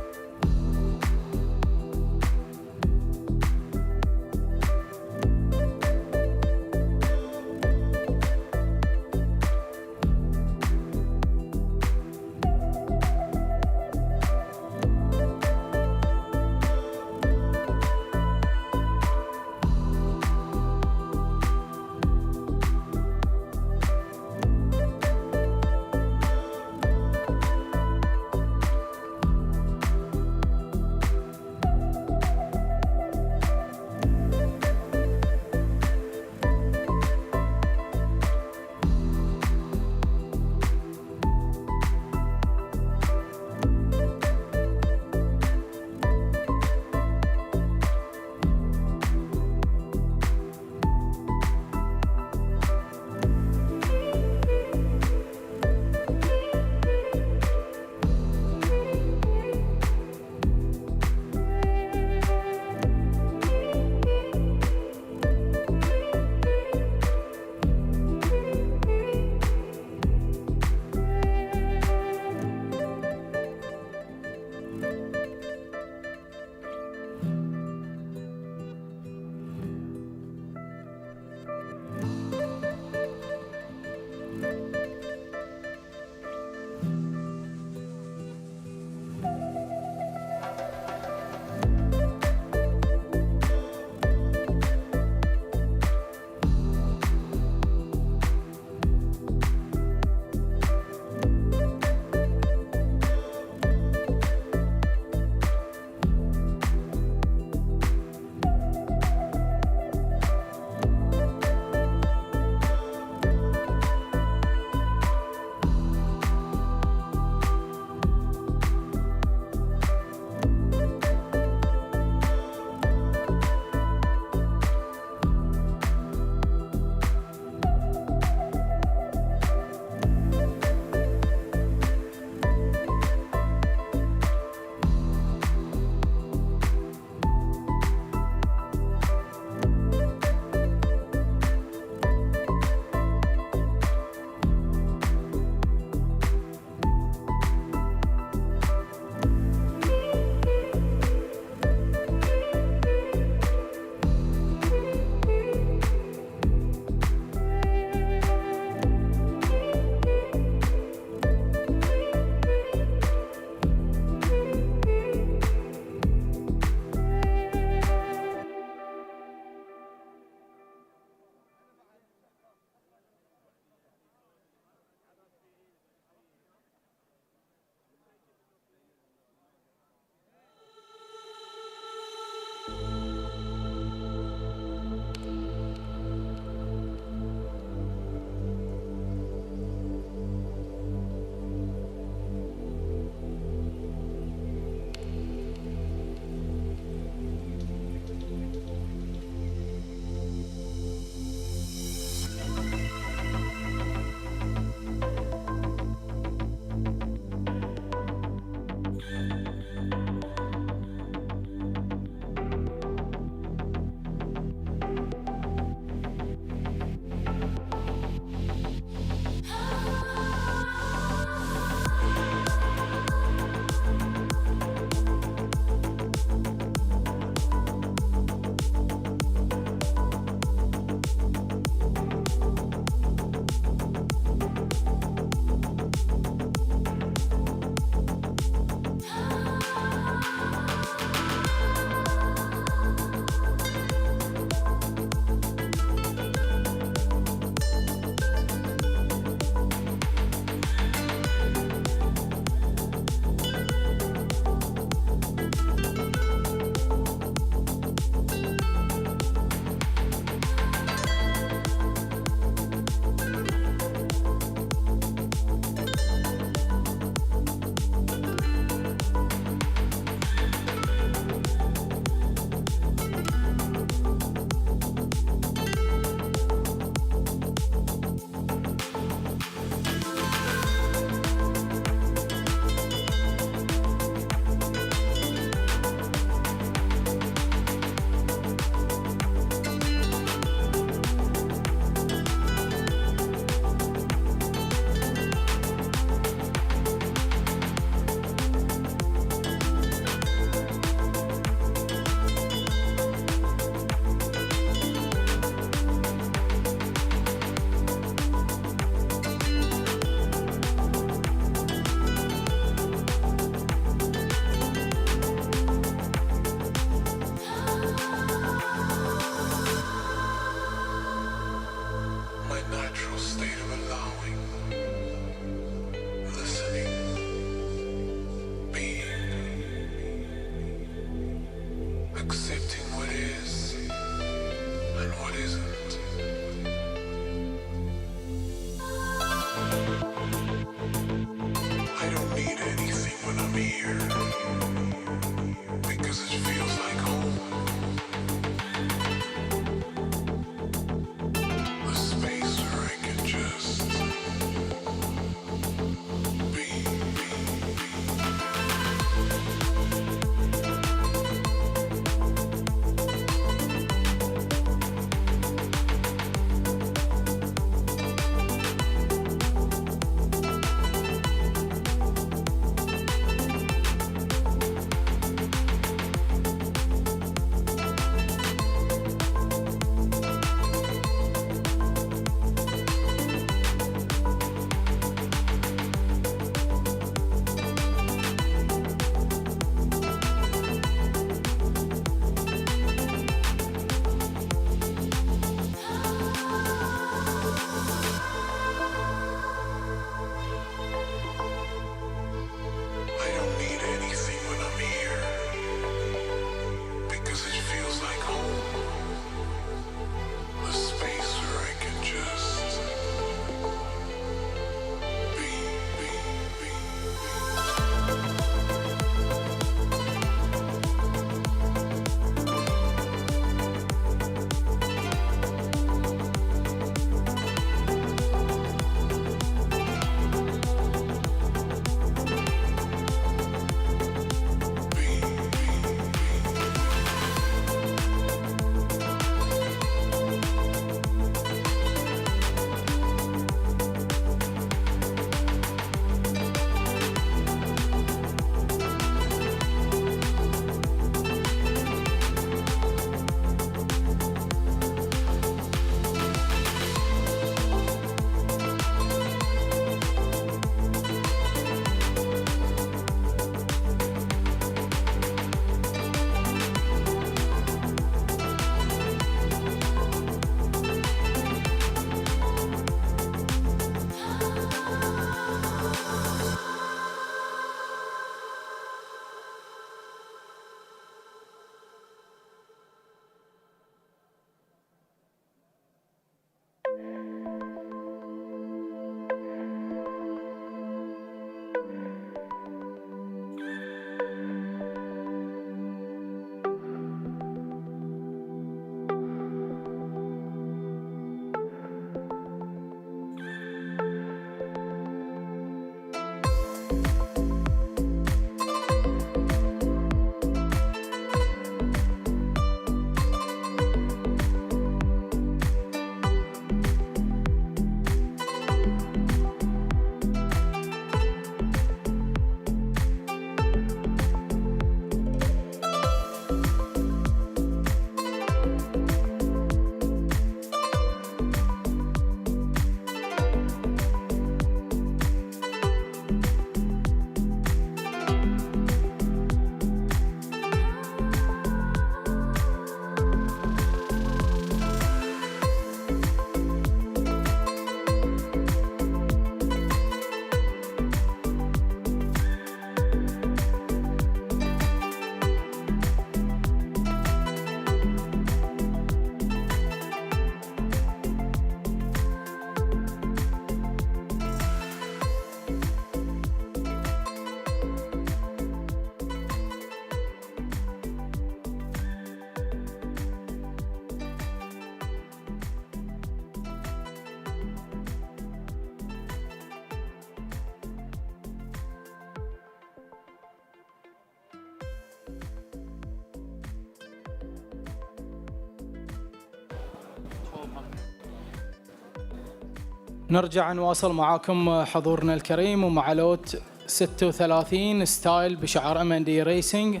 نرجع نواصل معاكم حضورنا الكريم ومع لوت 36 ستايل بشعار M&E ريسنج،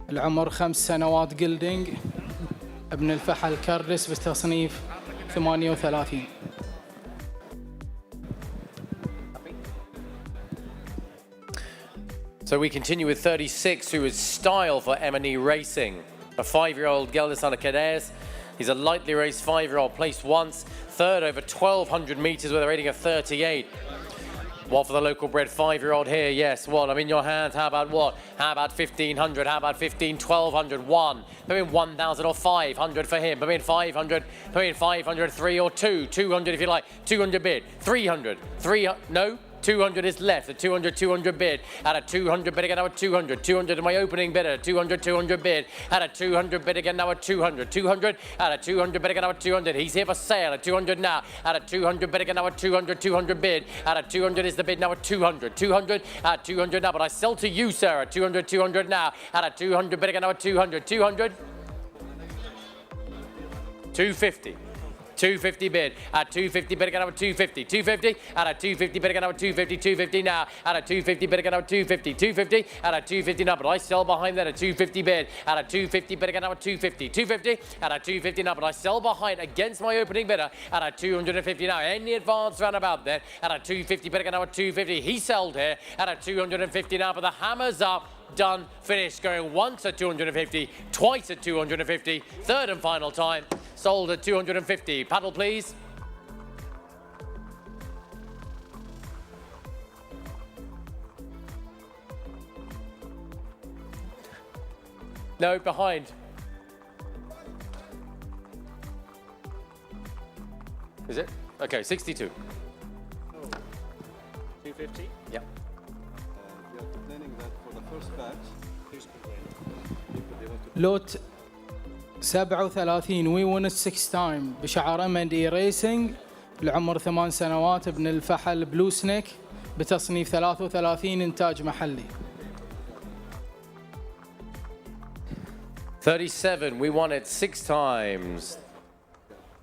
العمر 5 سنوات جلدينج، ابن الفحل كردس بتصنيف 38. So we continue with 36, who is style for M&E Racing. A 5-year-old gelding on a Cadiz. He's a lightly raced 5-year-old, placed once, third over 1,200 meters with a rating of 38. What for the local bred 5-year-old here? Yes, what? I'm in your hands. How about what? How about 1,500? How about 1,500, 1,200? 1. Put in 1,000 or 500 for him. Put in 500. Put in 500, 3 or 2. 200 if you like. 200 bid. 300. 300. No. 200 is left. The 200 bid. At a 200 bid again now at 200. 200 in my opening bid. At a 200 bid. At a 200 bid again now at 200. 200 at a 200 bid again now at 200. He's here for sale at 200 now. At a 200 bid again now at 200 bid. At a 200 is the bid now at 200. 200 at 200 now. But I sell to you, sir, at 200 now. At a 200 bid again now at 200. 200. 250. 250 bid. At 250 bid again now at 250. 250 at a 250 bid again now at 250. 250 now. At a 250 bid again now at 250. 250 at a 250 now. But I sell behind that at 250 bid. At a 250 bid again now at 250. 250 at a 250 now. But I sell behind against my opening bidder at a 250 now. Any advance roundabout there at a 250 bid again now at 250. He sold here at a 250 now. But the hammer's up. Done, finished, going once at 250, twice at 250, third and final time, sold at 250. Paddle, please. No, behind. Is it? Okay, 62. 250? Yeah. You're complaining that for the first batch, who's complaining? They want to لوت 37 وي ون 6 تايم بشعار M&E ريسنج، العمر 8 سنوات، ابن الفحل بلو سنيك بتصنيف 33 إنتاج محلي. 37, we won it 6 times.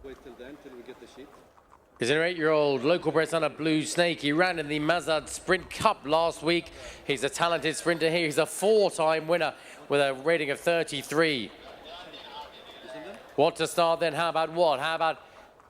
wait till then, till we get the sheet. He's an 8-year-old local bred son of Blue Snake. He ran in the Mazad Sprint Cup last week. He's a talented sprinter here. He's a 4-time winner with a rating of 33. What to start then? How about what? How about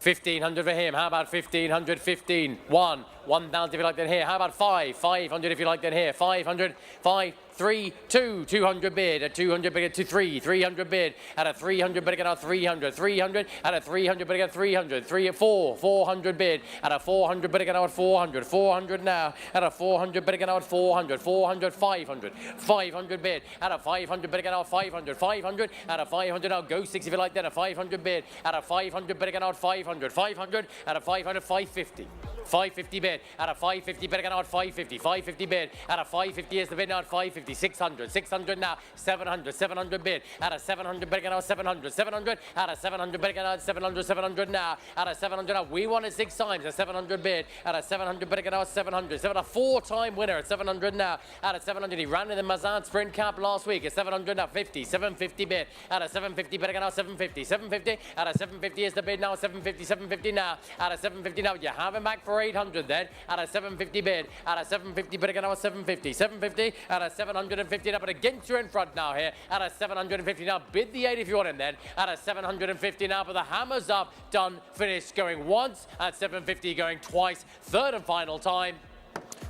1,500 for him? How about 1,500, 15, 1, 1,000 if you like that here. How about 500 if you like that here. 500, 5, 3, 2, 200 bid, a 200 bid to 3, 300 bid, at a 300 bid again, at 300, 300, at a 300 bid again, 300, 3, 4, 400 bid, at a 400 bid again, at 400, 400 now, at a 400 bid again, at 400, 400, 500, 500 bid, at a 500 bid again, at 500, 500, at a 500 now, go 6 if you like that, a 500 bid, at a 500 bid again, at 500, 500, at a 500, 550. 550 bid, at a 550 bid again now at 550, 550 bid, at a 550 is the bid now at 550, 600, 600 now, 700, 700 bid, at a 700 bid again now at 700, 700, at a 700 bid again now at 700, 700 now, at a 700 now, we won it 6 times, a 700 bid, at a 700 bid again now at 700, 7 a 4-time winner at 700 now, at a 700, he ran in the Mazad Sprint Cup last week, at 700 now, 50, 750 bid, at a 750 bid again now 750, 750, at a 750 is the bid now, 750, 750 now, at a 750 now, you have him back for 800 then, at a 750 bid, at a 750 bid again now at 750, 750, at a 750 now, but against you in front now here, at a 750 now, bid the 8 if you want him then, at a 750 now, but the hammer's up, done, finished, going once, at 750 going twice, third and final time,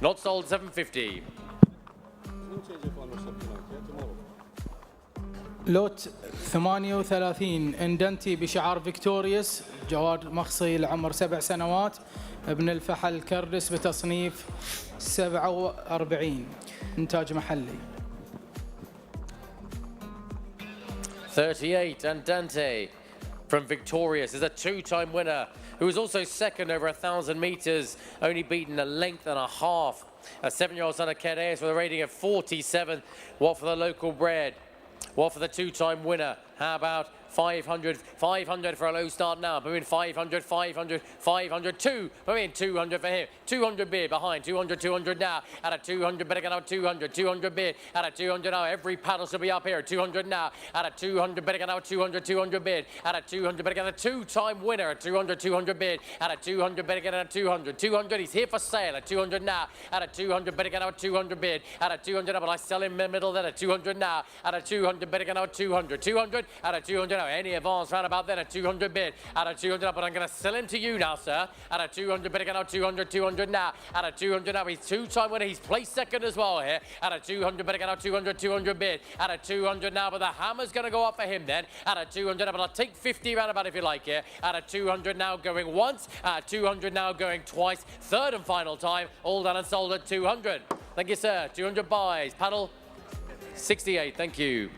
not sold 750. No change of ownership tonight, yeah, tomorrow. لوت 38 اندنتي بشعار فيكتوريوس، جواد مخصي العمر 7 سنوات، ابن الفحل كردس بتصنيف 47 إنتاج محلي. 38, and Dante from Victorious is a 2-time winner who was also second over 1,000 meters, only beaten a length and a half. A 7-year-old son of Cadiz with a rating of 47. What for the local bred? What for the 2-time winner? How about 500, 500 for a low start now. Put in 500, 500, 500, 2. Put in 200 for him. 200 bid behind, 200, 200 now. At a 200, better get out 200, 200 bid. At a 200 now, every paddle should be up here. 200 now. At a 200, better get out 200, 200 bid. At a 200, better get a two-time winner. At 200, 200 bid. At a 200, better get out 200, 200. He's here for sale at 200 now. At a 200, better get out 200 bid. At a 200 now, but I sell him in the middle then at 200 now. At a 200, better get out 200, 200. At a 200 now, any advance round about then at 200 bid. At a 200 now, but I'm going to sell him to you now, sir. At a 200, better get out 200, 200 now. At a 200 now, he's two-time winner. He's placed second as well here. At a 200, better get out 200, 200 bid. At a 200 now, but the hammer's going to go up for him then. At a 200 now, but I'll take 50 round about if you like here. At a 200 now going once. At 200 now going twice. Third and final time. All done and sold at 200. Thank you, sir. 200 buys. Paddle 68. Thank you.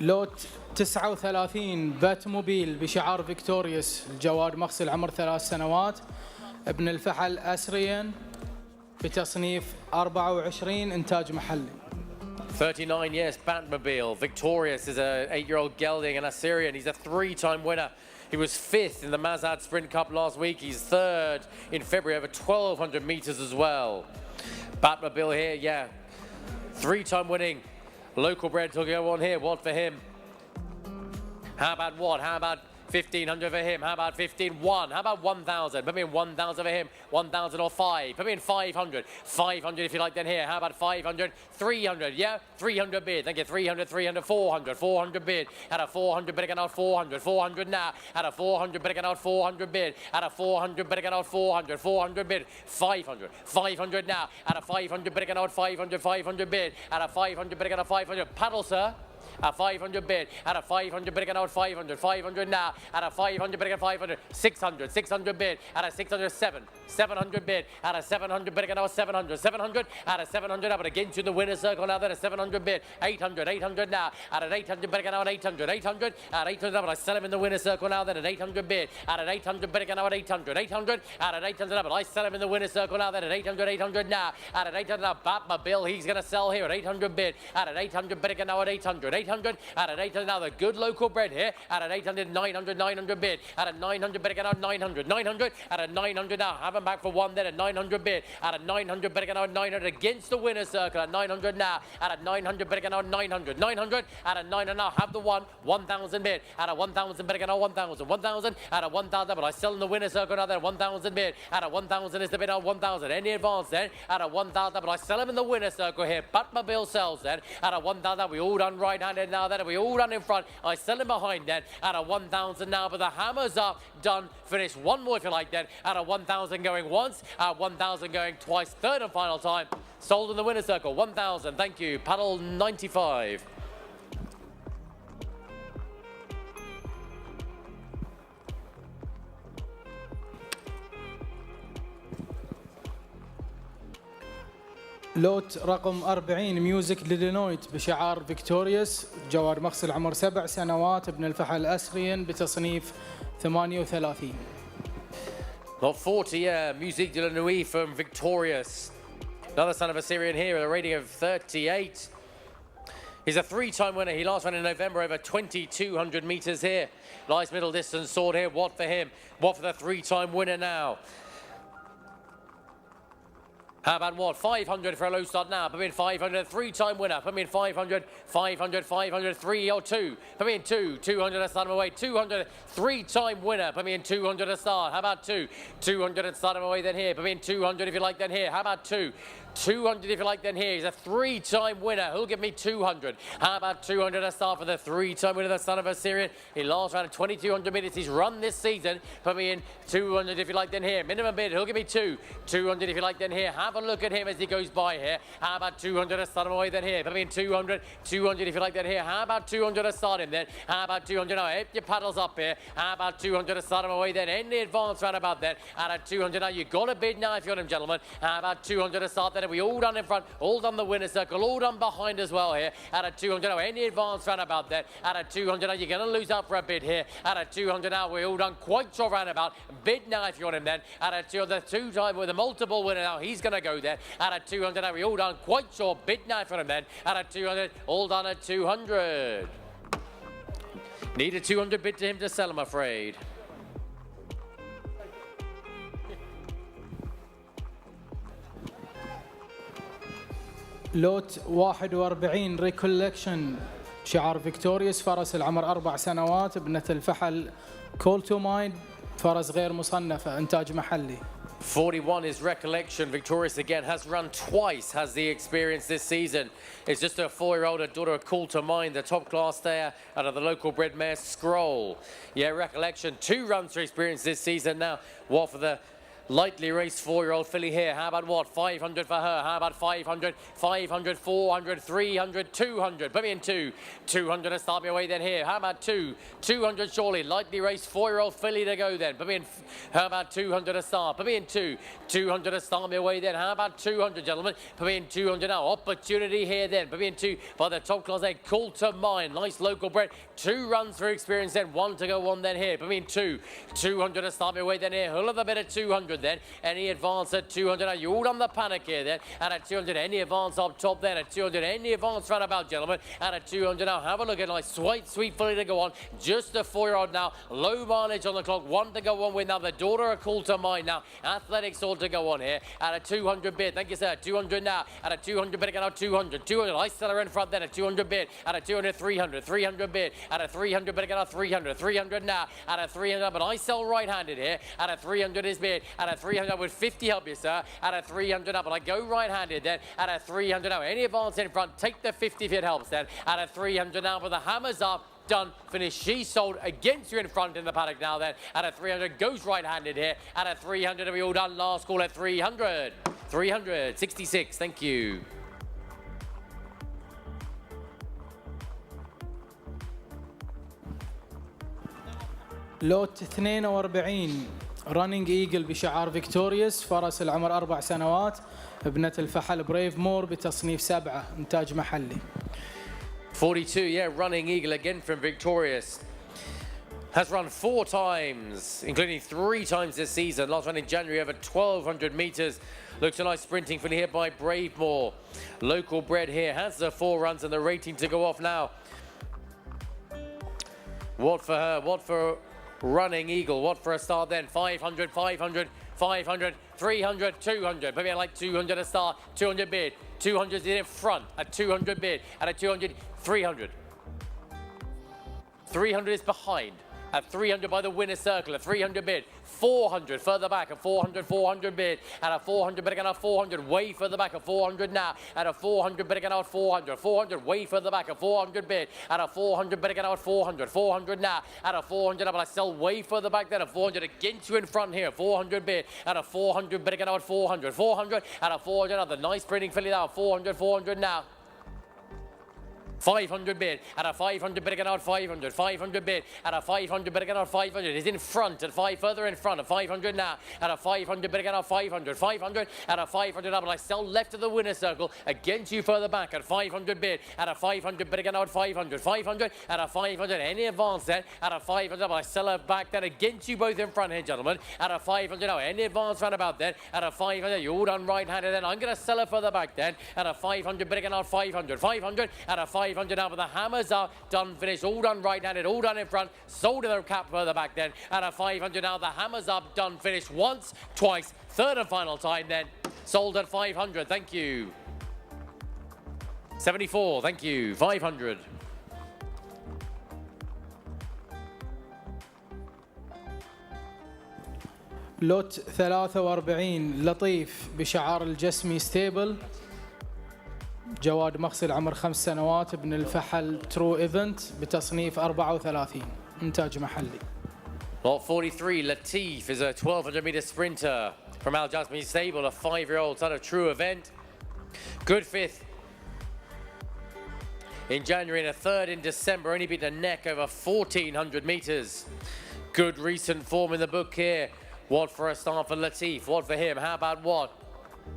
لوت 39 باتموبيل بشعار فيكتوريوس الجواد مخص العمر 3 سنوات ابن الفحل أسريا بتصنيف 24 إنتاج محلي. 39 years Batmobile. Victorious is a 8-year-old gelding and Assyrian. He's a 3-time winner. He was 5th in the Mazad Sprint Cup last week. He's 3rd in February over 1,200 meters as well. Batmobile here, yeah. 3-time winning. Local bred to go on here. What for him? How about what? How about 1,500 for him? How about 1,100? How about 1,000? Put me in 1,000 for him. 1,000 or 5. Put me in 500. 500 if you like then here. How about 500? 300, yeah? 300 bid. Thank you. 300, 300, 400. 400 bid. At a 400 bid, get out 400. 400 now. At a 400 bid, get out 400 bid. At a 400 bid, get out 400. 400 bid. 500. 500 now. At a 500 bid, get out 500. 500 bid. At a 500 bid, get out 500. Paddle, sir. At 500 bid, at a 500 bid, get out 500, 500 now, at a 500 bid, get 500, 600, 600 bid, at a 600, 700 bid, at a 700 bid, get out 700, 700, at a 700, but again to the winner's circle now, then a 700 bid, 800, 800 now, at an 800 bid, get out 800, 800, at 800, but I sell him in the winner's circle now, then an 800 bid, at an 800 bid, get out 800, 800, at an 800, but I sell him in the winner's circle now, then an 800, 800 now, at an 800 now, Batmobile, he's going to sell here at 800 bid, at an 800 bid, get out at 800, 800, at an 800 now, the good local bred here, at an 800, 900, 900 bid, at a 900 bid, get out 900, 900, at a 900 now, have him back for one then at 900 bid, at a 900 bid, get out 900 against the winner's circle at 900 now, at a 900 bid, get out 900, 900, at a 900 now, have the 1,000 bid, at a 1,000 bid, get out 1,000, 1,000, at a 1,000, but I sell in the winner's circle now then 1,000 bid, at a 1,000 is the bid on 1,000, any advance then, at a 1,000, but I sell him in the winner's circle here, Batmobile sells then, at a 1,000, we all done right-handed now then, we all run in front, I sell him behind then, at a 1,000 now, but the hammer's up, done, finish one more if you like then, at a 1,000 going once, at 1,000 going twice, third and final time, sold in the winner's circle, 1,000, thank you, paddle 95. لوت رقم 40 ميوزك للينويت بشعار فيكتوريوس جواد مخص العمر 7 سنوات ابن الفحل أسريا بتصنيف 38. Lot 40, yeah, Musique de la Nuit from Victorious. Another son of a Syrian here with a rating of 38. He's a 3-time winner. He last ran in November over 2,200 meters here. Nice middle distance sword here. What for him? What for the 3-time winner now? How about what? 500 for a low start now. Put me in 500, 3-time winner. Put me in 500, 500, 500, 3 or 2. Put me in 2, 200 a start him away. 200, 3-time winner. Put me in 200 a start. How about 2? 200 and start him away then here. Put me in 200 if you like then here. How about 2? 200 if you like then here. He's a 3-time winner. Who'll give me 200? How about 200 a start for the 3-time winner, the son of a Syrian? He last ran 2,200 minutes. He's run this season. Put me in 200 if you like then here. Minimum bid. He'll give me 2. 200 if you like then here. Have a look at him as he goes by here. How about 200 a start him away then here? Put me in 200. 200 if you like then here. How about 200 a start him then? How about 200 now? Hip your paddles up here. How about 200 a start him away then? Any advance round about then? Out of 200 now. You got a bid now if you got him, gentlemen. How about 200 a start then? then. We all done in front, all done the winner circle, all done behind as well here. Out of 200 now, any advance roundabout then. Out of 200 now, you're going to lose out for a bit here. Out of 200 now, we all done quite short roundabout. Bid now if you want him then. Out of 200, two-time with a multiple winner now, he's going to go there. Out of 200 now, we all done quite short. Bid now if you want him then. Out of 200, all done at 200. Need a 200 bid to him to sell, I'm afraid. لوت 41 ريكولكشن شعار فيكتوريوس فرس العمر 4 سنوات ابنة الفحل كولتو مايند فرس غير مصنفة إنتاج محلي. 41 is Recollection. Victorious again, has run twice, has the experience this season. It's just a 4-year-old, a daughter of Cool to Mind, the top class there out of the local bred mare Scroll. Yeah, Recollection, 2 runs for experience this season now. What for the lightly raced 4-year-old filly here? How about what? 500 for her. How about 500, 500, 400, 300, 200. Put me in 2. 200 to start me away then here. How about 2? 200 surely. Lightly raced 4-year-old filly to go then. Put me in. How about 200 to start? Put me in 2. 200 to start me away then. How about 200, gentlemen? Put me in 200 now. Opportunity here then. Put me in 2 by the top class there. Cool to Mind. Nice local bred. 2 runs for experience then. 1 to go on then here. Put me in 2. 200 to start me away then here. Hull of the bit at 200. Then any advance at 200 now, you all on the panic here then, and at 200 any advance up top then, at 200 any advance roundabout, gentlemen, and at 200 now, have a look at nice sweet filly to go on, just a 4-year-old now, low mileage on the clock, 1 to go on with now, the daughter of Cool to Mind now, athletics all to go on here, at a 200 bid, thank you sir, 200 now, at a 200 bid again, 200, 200, I sell her in front then, at 200 bid, at a 200, 300, 300 bid, at a 300 bid again, 300, 300 now, at a 300, but I sell right-handed here, at a 300 is bid, at a 300 with 50 help you sir, at a 300 up, but I go right-handed then, at a 300 now, any advance in front, take the 50 if it helps then, at a 300 now, but the hammers up, done, finished, she sold against you in front in the paddock now then, at a 300, goes right-handed here, at a 300, and we all done, last call at 300, 366, thank you. لوت 42 رانينج ايجل بشعار فيكتوريوس فرس العمر 4 سنوات ابنة الفحل بريف مور بتصنيف 7 انتاج محلي. 42, yeah, Running Eagle again from Victorious. Has run 4 times, including 3 times this season. Last run in January over 1,200 meters. Looks a nice sprinting for here by Bravemore. Local bred here has the 4 runs and the rating to go off now. What for her? What for Running Eagle? What for a start then? 500, 500, 500, 300, 200. Maybe I like 200 a start. 200 bid. 200 is in front. A 200 bid. At a 200, 300. 300 is behind. At 300 by the winner circle. A 300 bid. 400 further back. A 400, 400 bid. At a 400 bid again. A 400 way further back. A 400 now. At a 400 bid again. Out 400. 400 way further back. A 400 bid. At a 400 bid again. Out 400. 400 now. At a 400 but I sell way further back then. A 400 against you in front here. 400 bid. At a 400 bid again. Out 400. 400. At a 400 now. The nice sprinting filly now. 400. 400 now. 500 bid, at a 500 bid again out 500, 500 bid, at a 500 bid again out 500, is in front, at 5 further in front, at 500 now, at a 500 bid again out 500, 500, at a 500 up, but I sell left of the winner circle, against you further back, at 500 bid, at a 500 bid again out 500, 500, at a 500, any advance then, at a 500 but I sell her back then, against you both in front here, gentlemen, at a 500 now, any advance roundabout then, at a 500, you all done right-handed then, I'm going to sell her further back then, at a 500 bid again out 500, 500, at a 500 now, but the hammers are done, finished, all done right-handed, all done in front, sold to the cap further back then, at a 500 now, the hammers up, done, finished once, twice, third and final time then, sold at 500, thank you. 74, thank you, 500. لوت 43 لطيف بشعار الجسمي ستيبل جواد مغسل عمر 5 سنوات ابن الفحل ترو ايفنت بتصنيف 34 انتاج محلي. Lot 43, Latif is a 1200 meter sprinter from Al Jasmine Stable, a 5-year-old son of True Event. Good 5th in January and a 3rd in December, only beat a neck over 1400 meters. Good recent form in the book here. What for a start for Latif? What for him? How about what?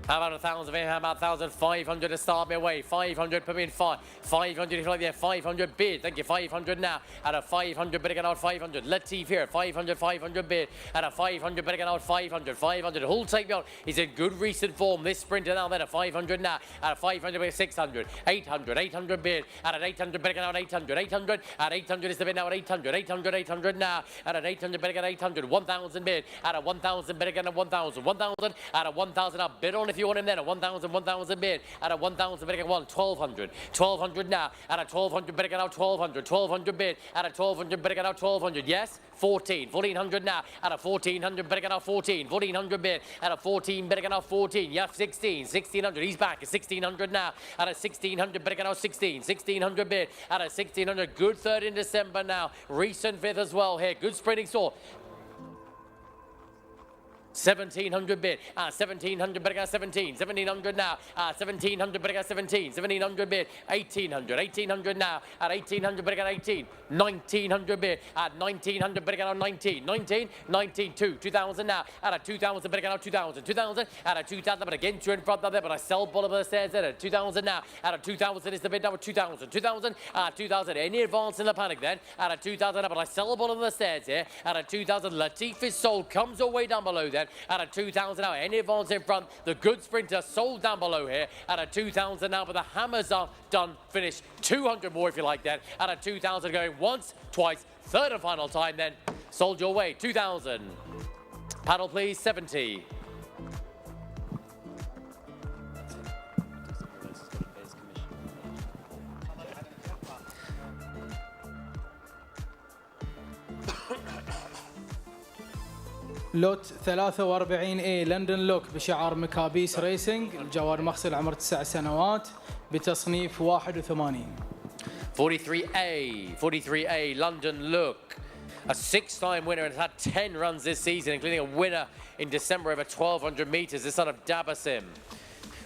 How about 1,000 for him? How about 1,500 to start me away? 500 put me in 500 if you like there. 500 bid. Thank you. 500 now. At a 500 bid again out 500. Latif here. 500 bid. At a 500 bid again out 500. Who'll take me on? He's in good recent form. This sprinter now then at 500 now. At a 500 bid 600. 800 bid. At an 800 bid again out 800. At 800 is the bid now at 800 now. At an 800 bid again 800. 1,000 bid. At a 1,000 bid again at 1,000. 1,000 at a 1,000 up. Bid on if you want him then. A 1,000 bid. At a 1,000 bid again 1,200 now. At a 1,200 bid again out 1,200 bid. At a 1,200 bid again out 1,200. Yes. 1,400 now. At a 1,400 bid again out 1,400 bid. At a 14 bid again out 14. Yes. 1,600. He's back at 1,600 now. At a 1,600 bid again out 1,600 bid. At a 1,600. Good third in December now. Recent fifth as well here. Good sprinting score. 1,700 bid. 1,700 bid again 1,700 now. 1,700 bid again 1,700 bid. 1,800 now. At 1,800 bid again 18. 1,900 bid. At 1,900 bid again 19. 2,000 now. At a 2,000 bid again 2,000. At a 2,000 but again two in front of there, but I sell bottom of the stairs there. 2,000 now. At a 2,000 is the bid now. 2,000. 2,000. Any advance in the panic then? At a 2,000 but I sell bottom of the stairs here. At a 2,000 Latif is sold. Comes away down below there. At a 2,000 now, any advance in front, the good sprinter sold down below here at a 2,000 now, but the hammers are done, finished. 200 more if you like that. At a 2,000 going once, twice, third and final time then. Sold your way, 2,000. Paddle please, 70. لوت 43A لندن لوك بشعار مكابيس ريسنج. الجواد مغسل عمر 9 سنوات بتصنيف 81. 43A London Look. A 6-time winner and has had 10 runs this season, including a winner in December over 1,200 meters. The son of Dabasim.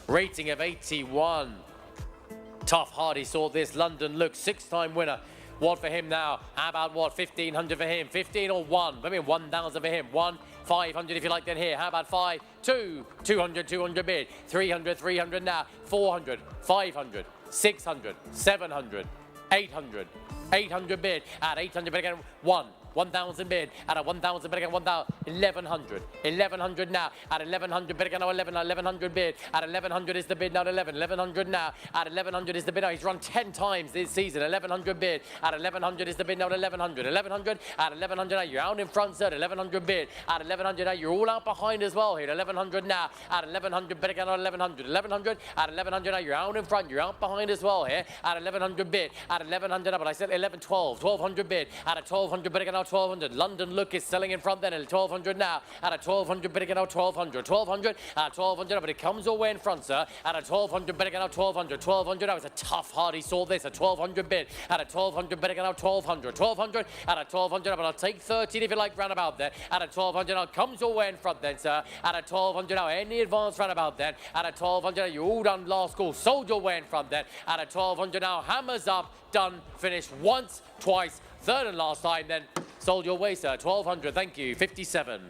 Rating of 81. Tough, hard, he saw this. London Look, 6-time winner. What for him now? How about what? 1,500 for him. 15 or 1. I mean 1,000 for him. 1. 500 if you like then here. How about 5? 2. 200 bid. 300 now. 400. 500. 600. 700. 800 bid. At 800 bid again. 1,000 bid. At a 1,000 bid again. 1,100 now. At 1,100 bid again. 1,100 bid. At 1,100 is the bid now. 1,100 now. At 1,100 is the bid now. He's run 10 times this season. 1,100 bid. At 1,100 is the bid now. 1,100. 1,100. At 1,100 now. You're out in front, sir. 1,100 bid. At 1,100 now. You're all out behind as well here. 1,100 now. At 1,100 bid again. 1,100. 1,100. At 1,100 now. You're out in front. You're out behind as well here. At 1,100 bid. At 1,100 now. But I said 1,112. 1,200 bid. At a 1,200 bid again. 1,200. London Look is selling in front then at 1,200 now. At a 1,200 bid again. 1,200. 1,200. At 1,200. But it comes away in front, sir. At a 1,200 bid again. 1,200. 1,200. That was a tough, hard. He saw this. A 1,200 bid. At a 1,200 bid again. 1,200. 1,200. At a 1,200. But I'll take 13 if you like roundabout then. At a 1,200 now. Comes away in front then, sir. At a 1,200 now. Any advance roundabout then. At a 1,200 now. You're all done last call. Sold your way in front then. At a 1,200 now. Hammers up. Done. Finished once, twice, third and last time then. Sold your way, sir. 1,200. Thank you. 57.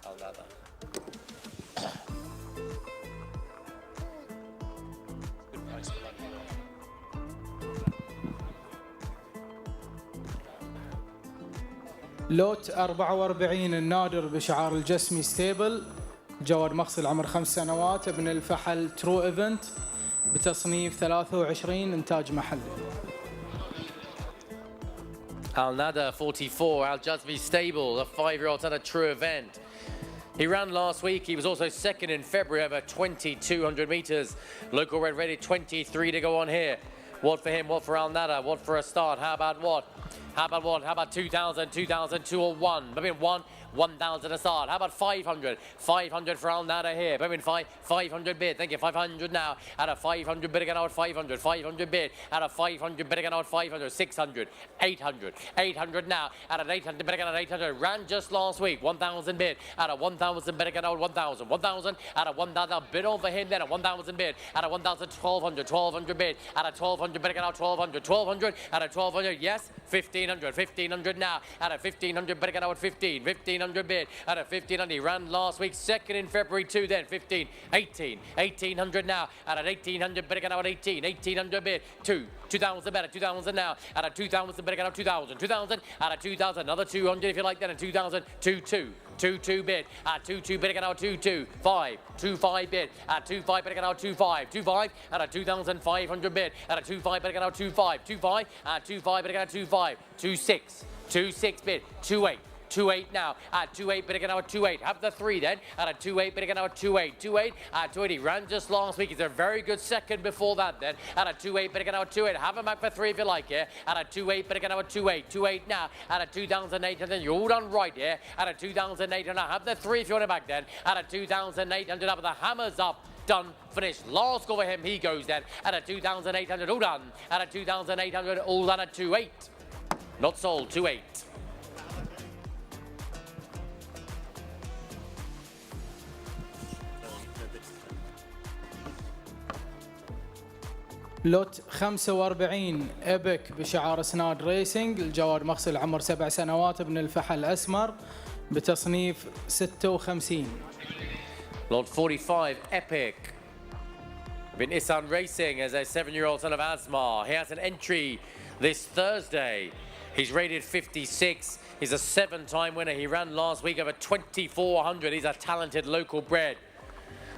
Alada. Good price for that. لوت 44 النادر بشعار الجسمي ستيبل. جواد مغسل عمر 5 سنوات ابن الفحل ترو ايفنت بتصنيف 23 انتاج محلي. Alada 44, Al Jazmi Stable, the 5-year-old at a true event. He ran last week. He was also second in February over 2,200 meters. Local red ready, 23 to go on here. What for him? What for Alada? What for a start? How about what? How about what? How about 2,000, 2,000, 201? Maybe 1,000 a start. How about 500? 500 for Alada here. Maybe 500 bid. Thank you. 500 now. Out of 500 bid again out 500. 500 bid. Out of 500 bid again out 500. 600. 800. 800 now. Out of 800 bid again out 800. Ran just last week. 1,000 bid. Out of 1,000 bid again out 1,000. 1,000. Out of 1,000 bid over him then. At 1,000 bid. Out of 1,000 1,200. 1,200 bid. Out of 1,200 bid again out 1,200. 1,200. Out of 1,200. Yes. 1,500. 1,500 now. Out of 1,500 bid again out 15. 1,500 bid. Out of 1,500. He ran last week. Second in February too then. 15. 18. 1,800 now. Out of 1,800 bid again out 18. 1,800 bid. 2,000 better. 2,000 now. Out of 2,000 bid again out 2,000. 2,000. Out of 2,000. Another 200 if you like then. And 2,000. 2,2. 2,2 bid. 2,2 bid again out 2,2. 5. 2,5 bid. 2,5 bid again out 2,5. 2,5. Out of 2,500 bid. Out of 2,5 bid again out 2,5. 2,5. 2,5 bid again out 2,5. 2,6. 2,6 bid. 2,8. 2,8 now. 2,8 bid again out 2,8. Have the 3 then. Out of 2,8 bid again out 2,8. 2,8. 2,8. He ran just last week. He's a very good second before that then. Out of 2,8 bid again out 2,8. Have him back for 3 if you like here. Out of 2,8 bid again out 2,8. 2,8 now. Out of 2,800. You're all done right here. Out of 2,800. Have the 3 if you want it back then. Out of 2,800. Up with the hammers up. Done, finished. Last go for him. He goes then. Out of 2,800. All done. Out of 2,800. All done at 2,8. Not sold. 2,8. لوت 45 إبك بشعار سناد ريسنج. الجواد مغسل عمر 7 سنوات ابن الفحل الأسمر بتصنيف 56. Lot 45 Epic. Been Isan Racing as a 7-year-old son of Asmar. He has an entry this Thursday. He's rated 56. He's a 7-time winner. He ran last week over 2,400. He's a talented local bred.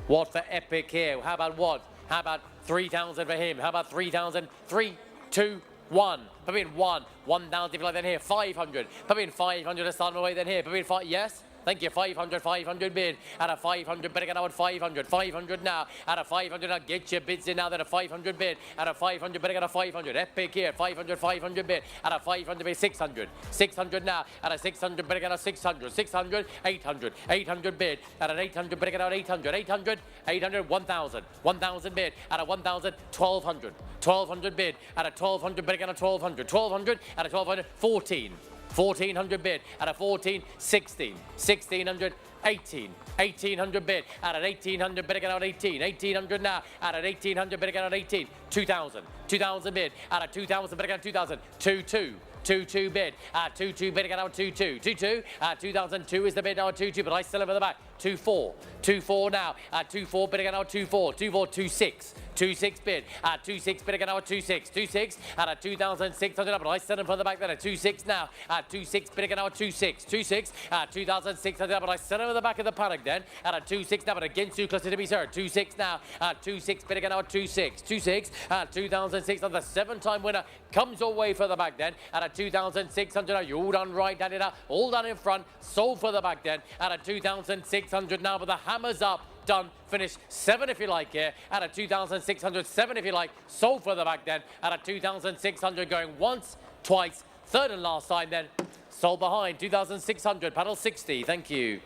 What for Epic here? How about what? How about 3,000 for him? How about 3,000? 3, 2, 1. Put in 1. 1,000 if you like then here. 500. Put in 500 to start my way then here. Put in 5. Yes? Thank you. 500, 500 bid. Out of 500, better get out 500. 500 now. Out of 500 now. Get your bids in now. Then a 500 bid. Out of 500, better get a 500. Epic here. 500, 500 bid. Out of 500 bid. 600. 600 now. Out of 600, better get a 600. 600, 800. 800 bid. Out of 800, better get out 800. 800, 800, 1,000. 1,000 bid. Out of 1,000, 1,200. 1,200 bid. Out of 1,200, better get a 1,200. 1,200. Out of 1,200, 14. 1,400 bid. Out of 14, 16. 1,600, 18. 1,800 bid. Out of 1,800, better get out 18. 1,800 now. Out of 1,800, better get out 18. 2,000. 2,000 bid. Out of 2,000, better get out 2,000. 2,2. 2,2 bid. 2,2 bid again out 2,2. 2,2. 2,002 is the bid now 2,2, but I still have at the back. 2,4. 2,4 now. 2,4 bid again out 2,4. 2,4. 2,6. 2,6 bid. 2,6 bid again out 2,6. 2,6 out of 2,600, but I still have at the back then. 2,6 now. 2,6 bid again out 2,6. 2,6. 2,600, but I still have at the back of the paddock then. At a 2,6 now, but against too close to be served. 2,6 now. 2,6 bid again out 2,6. 2,6. 2,600. The 7-time winner comes away for the back then. At a 2,600, you all done right, Daniah. All done in front. Sold for the back then. At a 2,600 now, but the hammer's up. Done. Finish 7 if you like here. At a 2,600, 7 if you like. Sold for the back then. At a 2,600 going once, twice, third and last time then. Sold behind. 2,600. Paddle 60. Thank you.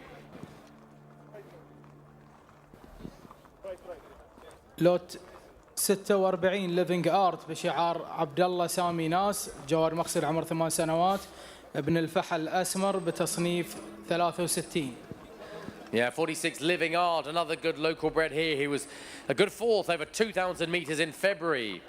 لوت 46 ليفينج ارت بشعار عبد الله سامي ناس. جواد مغسل عمر 8 سنوات ابن الفحل الأسمر بتصنيف 63. Yeah, 46 Living Art, another good local bred here. He was a good 4th over 2,000 metres in February.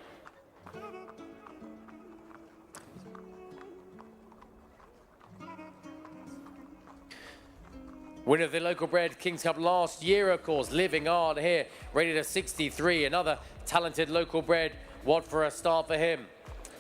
Winner of the local bred King's Cup last year, of course. Living Art here, rated at 63. Another talented local bred. What for a start for him?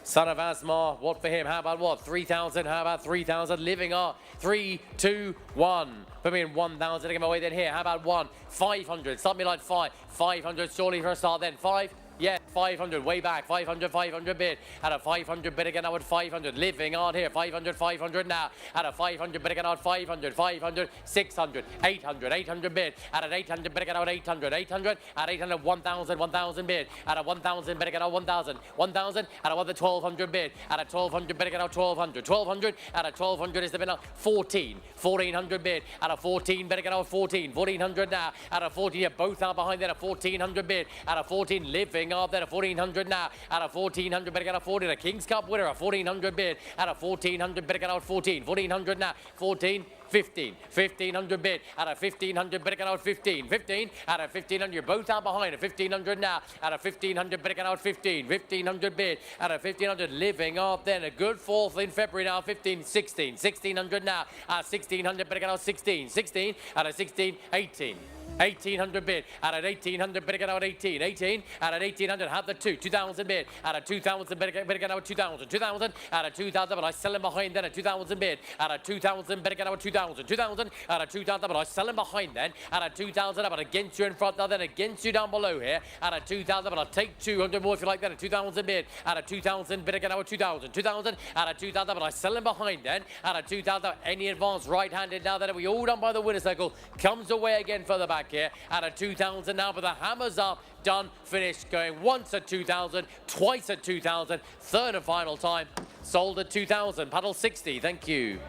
Son of Asmar, what for him? How about what? 3,000, how about 3,000? Living Art, 3, 2, 1. Put me in 1,000 to get my way then here. How about 1? 500, something like 5. 500 surely for a start then. 5, yeah. 500, way back, 500, 500 bid, at a 500 bid again now at 500, living on here, 500, 500 now, at a 500 bid again now at 500, 500, 600, 800, 800 bid, at an 800 bid again now at 800, 800, at 800, 1,000, 1,000 bid, at a 1,000 bid again now 1,000, 1,000, at a 1,200 bid, at a 1,200 bid again now 1,200, 1,200, at a 1,200 is the bid now 14, 1,400 bid, at a 14 bid again now 14, 1,400 now, at a 14, yeah, both are behind there, a 1,400 bid, at a 14, living up there, a 1,400 now, at a 1,400 bid again now 14, a King's Cup winner, a 1,400 bid, at a 1,400 bid again now 14, 1,400 now, 14, 15, 1,500 bid, at a 1,500 bid again out 15, 15, at a 1,500, you're both out behind, a 1,500 now, at a 1,500 bid again out 15, 1,500 bid, at a 1,500 living up then, a good fourth in February now, 15, 16, 1,600 now, at 1,600 bid again out 16, 16, at a 16, 18. 1,800 bid, at an 1,800 bid again out 18, 18, at an 1,800 have the 2,000 bid, at a 2,000 bid again out 2,000, 2,000, at a 2,000, but I sell him behind then, a 2,000 bid, at a 2,000 bid again out 2,000, 2,000, at a 2,000, but I sell him behind then, at a 2,000, but against you in front now, then against you down below here, at a 2,000, but I'll take 200 more if you like then, a 2,000 bid, at a 2,000 bid again out 2,000, 2,000, at a 2,000, but I sell him behind then, at a 2,000, any advance right-handed now that we all done by the winner circle, comes away again further back here, at a 2,000 now, but the hammer's up, done, finished, going once at 2,000, twice at 2,000, third and final time, sold at 2,000, paddle 60, thank you.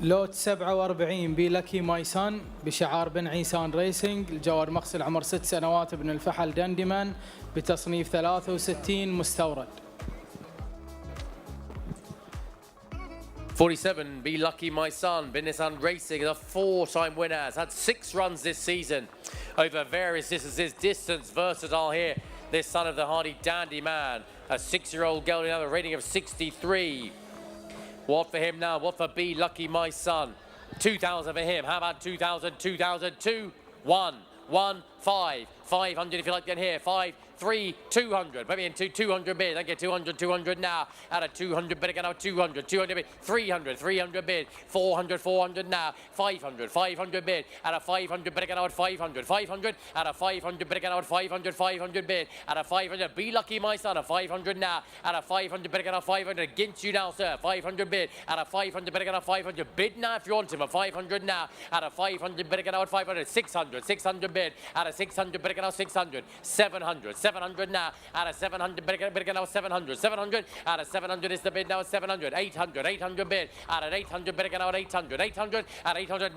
لوت 47 بلكي مايسان بشعار بن عيسان ريسنج، الجواد مغسل عمر 6 سنوات ابن الفحل دندمان بتصنيف 63 مستورد. 47, Be Lucky My Son, Bin Nissan Racing, a 4-time winner, has had 6 runs this season over various distances, distance versatile here, this son of the hardy dandy man, a 6-year-old gelding, now a rating of 63. What for him now, what for Be Lucky My Son? 2,000 for him, how about 2,000, 2,000, 2, 1, 1, 5, 500 if you like to get here, 5, 3, 200, maybe into 200 bid, I get 200, 200 now, at a 200 bid again now, 200, 200 bid, 300, 300 bid, 400, 400 now, 500, 500 bid, at a 500 bid again now at 500, 500, at a 500 bid again now at 500, 500 bid, at a 500, Be Lucky My Son, a 500 now, at a 500 bid again now, 500, against you now sir, 500 bid, at a 500 bid again now, 500, bid now if you want him, a 500 now, at a 500 bid again now at 500, 600, 600 bid, at a 600 bid again now 600, 700, 700 now, at a 700 bid again now 700, 700, at a 700 is the bid now at 700, 800, 800 bid, at an 800 bid again now at 800, 800, at 800,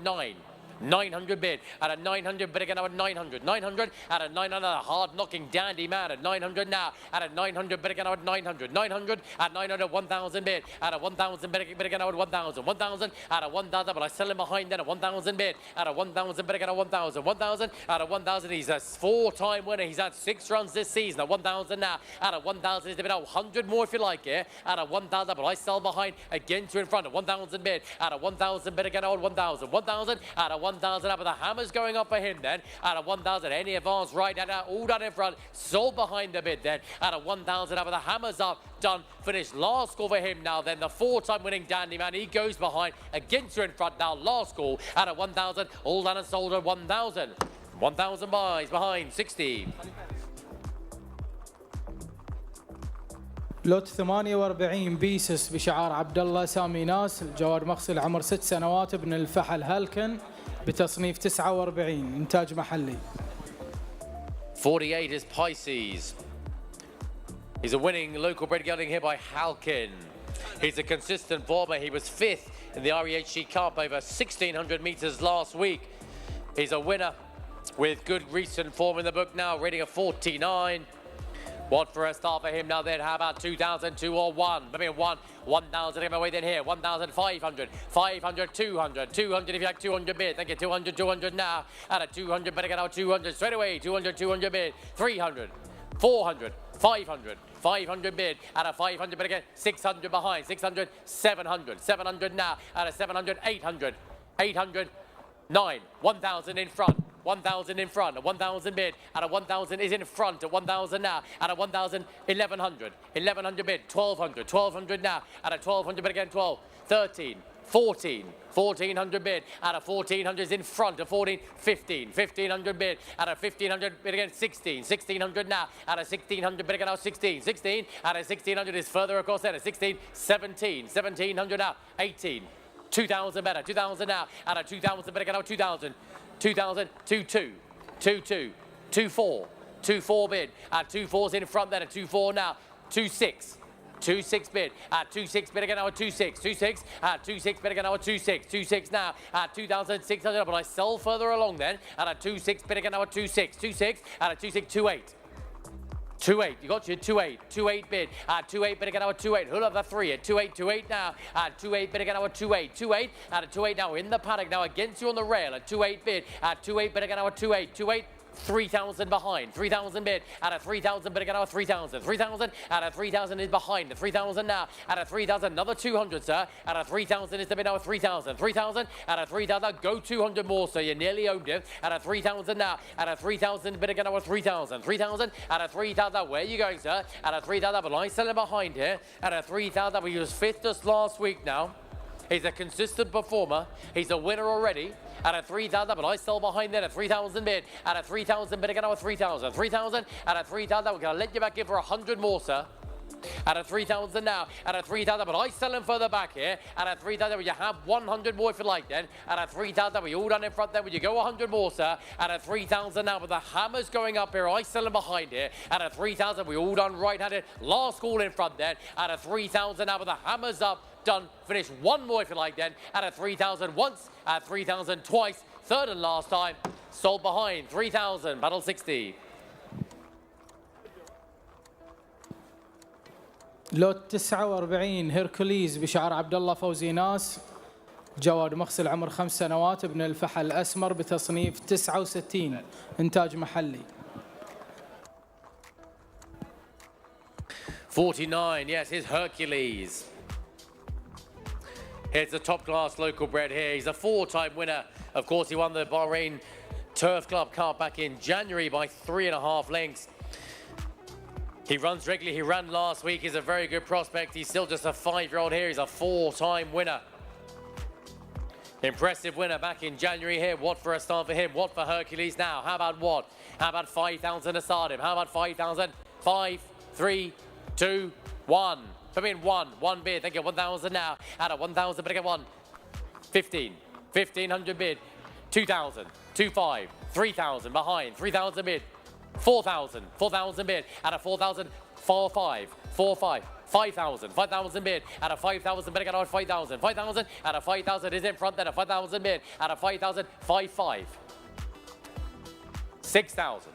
900 bid, at a 900 bid again now at 900, 900, at a 900, a hard-knocking dandy man at 900 now, at a 900 bid again now at 900, 900, at 900, 1,000 bid, at a 1,000 bid again now at 1,000, 1,000, at a 1,000, but I sell him behind then at 1,000 bid, at a 1,000 bid again at 1,000, 1,000, at a 1,000, he's a 4-time winner, he's had 6 runs this season, at 1,000 now, at a 1,000 is the bid, 100 more if you like here, at a 1,000, but I sell behind, against you in front, at 1,000 bid, at a 1,000 bid again at 1,000, 1,000, at a 1,000 up, but the hammer's going up for him then, at a 1,000, any advance right, and all done in front, sold behind the bid then, at a 1,000 up, but the hammer's up, done, finished, last call for him now then, the 4-time winning dandy man, he goes behind, against you in front now, last call, at a 1,000, all done and sold at 1,000, 1,000 buys behind, 60. لوت 48 بيسس بشعار عبد الله سامي ناس، الجواد مغسل عمر 6 سنوات ابن الفحل هالكن بتصنيف 49 إنتاج محلي. 48 is Pisces. He's a winning local bred gelding here by Halkin. He's a consistent bomber. He was 5th in the REHC Cup over 1,600 meters last week. He's a winner with good recent form in the book now, rating of 49. What for a start for him now then? How about 2,000, 2 or 1? Maybe 1, 1,000 him away then here. 1,500, 500, 200, 200 if you like 200 bid. Thank you, 200, 200 now. At a 200, better get out 200 straight away. 200, 200 bid. 300, 400, 500, 500 bid. At a 500 bid again. 600 behind. 600, 700, 700 now. At a 700, 800, 800, 9, 1,000 in front. 1,000 in front, a 1,000 bid, at a 1,000 is in front, at 1,000 now, at a 1,000, 1,100, 1,100 bid, 1,200, 1,200 now, at a 1,200 bid again, 12, 13, 14. 1400 bid out of 1400 is in front of 14, 15, 1500 bid out of 1500 bid again 16, 1600 now out of 1600 bid again now 16, 16 out of 1600 is further across there 16, 17, 1700 now 18, 2000 better, 2000 now out of 2000 bid again now 2000, 2000, 22, 22, 24, 24 bid at 24's in front there 24 now 26. 26 bid at 26 bid again now at 26 26 at 26 bid again now at 26 26 now at 2600 but I sell further along then at a 26 bid again now at 26 26 at a 26 28 28 you got your 28 28 bid at 28 bid again now at 28 who'll have the 3 at 28 28 now at 28 bid again now at 28 28 at a 28 now in the paddock now against you on the rail at 28 bid at 28 bid again now at 28 28 3,000 behind, 3,000 bid, out of 3,000 bid again, out of 3,000, 3,000, out of 3,000 is behind, the 3,000 now, out of 3,000, another 200, sir, out of 3,000 is the bid now of 3,000, 3,000, out of 3,000, go 200 more, so you nearly owned it, out of 3,000 now, out of 3,000 bid again, out of 3,000, 3,000, out of 3,000, where are you going, sir, out of 3,000, but I'm selling behind here, out of 3,000, but he was fifth just last week now. He's a consistent performer. He's a winner already. Out of 3,000, but I sell behind there at 3,000 bid. Out of 3,000 bid again, out of 3,000. 3,000, out of 3,000, we're going to let you back in for 100 more, sir. Out of 3,000 now, out of 3,000, but I sell him further back here. Out of 3,000, will you have 100 more if you like then? Out of 3,000, we all done in front there. Will you go 100 more, sir? Out of 3,000 now, but the hammer's going up here. I sell him behind here. Out of 3,000, we all done right-handed. Last call in front then. Out of 3,000 now, but the hammer's up. Done. Finish one more if you like then. Out of 3,000 once, at 3,000 twice. Third and last time. Sold behind. 3,000. Battle 60. لوت 49 هيركوليز بشعار عبد الله فوزي ناس جواد مغسل عمر 5 سنوات ابن الفحل الأسمر بتصنيف 69 إنتاج محلي. 49, yes, here's Hercules. Here's the top-class local bred here. He's a 4-time winner. Of course, he won the Bahrain Turf Club Cup back in January by 3.5 lengths. He runs regularly. He ran last week. He's a very good prospect. He's still just a 5-year-old here. He's a 4-time winner. Impressive winner back in January here. What for a start for him? What for Hercules now? How about what? How about 5,000 to start him? How about 5,000? 5, 3, 2, 1. Come in, one bid. Thank you. 1,000 now. Out of 1,000, but again, 1. 15. 1,500 bid. 2,000. 2,500. 3,000 behind. 3,000 bid. 4,000. 4,000 bid. Out of 4,000, 4,500. 4,500. 5,000. 5,000 bid. Out of 5,000 bid again. Out of 5,000. 5,000. Out of 5,000 is in front then. 5,000 bid. Out of 5,000, 5,500. 6,000.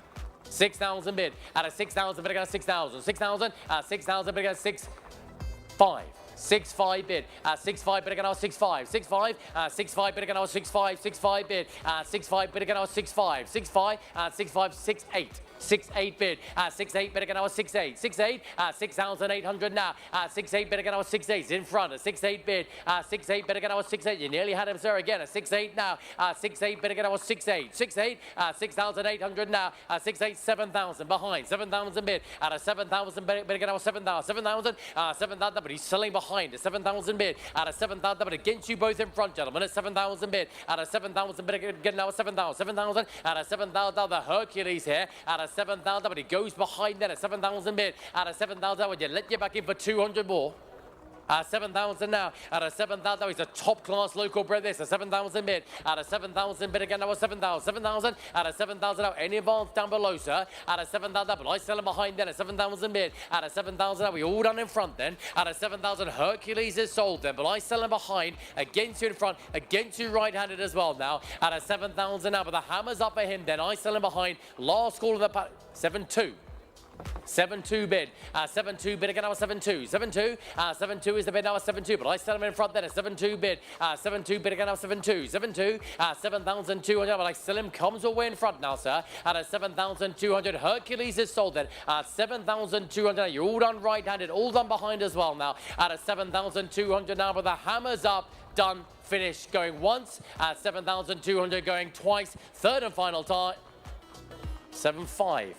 6,000 bid. Out of 6,000 bid again. 6,000. 6,000. 6,000 bid again. 6,500. 6,500 bid. 6,500 bid again. 6,500. 6,500. 6,500 bid again. 6,500. 6,500 bid. 6,500 bid again. 6,500. 6,500. 6,500. 6,800. 6,800 bid. 6,800 bid again. 6,800. 6,800. 6,800 now. 6,800 bid again. 6,800 in front. 6,800 bid. 6,800 bid again. 6,800. You nearly had him, sir. Again. 6,800 now. 6,800 bid again. 6,800. 6,800. 6,800 now. 6,800. 7,000 behind. 7,000 bid. Out of 7,000 bid again. 7,000. 7,000. 7,000. But he's selling behind. 7,000 bid. Out of 7,000. But against you both in front, gentlemen. At 7,000 bid. Out of 7,000 bid again. Now 7,000. 7,000. Out of 7,000. The Hercules here. Out of 7,000, but he goes behind that at 7,000 bid. Out of 7,000, would you let you back in for 200 more? 7,000 now. Out of 7,000, he's a top-class local bred this. At 7,000 bid. Out of 7,000 bid again, now 7,000. 7,000. Out of 7,000 now. Any advance down below, sir? Out of 7,000, but I sell him behind then at 7,000 bid. Out of 7,000 now, we all done in front then. Out of 7,000, Hercules is sold then, but I sell him behind. Against you in front. Against you right-handed as well now. Out of 7,000 now, but the hammer's up for him then. I sell him behind. Last call of the 7,200. 7,200 bid. 7,200 bid again. Now 7,200. 7,200. 7,200 is the bid now. 7,200. But I sell him in front then. 7,200 bid. 7,200 bid again. Now 7,200. 7,200. 7,200. But I sell him. Comes away in front now, sir. Out of 7,200. Hercules is sold then. 7,200. You're all done right-handed. All done behind as well now. Out of 7,200 now. But the hammer's up. Done. Finished. Going once. 7,200 going twice. Third and final time. 7,500.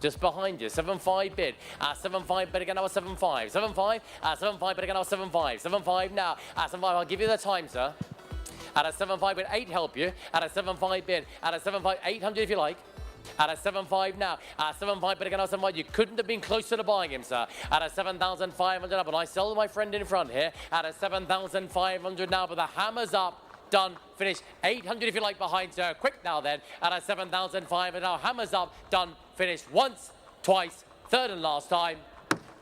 Just behind you, 7.5 bid. 7.5 bid again, now 7.5. 7.5, 7.5 bid again, now 7.5. 7.5 now, 7.5, I'll give you the time, sir. At a 7.5 bid, 8 help you. At a 7.5 bid, at a 7.5, 800 if you like. At a 7.5 now, 7.5 bid again, now 7.5. You couldn't have been closer to buying him, sir. At a 7,500 up, and I sell my friend in front here. At a 7,500 now, but the hammer's up. Done, finish. 800 if you like behind, sir. Quick now then. At a 7,500 now, hammer's up. Done, finish. Once, twice, third and last time.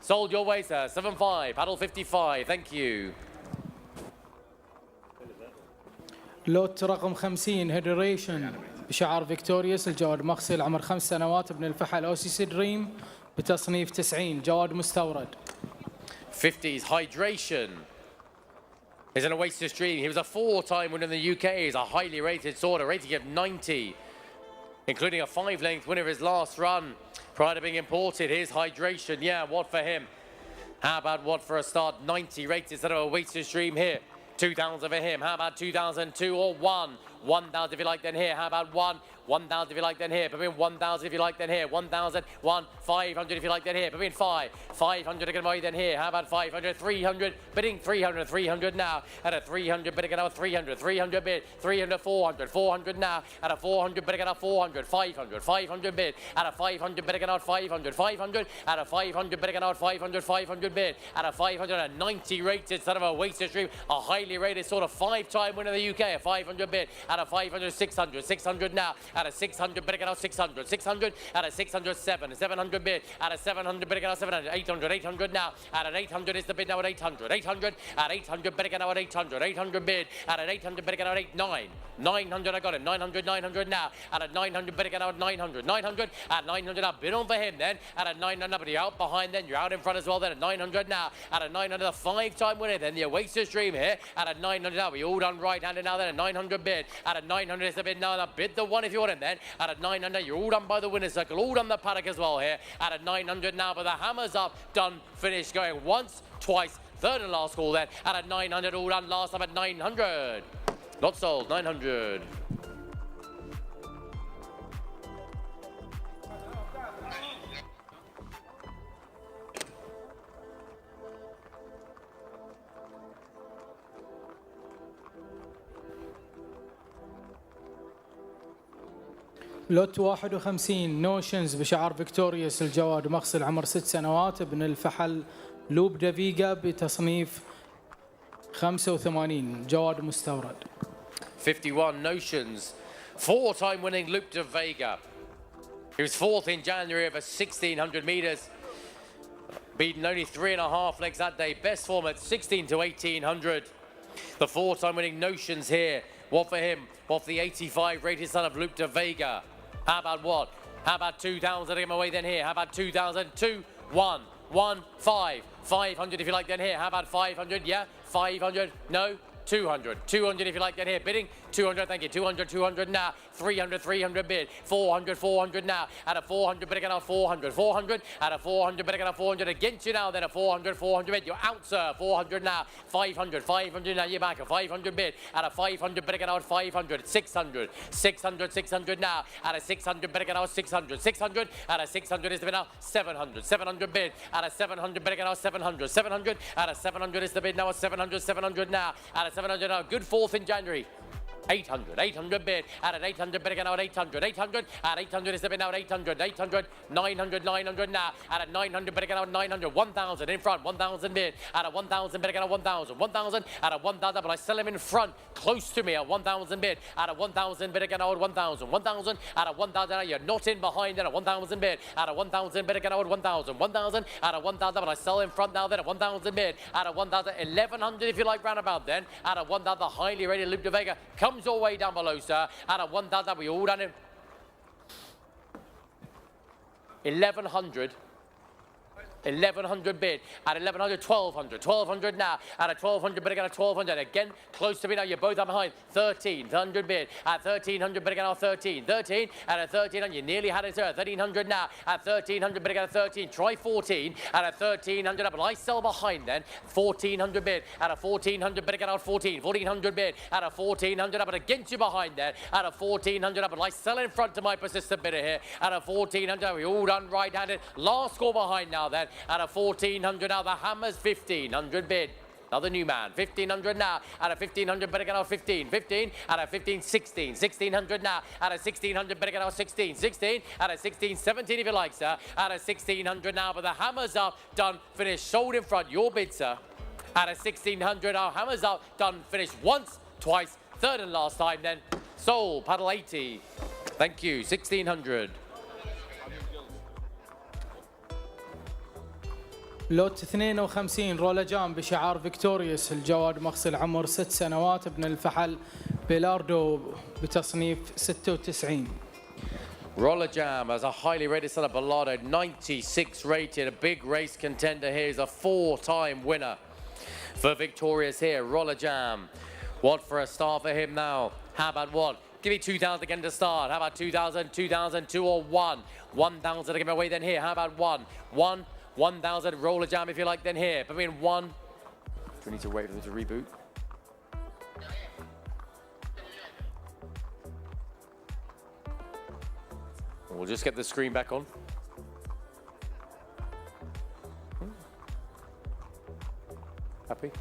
Sold your way, sir. 7.5, paddle 55. Thank you. لوت رقم 50 هيدريشن بشعار فيكتوريوس الجواد مغسل عمر 5 سنوات ابن الفحل أوسيسي دريم بتصنيف 90 جواد مستورد. 50s hydration is an Oasis Dream. He was a 4-time winner in the UK. He's a highly rated sort, a rating of 90, including a 5-length winner of his last run prior to being imported. Here's hydration. Yeah, what for him? How about what for a start? 90 rated sort of Oasis Dream here. 2,000 for him. How about 2,002 or 1? 1,000 if you like, then here. How about 1? 1,000 if you like, then here. Between 1,000 if you like, then here. 1,000, 1, 500 if you like, then here. Between 5, 500 again, then here. How about 500, 300, bidding 300, 300 now. At a 300, bidding now 300, 300 bid, 300, 400, 400 now. At a 400, bidding now 400, 500, 500 bid. At a 500, bidding out 500, 500. At a 500, bidding out 500, 500 bid. At a 590 rated sort of a Oasis Dream, a highly rated sort of 5-time winner in the UK, a 500 bid. At a 500, 600, 600 now. At a 600, bidding out 600, 600. At a 600, 700 bid. At a 700, bidding out 700, 800, 800 now. At an 800 is the bid now at 800, 800. At 800, bidding out 800, 800 bid. At an 800, bidding out 9, 900, I got it, 900, 900 now. At a 900, bidding out 900, 900. At 900 now, bid on for him then. At a 900, but you're out behind then, you're out in front as well then at 900 now. At a 900, a 5-time winner then, the Oasis Dream here. At a 900 now, we all done right-handed now then, a 900 bid. At a 900 is the bid now, bid the one if you want him then. At a 900, you're all done by the winner's circle, all done the paddock as well here. At a 900 now, but the hammer's up, done, finished, going once, twice, third and last call then. At a 900, all done last time at 900. Not sold, 900. لوت 51 نوشنز بشعار فيكتوريوس الجواد مغسل عمر 6 سنوات ابن الفحل لوب دافيغا بتصنيف 85 جواد مستورد. 51 Notions, 4-time winning Loop de Vega. He was 4th in January over 1,600 meters, beaten only 3.5 legs that day. Best form at 16 to 1,800. The 4-time winning Notions here. What for him? What for the 85 rated son of Loop de Vega? How about what? How about 2,000 to give him away then here? How about 2,000? 2, 1, 1, 5. 500 if you like then here. How about 500? Yeah. 500? No. 200. 200 if you like then here. Bidding 200, thank you. 200, 200 now. 300, 300 bid. 400, 400 now. At a 400 bid again, at 400, 400. At a 400 bid again, at 400 against you now. Then a 400, 400 bid. You're out, sir. 400 now. 500, 500 now. You're back. A 500 bid. At a 500 bid again, at 500. 600, 600, 600 now. At a 600 bid again, at 600, 600. At a 600 is the bid now. 700, 700 bid. At a 700 bid again, at 700, 700. At a 700 is the bid now. At 700, 700 now. At a 700 now. Good 4th in January. 800, 800 bid. At an 800 bid again, now at 800, 800. At 800 is the bid now at 800, 800. 900, 900 now. At a 900 bid again, now at 900. 1,000 in front, 1,000 bid. At a 1,000 bid again, at 1,000, 1,000. At a 1,000, but I sell him in front, close to me at 1,000 bid. At a 1,000 bid again, now at 1,000, 1,000. At a 1,000, you're not in behind then at 1,000 bid. At a 1,000 bid again, now at 1,000, 1,000. At a 1,000, but I sell in front now then at 1,000 bid. At a 1,000, 1,100 if you like roundabout then. At a 1,000, the highly rated Loop de Vega comes your way down below, sir. At a 1,000, we all done it. 1,100. 1100 bid. At 1100, 1200. 1200 now. At a 1200 bid again, at 1200. Again, close to me now. You're both up behind. 1300 bid. At 1300 bid again, at 13. 13. At a 1300. You nearly had it, sir. 1300 now. At 1300 bid again, at 13. Try 14. At a 1300 up. And I sell behind then. 1400 bid. At a 1400 bid again, at 14. 1400 bid. At a 1400 up. And against you behind there. At a 1400 up. And I sell in front to my persistent bidder here. At a 1400. We all done right-handed. Last score behind now then. At a 1400 now. The hammer's 1500 bid. Another new man. 1500 now. At a 1500 bid again, at 15. 15. At a 15, 16. 1600 now. At a 1600 bid again, at 16. 16. At a 16, 17 if you like, sir. At a 1600 now. But the hammer's up. Done. Finished. Sold in front. Your bid, sir. At a 1600 our hammer's up. Done. Finished once, twice, third and last time then. Sold. Paddle 80. Thank you. 1600. لوت 52 رولا جام بشعار فيكتوريوس. الجواد مغسل عمر 6 سنوات ابن الفحل بيلاردو بتصنيف 96. Roller Jam as a highly rated son of Alada, 96 rated, a big race contender here. He's a 4-time winner for Victorious here. Roller Jam. What for a start for him now? How about what? Give me 2,000 again to start. How about 2,000, 2,000, 2 or 1? 1,000 to give away then here. How about 1? 1, 1,000. Roller Jam if you like then here. But I mean 1. Do we need to wait for them to reboot? We'll just get the screen back on. Happy?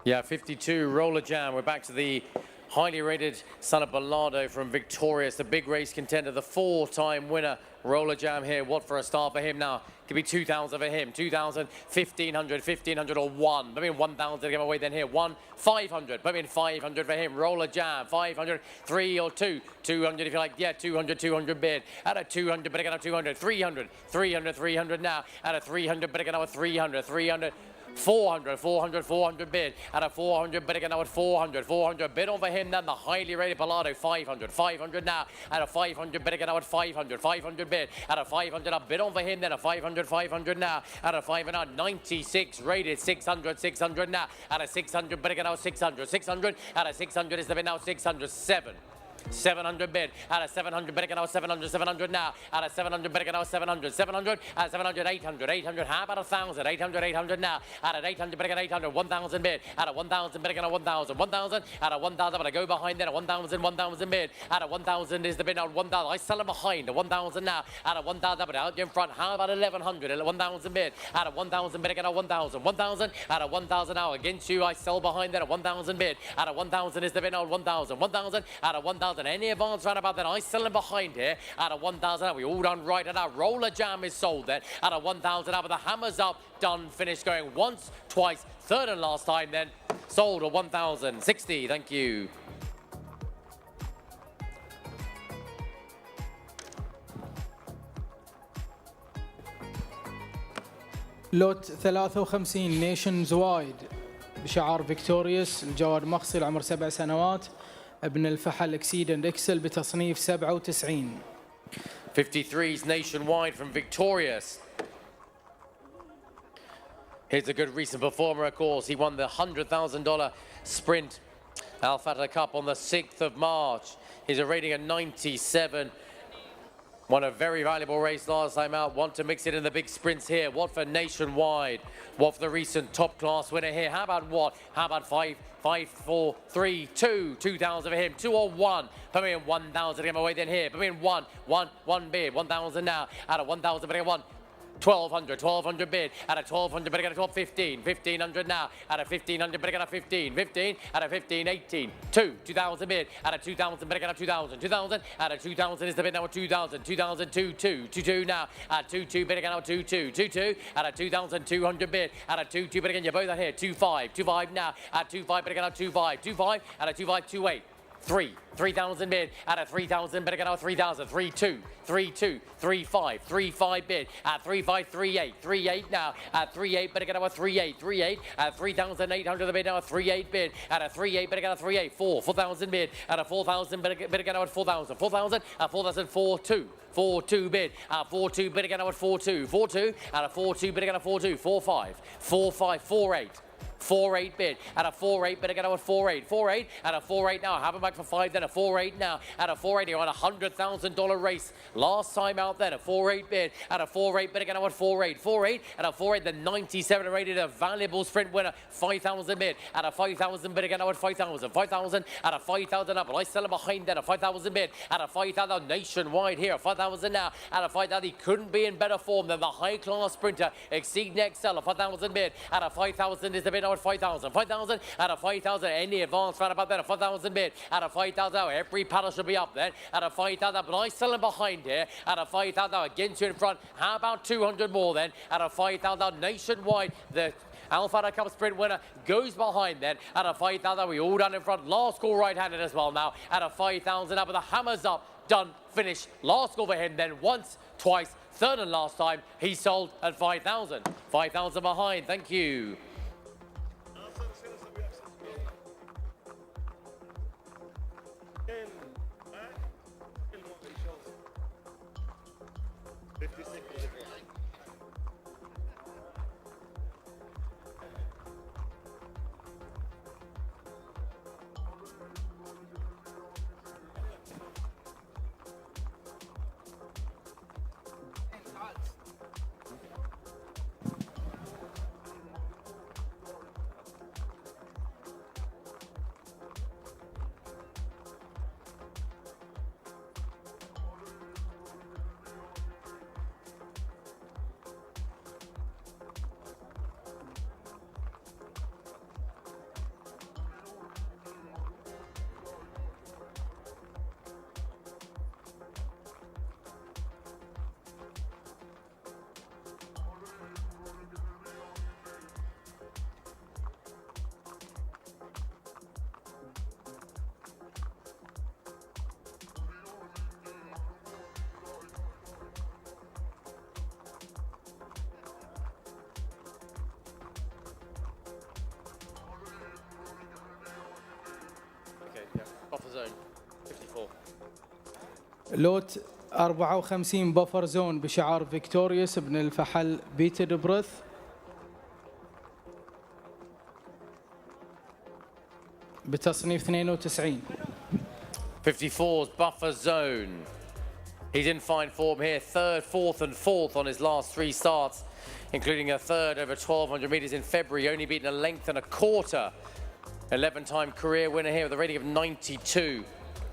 Yeah, 52, Roller Jam. We're back to the highly rated son of Ballado from Victorious, the big race contender, the 4-time winner, Roller Jam here. What for a start for him now. Could be 2,000 for him. 2,000, 1,500, 1,500 or 1. Maybe 1,000 to give away then here. 1, 500. Maybe 500 for him. Roll a jam. 500, 3 or 2. 200 if you like. Yeah, 200, 200 bid. At a 200, but again at 200. 300, 300, 300 now. At a 300, but again at 300, 300. 400, 400, 400 bid. At a 400 bid again now at 400, 400 bid over him then the highly rated Palado 500, 500 now. At a 500 bid again now at 500, 500 bid. At a 500 a bid over him then a 500, 500 now. At a 500 96 rated 600, 600 now. At a 600 bid again now 600, 600. At a 600 is the bid now 607. 700 bid. At a 700 bid again now 700, 700 now. At a 700 bid again now 700, 700. At a 700, 800, 800. How about 1,000? 800, 800 now. At an 800 bid again 800, 1,000 bid. At a 1,000 bid again 1,000, 1,000. At a 1,000, but I go behind then a 1,000, 1,000 bid. At a 1,000 is the bid now 1,000. I sell him behind a 1,000 now. At a 1,000, but out in front. How about 1,100? 1,000 bid. At a 1,000 bid again 1,000, 1,000. At a 1,000 now against you. I sell behind then a 1,000 bid. At a 1,000 is the bid now 1,000, 1,000. At a 1,000. Any advance round about that, I sell him behind here at a 1,000. We all done right, and our roller jam is sold then at a 1,000. But the hammer's up, done, finished, going once, twice, third and last time then. Sold a 1,060. Thank you. لوت 53 نيشنز وايد بشعار فيكتوريوس. الجواد مخصي العمر 7 سنوات. ابن الفحل اكسيد اند اكسل بتصنيف 97. 53s nationwide from Victorious. Here's a good recent performer, of course. He won the $100,000 sprint Alfata Cup on the 6th of March. He's a rating of 97. Won a very valuable race last time out. Want to mix it in the big sprints here. What for nationwide? What for the recent top class winner here? How about what? How about 5, 4, 3, 2. 2,000 for him. 2 or 1. Put me in 1,000 to give away then here. Put me in 1 bid. 1,000 now. Out of 1,000, but I get 1,200 bid. At a 1,200, but I get a 12, 15. 1,500 now. At a 1,500, but I get a 15. 15. At a 15, 18. 2,000 bid. At a 2,000, but I get a 2,000. 2,000. At a 2,000 is the bid now at 2,000. 2,000, 2,2 now. At 2,2, bid again now 2,2. 2,2. At a 2,200 bid. At a 2,2, but again, you're both are here. 2,5. 2,5 now. At 2,5, but again now 2,5. 2,5. At a 2,5, 2,8. 3,000 bid at a 3,000 bid again out 3,000 3,2 3,2 3,5 3,5 bid at 3,5 3,8 3,8 now at 3,8 bid again out 3,8 3,8 at 3,800 the bid now at 3,8 bid at a 3,8 bid again out 3,8 4,000 bid at a 4,000 bid again out 4,000 4,000 at 4,000 4,2 4,2 bid at 4,2 bid again out 4,2 4,2 at a 4,2 bid again out 4,2 4,5 4,5 4,8 4,8 bid at a 4,8 bid again at 4,8 4,8 at a 4,8 now. Have him back for 5 then a 4,8 now at a 4,8. You're on a $100,000 race last time out then a 4,8 bid at a 4,8 bid again at 4,8 4,8 at a 4,8 the 97 rated a valuable sprint winner 5,000 bid at a 5,000 bid again at 5,000 5,000 at a 5,000 up. But I sell him behind then a 5,000 bid at a 5,000 nationwide here 5,000 now at a 5,000. He couldn't be in better form than the high class sprinter Exceed Next Sell a 5,000 bid at a 5,000 is the bid. At 5,000, 5,000 out of 5,000. Any advance round about that? A 5,000 bid out of 5,000. Every paddle should be up then. Out of 5,000, but I sell him behind here. Out of 5,000 against you in front. How about 200 more then? Out of 5,000 nationwide. The Alfata Cup sprint winner goes behind then. Out of 5,000, we all done in front. Last call right-handed as well now. Out of 5,000 up, but the hammer's up. Done, finished. Last call for him then. Once, twice, third and last time. He sold at 5,000. 5,000 behind. Thank you. zone. 54. لوت 54 بفر زون بشعار فيكتوريوس ابن الفحل بيتر بريث. بتصنيف 92. 54's buffer zone. He's in fine form here. Third, fourth, and fourth on his last 3 starts, including a third over 1,200 meters in February, only beaten a length and a quarter. 11-time career winner here with a rating of 92.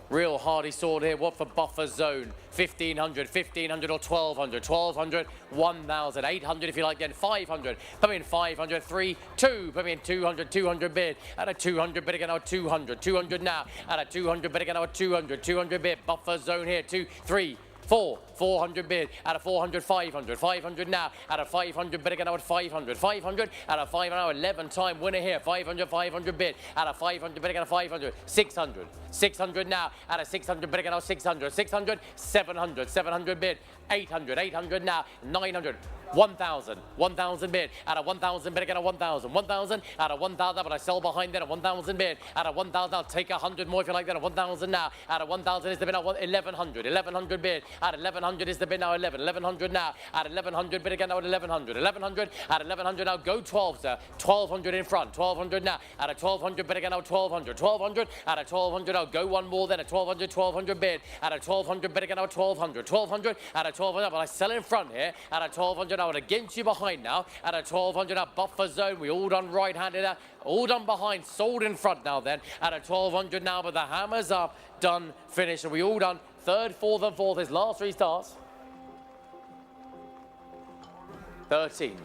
Real hardy sword here. What for buffer zone? 1,500, 1,500 or 1,200. 1,200, 1,000, 800 if you like, then 500. Put me in 500, 3, 2. Put me in 200, 200 bid. At a 200 bid again, 200. 200 now. At a 200 bid again, 200. 200 bid. Buffer zone here. 2, 3, 4, 400 bid, at a 400, 500, 500 now, at a 500 bid again, at 500, 500, at a 500, 11-time winner here, 500, 500 bid, at a 500 bid again, 500, 600, 600 now, at a 600 bid again, 600, 600, 700, 700 bid, 800, 800 now, 900, 1,000, 1,000 bid, at a 1,000 bid again, 1,000, 1,000, at a 1,000, but I sell behind then, a 1,000 bid, at a 1,000, I'll take 100 more if you like that, a 1,000 now, at a 1,000 is the bid now, 1,100, 1,100 bid, at 1,100 is the bid now, 11, 1,100 now, at 1,100 bid again now, at 1,100, 1,100, at 1,100 now, go 12, sir, 1,200 in front, 1,200 now, at a 1,200 bid again now, 1,200, 1,200, at a 1,200 now, go one more then, a 1,200, 1,200 bid, at a 1,200 bid again now, 1,200, 1,200, at a 1,200, but I sell in front here, at a 1,200 now, and against you behind now, at a 1,200 now, buffer zone, we all done right-handed now, all done behind, sold in front now then, at a 1,200 now, but the hammer's up, done, finished, and we all done, third, fourth, and fourth, his last 3 starts. 13.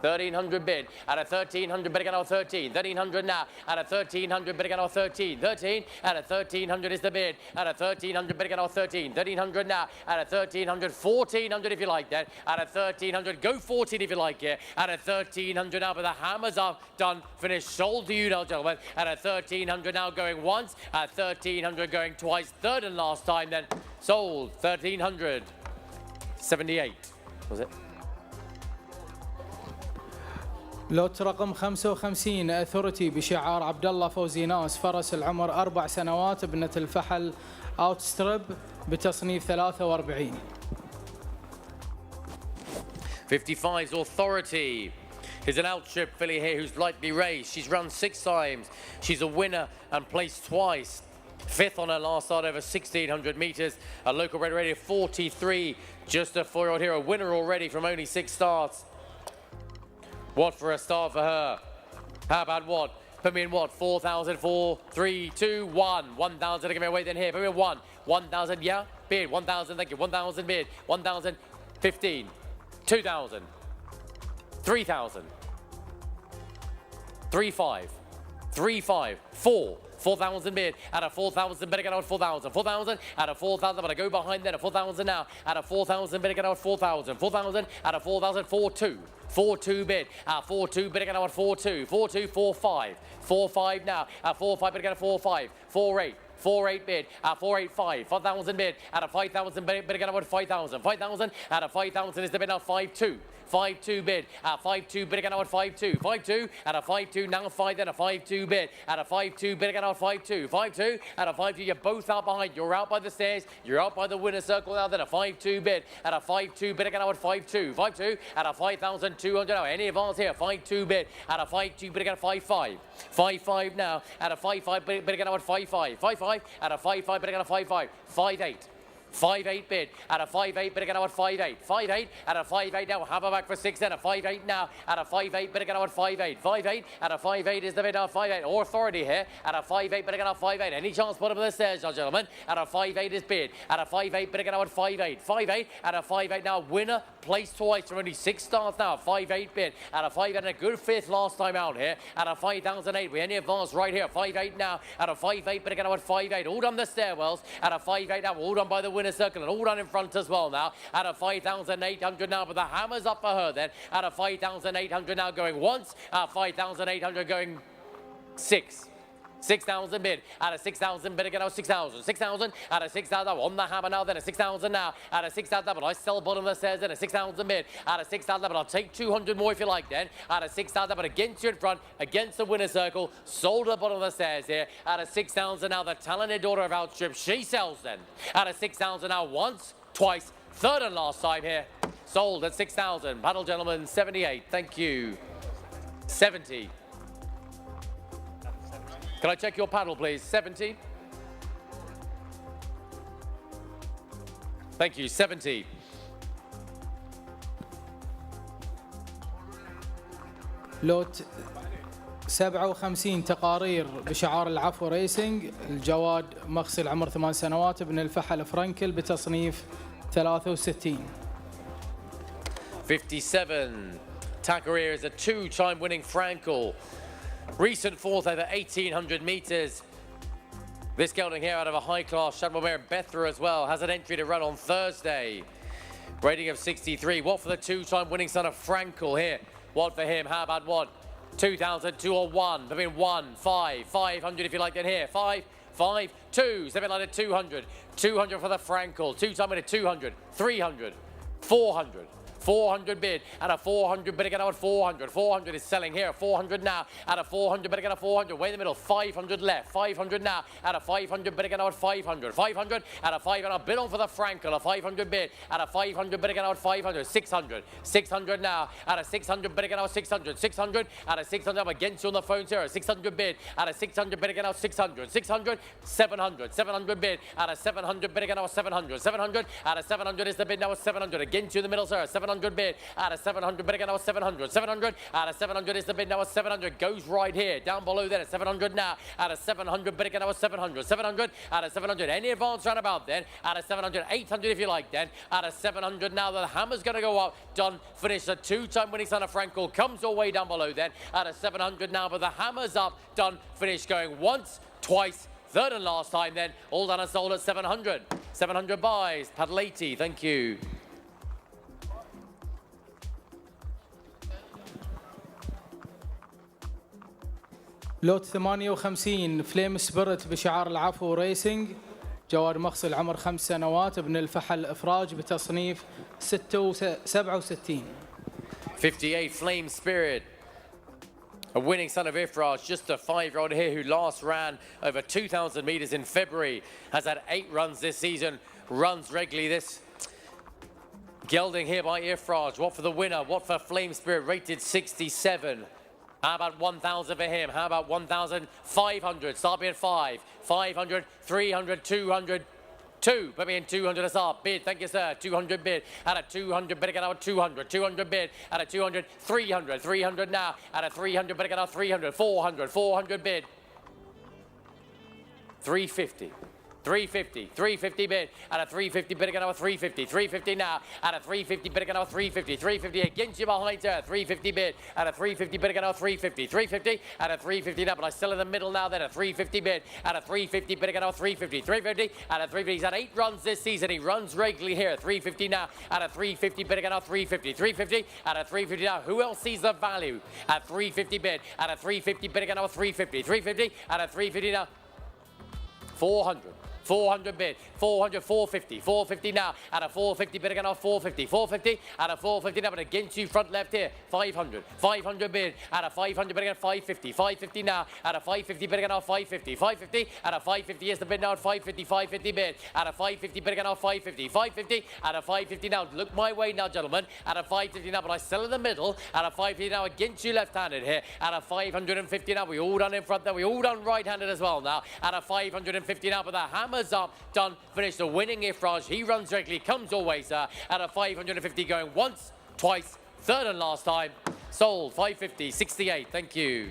1,300 bid, at a 1,300 bid again, 13, 1,300 now, at a 1,300 bid again, 13, 13, at a 1,300 is the bid, at a 1,300 bid again, 13, 1,300 now, at a 1,300, 1,400 if you like that, at a 1,300, go 14 if you like it, at a 1,300 now, but the hammers are done, finished, sold to you now, gentlemen, at a 1,300 now going once, at 1,300 going twice, third and last time then, sold, 1,300, 78, was it? لوت رقم 55 اثورتي بشعار عبد الله فوزي ناس فرس العمر 4 سنوات ابنة الفحل اوتستريب بتصنيف 43. 55's Authority. Here's an outstrip filly here who's lightly raced. She's run 6 times. She's a winner and placed twice. 5th on her last start over 1,600 meters. A local bred rating of 43. Just a 4-year-old here, a winner already from only 6 starts. What for a start for her? How about what? Put me in what? 4,000, 4, 3, 2, 1. 1,000 to give me away then here. Put me in 1. 1,000, yeah? Bid. 1,000, thank you. 1,000 bid. 1,000, 15. 2,000. 3,000. 3,5. 3,5. 4. 4,000 bid, at a 4,000 bid again out 4,000, 4,000, at a 4,000, but I go behind then, a 4,000 now, at a 4,000 bid again out 4,000, 4,000, at a 4,000, 4,2, 4,2 bid, at 4,2 bid again out 4,2, 4,2, 4,5, 4,5 now, at 4,5 bid again at 4,5, 4,8, 4,8 bid, at 4,8,5, 5,000 bid, at a 5,000 bid again out 5,000, 5,000, at a 5,000 is the bid now 5,2. 5-2 bid, at 5-2 bid again out 5-2, 5-2, at a 5-2 now 5 then a 5-2 bid, at a 5-2 bid again out 5-2, 5-2, at a 5-2 you're both out behind, you're out by the stairs, you're out by the winner's circle now then a 5-2 bid, at a 5-2 bid again out 5-2, 5-2, at a 5,200 now, any advance here, 5-2 bid, at a 5-2 bid again at 5-5, 5-5 now, at a 5-5 bid again out 5-5, 5-5, at a 5-5 bid again at 5-5, 5-8. 5-8 bid, at a 5-8 bid again at 5-8, 5-8, at a 5-8 now, have a back for 6 then, a 5-8 now, at a 5-8 bid again at 5-8, 5-8, at a 5-8 is the bid now, 5-8, Authority here, at a 5-8 bid again at 5-8, any chance put up on the stairs, gentlemen, at a 5-8 is bid, at a 5-8 bid again at 5-8, 5-8, at a 5-8 now, winner, placed twice from only 6 starts now, 5-8 bid, at a 5-8 and a good 5th last time out here, at a 5,008, we any advance right here, 5-8 now, at a 5-8 bid again at 5-8, all done the stairwells, at a 5-8 now, all done by the winner's circle, and all done in front as well now, at a 5,800 now, but the hammer's up for her then, at a 5,800 now going once, at 5,800 going 6, 6,000 bid, out of 6,000 bid again, 6,000, 6,000, out of 6,000, on the hammer now, then a 6,000 now, out of 6,000, but I sell bottom of the stairs, then a 6,000 bid, out of 6,000, but I'll take 200 more if you like then, out of 6,000, but against you in front, against the winner's circle, sold at the bottom of the stairs here, out of 6,000 now, the talented daughter of Outstrip, she sells then, out of 6,000 now, once, twice, third and last time here, sold at 6,000, paddle gentlemen, 78, thank you, 70. Can I check your paddle, please? 70. Thank you, 70. لوت 57 تقارير بشعار العفو ريسنج. الجواد مغسل عمر 8 سنوات ابن الفحل فرانكل بتصنيف 63. 57. Takerir is a two-time winning Frankel. Recent fourth over 1,800 meters. This gelding here out of a high-class Shadow Bethra as well has an entry to run on Thursday. Rating of 63. What for the two-time winning son of Frankel here? What for him? How about what? 2,002 or 1. Between 1, 5, 500 if you like it here. 5, 5, 2. Something like a 200. 200 for the Frankel. Two-time winner 200. 300. 400. 400 bid, at a 400 bid again at 400. 400 is selling here, 400 now, at a 400 bid again at 400, way in the middle, 500 left, 500 now, at a 500 bid again at 500. 500, at a 500 bid on for the Frankel, a 500 bid, at a 500 bid again at 500. 600, 600 now, at a 600 bid again at 600. 600, at a 600, I'm against you on the phones here, 600 bid, at a 600 bid again at 600. 600, 700, 700 bid, at a 700 bid again at 700. 700, at a 700 is the bid now at 700, against you in the middle, sir, 700 bid, out of 700 bid again now 700. 700, out of 700 is the bid now at 700, goes right here, down below there at 700 now, out of 700 bid again now at 700. 700, out of 700, any advance roundabout then, out of 700, 800 if you like then, out of 700 now, the hammer's going to go up, done, finish, the two-time winning son of Frankel comes all the way down below then, out of 700 now, but the hammer's up, done, finish, going once, twice, third and last time then, all done and sold at 700. 700 buys, paddle 80, thank you. لوت 58 فليم سبيرت بشعار العفو ريسنج. جواد مغسل عمر 5 سنوات ابن الفحل افراج بتصنيف 67. 58 Flame Spirit, a winning son of Ifraj, just a 5-year-old here who last ran over 2,000 meters in February, has had 8 runs this season, runs regularly. This gelding here by Ifraj. What for the winner? What for Flame Spirit? Rated 67. How about 1,000 for him? How about 1,500? Start being 5, 500, 300, 200, 2. Put me in 200 to start. Bid, thank you, sir. 200 bid. At a 200 bid again, out 200. 200 bid. At a 200, 300. 300 now. At a 300 bid again, out 300. 400. 400 bid. 350. 350, 350 bid, at a 350 bid again, 350, 350 now, at a 350 bid again, 350, 350 against you behind her, 350 bid, at a 350 bid again, 350, 350, at a 350 now, but I'm still in the middle now, then a 350 bid, at a 350 bid again, 350, 350, at a 350, he's had 8 runs this season, he runs regularly here, 350 now, at a 350 bid again, 350, 350, at a 350 now, who else sees the value, at 350 bid, at a 350 bid again, 350, 350, at a 350 now, 400. 400 bid, 400, 450, 450 now, at a 450 bid again, 450, 450, at a 450 now, but against you front left here, 500, 500 bid, at a 500 bid again, 550, 550 now, at a 550 bid again, 550, 550, at a 550 is the bid now, at 550, 550 bid, at a 550 bid again, 550, 550, at a 550 now, look my way now, gentlemen, at a 550 now, but I sell in the middle, at a 550 now, against you left-handed here, at a 550 now, we all done in front there, we all done right-handed as well now, at a 550 now, but the hammer up, done, finished the winning Ifraj. He runs regularly, comes always at a 550 going once, twice, third and last time. Sold 550, 68. Thank you.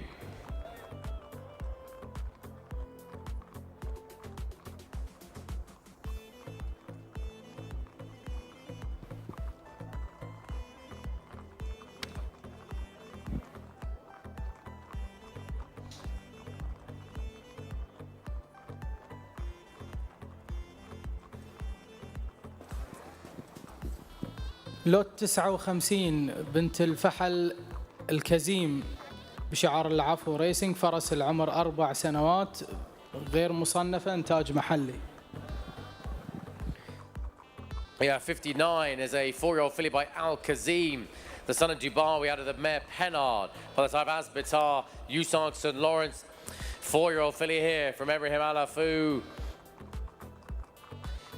لوت 59 بنت الفحل الكزيم بشعار العفو ريسنج، فرس العمر 4 سنوات، غير مصنفة، إنتاج محلي. Yeah, 59 is a 4-year-old filly by Al Kazim, the son of Dubawi out of the mare Pennard. For the type Asbitar, Usang St. Lawrence. 4-year-old filly here from Ibrahim Alafu.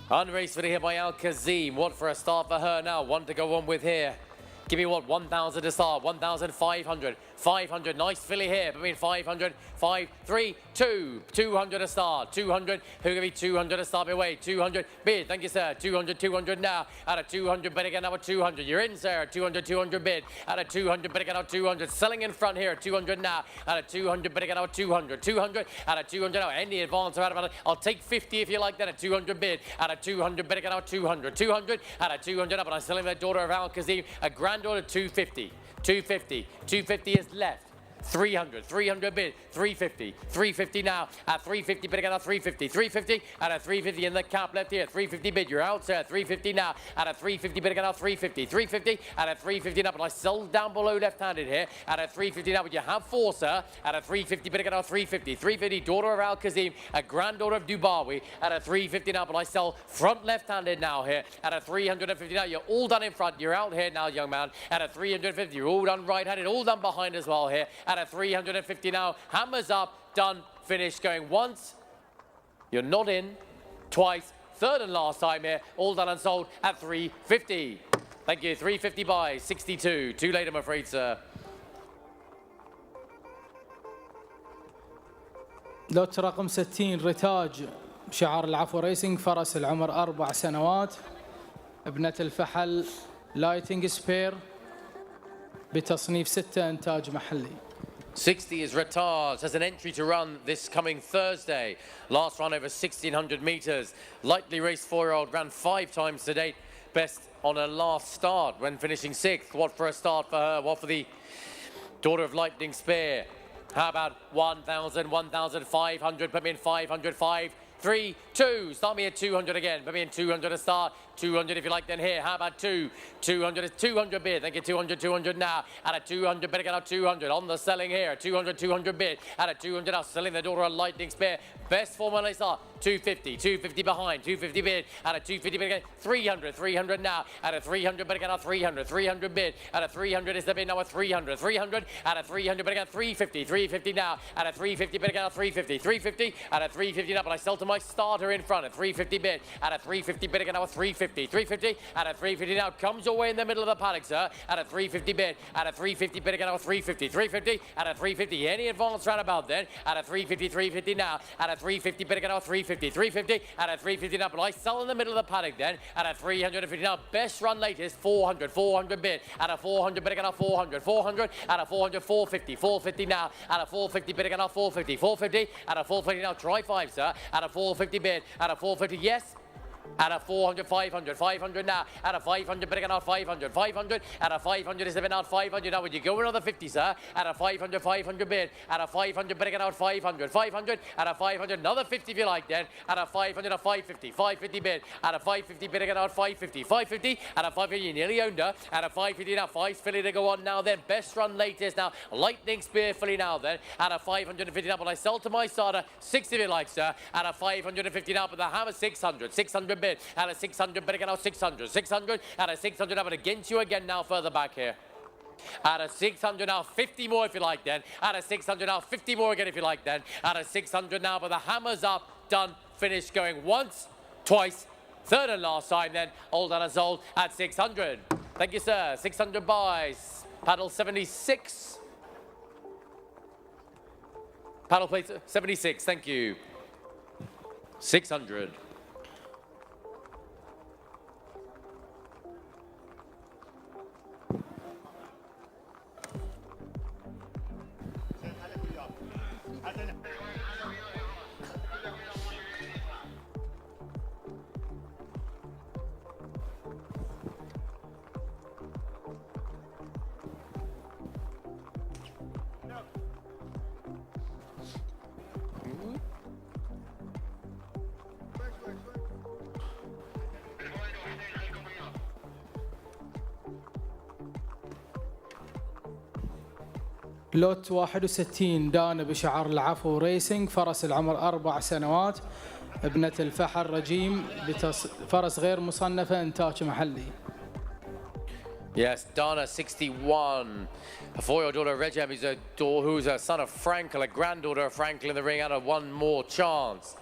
Unraced filly here by Al Kazim. What for a start for her now? One to go on with here. Give me what? 1,000 to start. 1,500. 500. Nice filly here. Between 500. 5, 3, 2. 200 to start. 200. Who give me 200 to start? Away. 200. Bid. Thank you, sir. 200. 200 now. Out of 200. Better get another 200. You're in, sir. 200. 200 bid. Out of 200. Better get out 200. Selling in front here. 200 now. Out of 200. Better get out 200. 200. Out of 200 now. Any advance or out of it. I'll take 50 if you like that. At 200 bid. Out of 200. Better get out 200. 200. Out of 200 up. But I'm selling the daughter of Al Kazim. A granddaughter 250. 250. 250 is left. 300, 300 bid, 350, 350 now, at 350 bid again at 350, 350, at a 350 in the cap left here, 350 bid, you're out, sir, 350 now, at a 350 bid again at 350, 350, at a 350 now, but I sell down below left-handed here, at a 350 now, but you have four, sir, at a 350 bid again at 350, 350, daughter of Al Kazim, a granddaughter of Dubawi, at a 350 now, but I sell front left-handed now here, at a 350 now, you're all done in front, you're out here now, young man, at a 350, you're all done right-handed, all done behind as well here, at a 350 now, hammers up, done, finished, going once, you're not in, twice, third and last time here, all done and sold at 350. Thank you, 350 by 62, too late I'm afraid, sir. لوت رقم 60 ريتاج بشعار العفو ريسنج، فرس العمر 4 سنوات، ابنة الفحل لايتنج سبير بتصنيف 6 إنتاج محلي. 60 is Retards, has an entry to run this coming Thursday. Last run over 1,600 meters. Lightly raced 4-year-old, ran 5 times to date. Best on her last start when finishing 6th. What for a start for her? What for the daughter of Lightning Spear? How about 1,000, 1,500, put me in 500, 5, 3, 2. Start me at 200 again. Put me in 200 to start. 200 if you like then here. How about 2? 200 is 200 bid. Thank you, 200, 200 now. At a 200, better get out 200. On the selling here. 200, 200 bid. At a 200 now, selling the daughter of Lightning Spear. Best form when they start. 250, 250 behind. 250 bid. At a 250 bid again. 300, 300 now. At a 300, better get out 300. 300 bid. At a 300 is the bid now at 300. 300. At a 300, better get out 350. 350 now. At a 350, better get out 350. 350. At a 350 now, but I sell to my starter in front at 350 bid. At a 350 bid again now at 350. 350 at a 350 now, comes away in the middle of the paddock, sir, at a 350 bid, at a 350 bid again, at a 350, 350, at a 350, any advance roundabout then, at a 350, 350 now, at a 350 bid again, at a 350, 350, at a 350 now, but I sell in the middle of the paddock then, at a 350 now, best run latest, 400, 400 bid, at a 400 bid again, at 400, 400, at a 400, 450, 450 now, at a 450 bid again, at 450, 450, at a 450 now, try 5, sir, at a 450 bid, at a 450, yes, at a 400, 500, 500 now, at a 500, better get out 500, 500, at a 500 is the bid out 500 now, would you go another 50, sir, at a 500, 500 bid, at a 500, better get out 500, 500, at a 500, another 50 if you like then, at a 500, a 550, 550 bid, at a 550, better get out 550, 550, at a 550, you nearly owned her, at a 550 now, 5 filly to go on now then, best run latest now, Lightning Spear filly now then, at a 550 now, but I sell to my starter, 60 if you like, sir, at a 550 now, but the hammer 600, 600 bid, at a 600, better get out 600, 600, at a 600, but against you again now further back here. At a 600 now, 50 more if you like then. At a 600 now, 50 more again if you like then. At a 600 now, but the hammer's up, done, finished, going once, twice, third and last time then. All done and sold at 600. Thank you, sir. 600 buys. Paddle 76. Paddle plate 76, thank you. 600. لوت 61 دانا بشعار العفو ريسنج، فرس العمر 4 سنوات، ابنة الفحل رجيم، فرس غير مصنفة، إنتاج محلي. Yes, Dana, 61. A 4-year-old daughter of Radam, who's a son of Frankel, a granddaughter of Frankel in the ring, out of one more chance.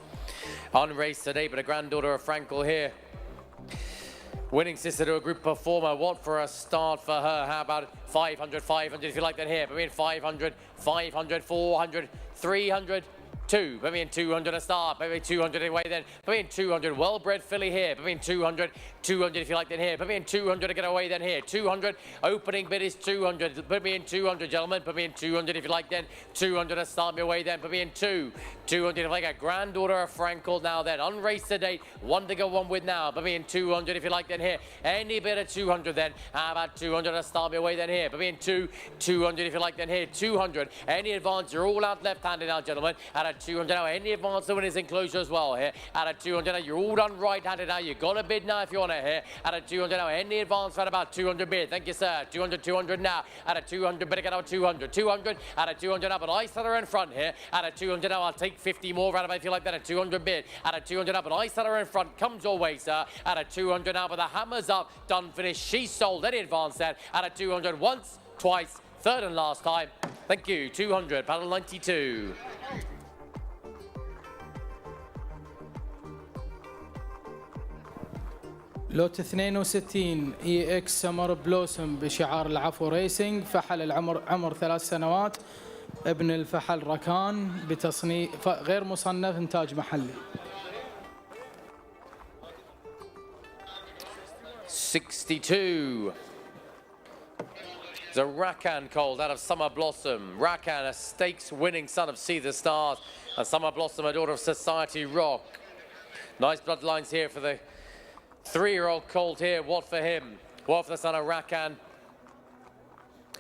Unraced today, but a granddaughter of Frankel here. Winning sister to a group performer. What for a start for her? How about 500, 500 if you like that here. Between 500, 500, 400, 300. 2, between 200 a start, between 200 away then, between 200, well-bred filly here, between 200, 200 if you like then here, between 200 to get away then here, 200, opening bid is 200, between 200 gentlemen, between 200 if you like then, 200 to start me away then, between 200 if you like a granddaughter of Frankel now then, unraced to date, one to go on with now, between 200 if you like then here, any bit of 200 then, how about 200 to start me away then here, between 200 if you like then here, 200, any advance, you're all out left-handed now gentlemen, at a 200 now, any advance to win is enclosure as well here. At a 200 now, you're all done right-handed now. You've got a bid now if you want it here. At a 200 now, any advance right about 200 bid. Thank you, sir. 200, 200 now. At a 200, better get out 200. 200, at a 200 now, but I setter in front here. At a 200 now, I'll take 50 more right about if you like that. At 200 bid. At a 200 now, but I setter in front. Comes your way, sir. At a 200 now, but the hammer's up. Done, finished. She sold. Any advance then. At a 200 once, twice, third and last time. Thank you. 200, paddle 92. لوت 62 اي اكس سمر بلوسم بشعار العفو ريسنج، فحل العمر عمر 3 سنوات، ابن الفحل ركان، بتصنيف غير مصنف، انتاج محلي. 62. The Rakan colt out of Summer Blossom. Rakan, a stakes winning son of See the Stars, and Summer Blossom, a daughter of Society Rock. Nice bloodlines here for the 3-year-old colt here. What for him? What for the son of Rakan?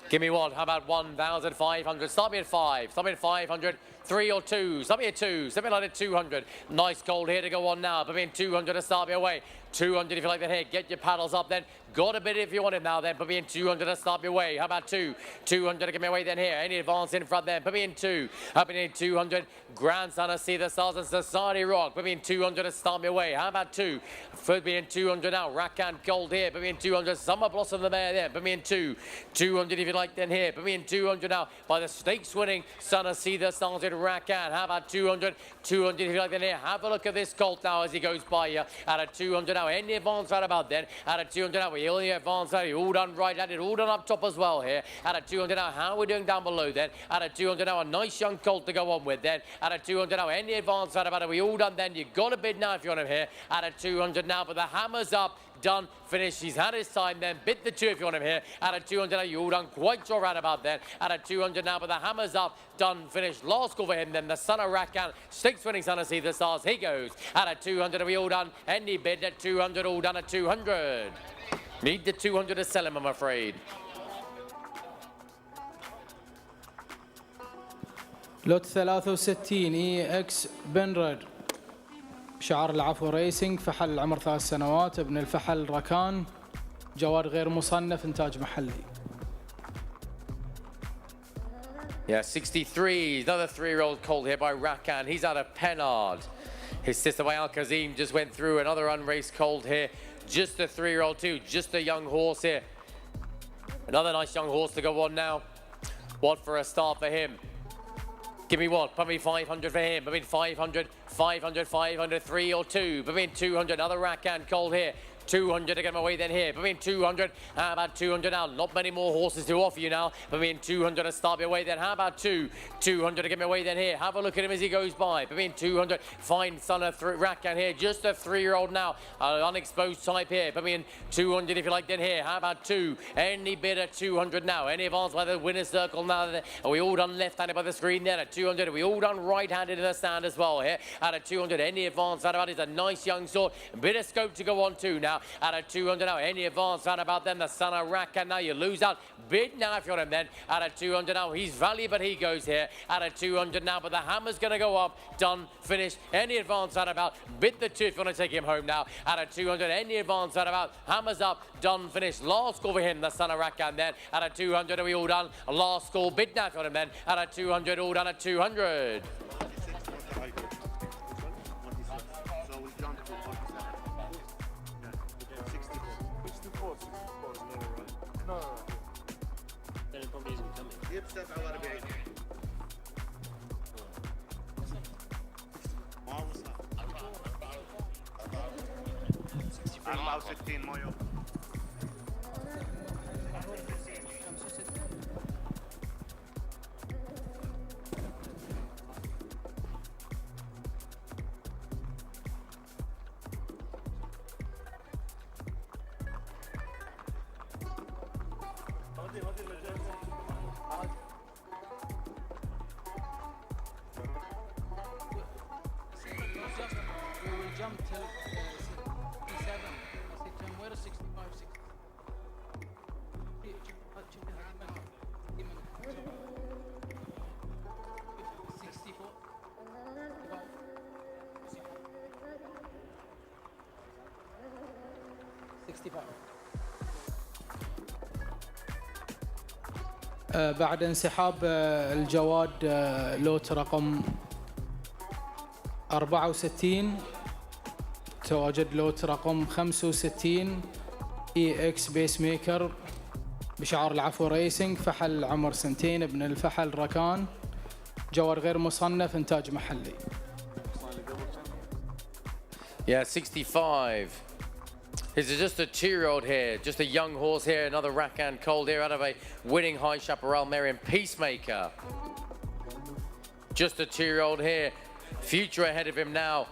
Give me one. How about 1,500? Start me at 5. Start me at 500. 3 or 2. Start me at 2. Start me like at 200. Nice colt here to go on now. Between 200 to start me away. 200 if you like that here. Get your paddles up then. Got a bit if you want it now then. Put me in 200 to start me away. How about 2? 200 to get me away then here. Any advance in front then. Put me in 2. Up in 200. Grandson of See the Stars and Society Rock. Put me in 200 to start me away. How about 2? Put me in 200 now. Rakan Gold here. Put me in 200. Summer Blossom the mare there. Put me in 2. 200 if you like then here. Put me in 200 now. By the stakes winning son of See the Stars in Rakan. How about 200? 200 if you like then here. Have a look at this colt now as he goes by you. At a 200 now. Any advance right about then. At a 200 now. We only advance out. All done right at it. All done up top as well here. At a 200 now. How are we doing down below then? At a 200 now. A nice young colt to go on with then. At a 200 now. Any advance right about it. We all done then. You got a bid now if you want him here. At a 200 now. But the hammer's up. Done, finished. He's had his time then. Bid the 2 if you want him here. At a 200 now. You all done quite sure right about then. At a 200 now. But the hammer's up. Done, finished. Last call for him then. The son of Rakan. Stakes winning son of See the Stars. He goes. At a 200 we all done. Any bid at 200. All done at 200. Need the 200 to sell him, I'm afraid. لوت 63 اي اكس بنرد بشعار العفو ريسنج، فحل العمر 3 سنوات، ابن الفحل ركان، جواد غير مصنف، انتاج محلي. Yeah, 63, another 3-year-old colt here by Rakan. He's out of Pennard. His sister by Al Kazim just went through another unraced colt here. Just a 3-year-old too, just a young horse here. Another nice young horse to go on now. What for a start for him? Give me what? Put me 500 for him. I mean 500, 500, 500, 3 or 2. I mean 200, another Rakan colt here. 200 to get him away then here. Between 200, how about 200 now? Not many more horses to offer you now. Between 200 to start me away then. How about 200 to get me away then here. Have a look at him as he goes by. Between 200, fine son of Rakan here. Just a 3-year-old now. Unexposed type here. Between 200 if you like then here. How about 2? Any bid at 200 now. Any advance by the winner's circle now. Are we all done left-handed by the screen there at 200? Are we all done right-handed in the stand as well here? At a 200, any advance out of that is a nice young sort. Bit of scope to go on to now. now. Out of 200 now. Any advance round about then. The son of Rakan now. You lose out. Bid now if you're him then. Out of 200 now. He's value, but he goes here. Out of 200 now. But the hammer's going to go up. Done. Finished. Any advance round about. Bid the 2 if you want to take him home now. Out of 200. Any advance round about. Hammer's up. Done. Finished. Last score for him. The son of Rakan then. Out of 200. Are we all done? Last score. Bid now if you're him then. Out of 200. All done at 200. أربعة وستين مايو. بعد انسحاب الجواد لوت رقم 64 تواجد لوت رقم 65 اي اكس بيس ميكر بشعار العفو ريسنج، فحل عمر 2 ابن الفحل ركان، جواد غير مصنف، انتاج محلي. Yeah, 65. This is just a 2-year-old here, just a young horse here, another Rakan colt here out of a winning high chaparral mare in Peacemaker. Just a 2-year-old here, future ahead of him now.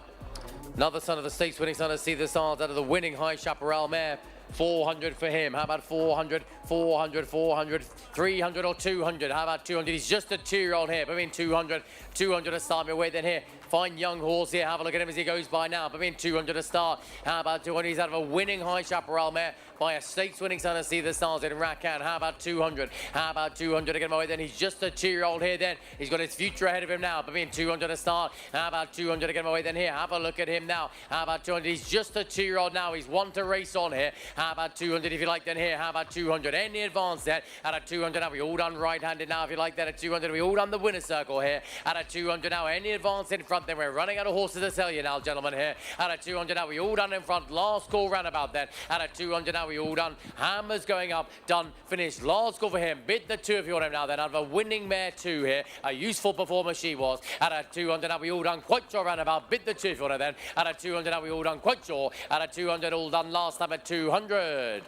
Another son of the stakes winning son of See the Stars out of the winning high chaparral mare. 400 for him. How about 400, 400, 400, 300 or 200? How about 200? He's just a 2-year-old here. Between 200, 200 to start me away then here. Fine young horse here. Have a look at him as he goes by now. Between 200 to start. How about 200? He's out of a winning high chaparral mare by a stakes winning son of See the Stars in Rakan. How about 200? How about 200 to get him away then? He's just a 2-year-old here then. He's got his future ahead of him now. Between 200 to start. How about 200 to get him away then here? Have a look at him now. How about 200? He's just a 2-year-old now. He's one to race on here. How about 200 if you like then here? How about 200? Any advance there? Out of 200 now. We all done right-handed now if you like that at 200. We all done the winner circle here. Out of 200 now. Any advance in front then? We're running out of horses to sell you now, gentlemen here. Out of 200 now. We all done in front. Last call roundabout then. Out of 200 now. We all done. Hammers going up. Done. Finished. Last call for him. Bid the 2 if you want him now then. Out of a winning mare 2 here. A useful performer she was. Out of 200 now. We all done quite sure roundabout. Bid the 2 if you want him then. Out of 200 now. We all done quite sure. Out of 200 all done last time at 200.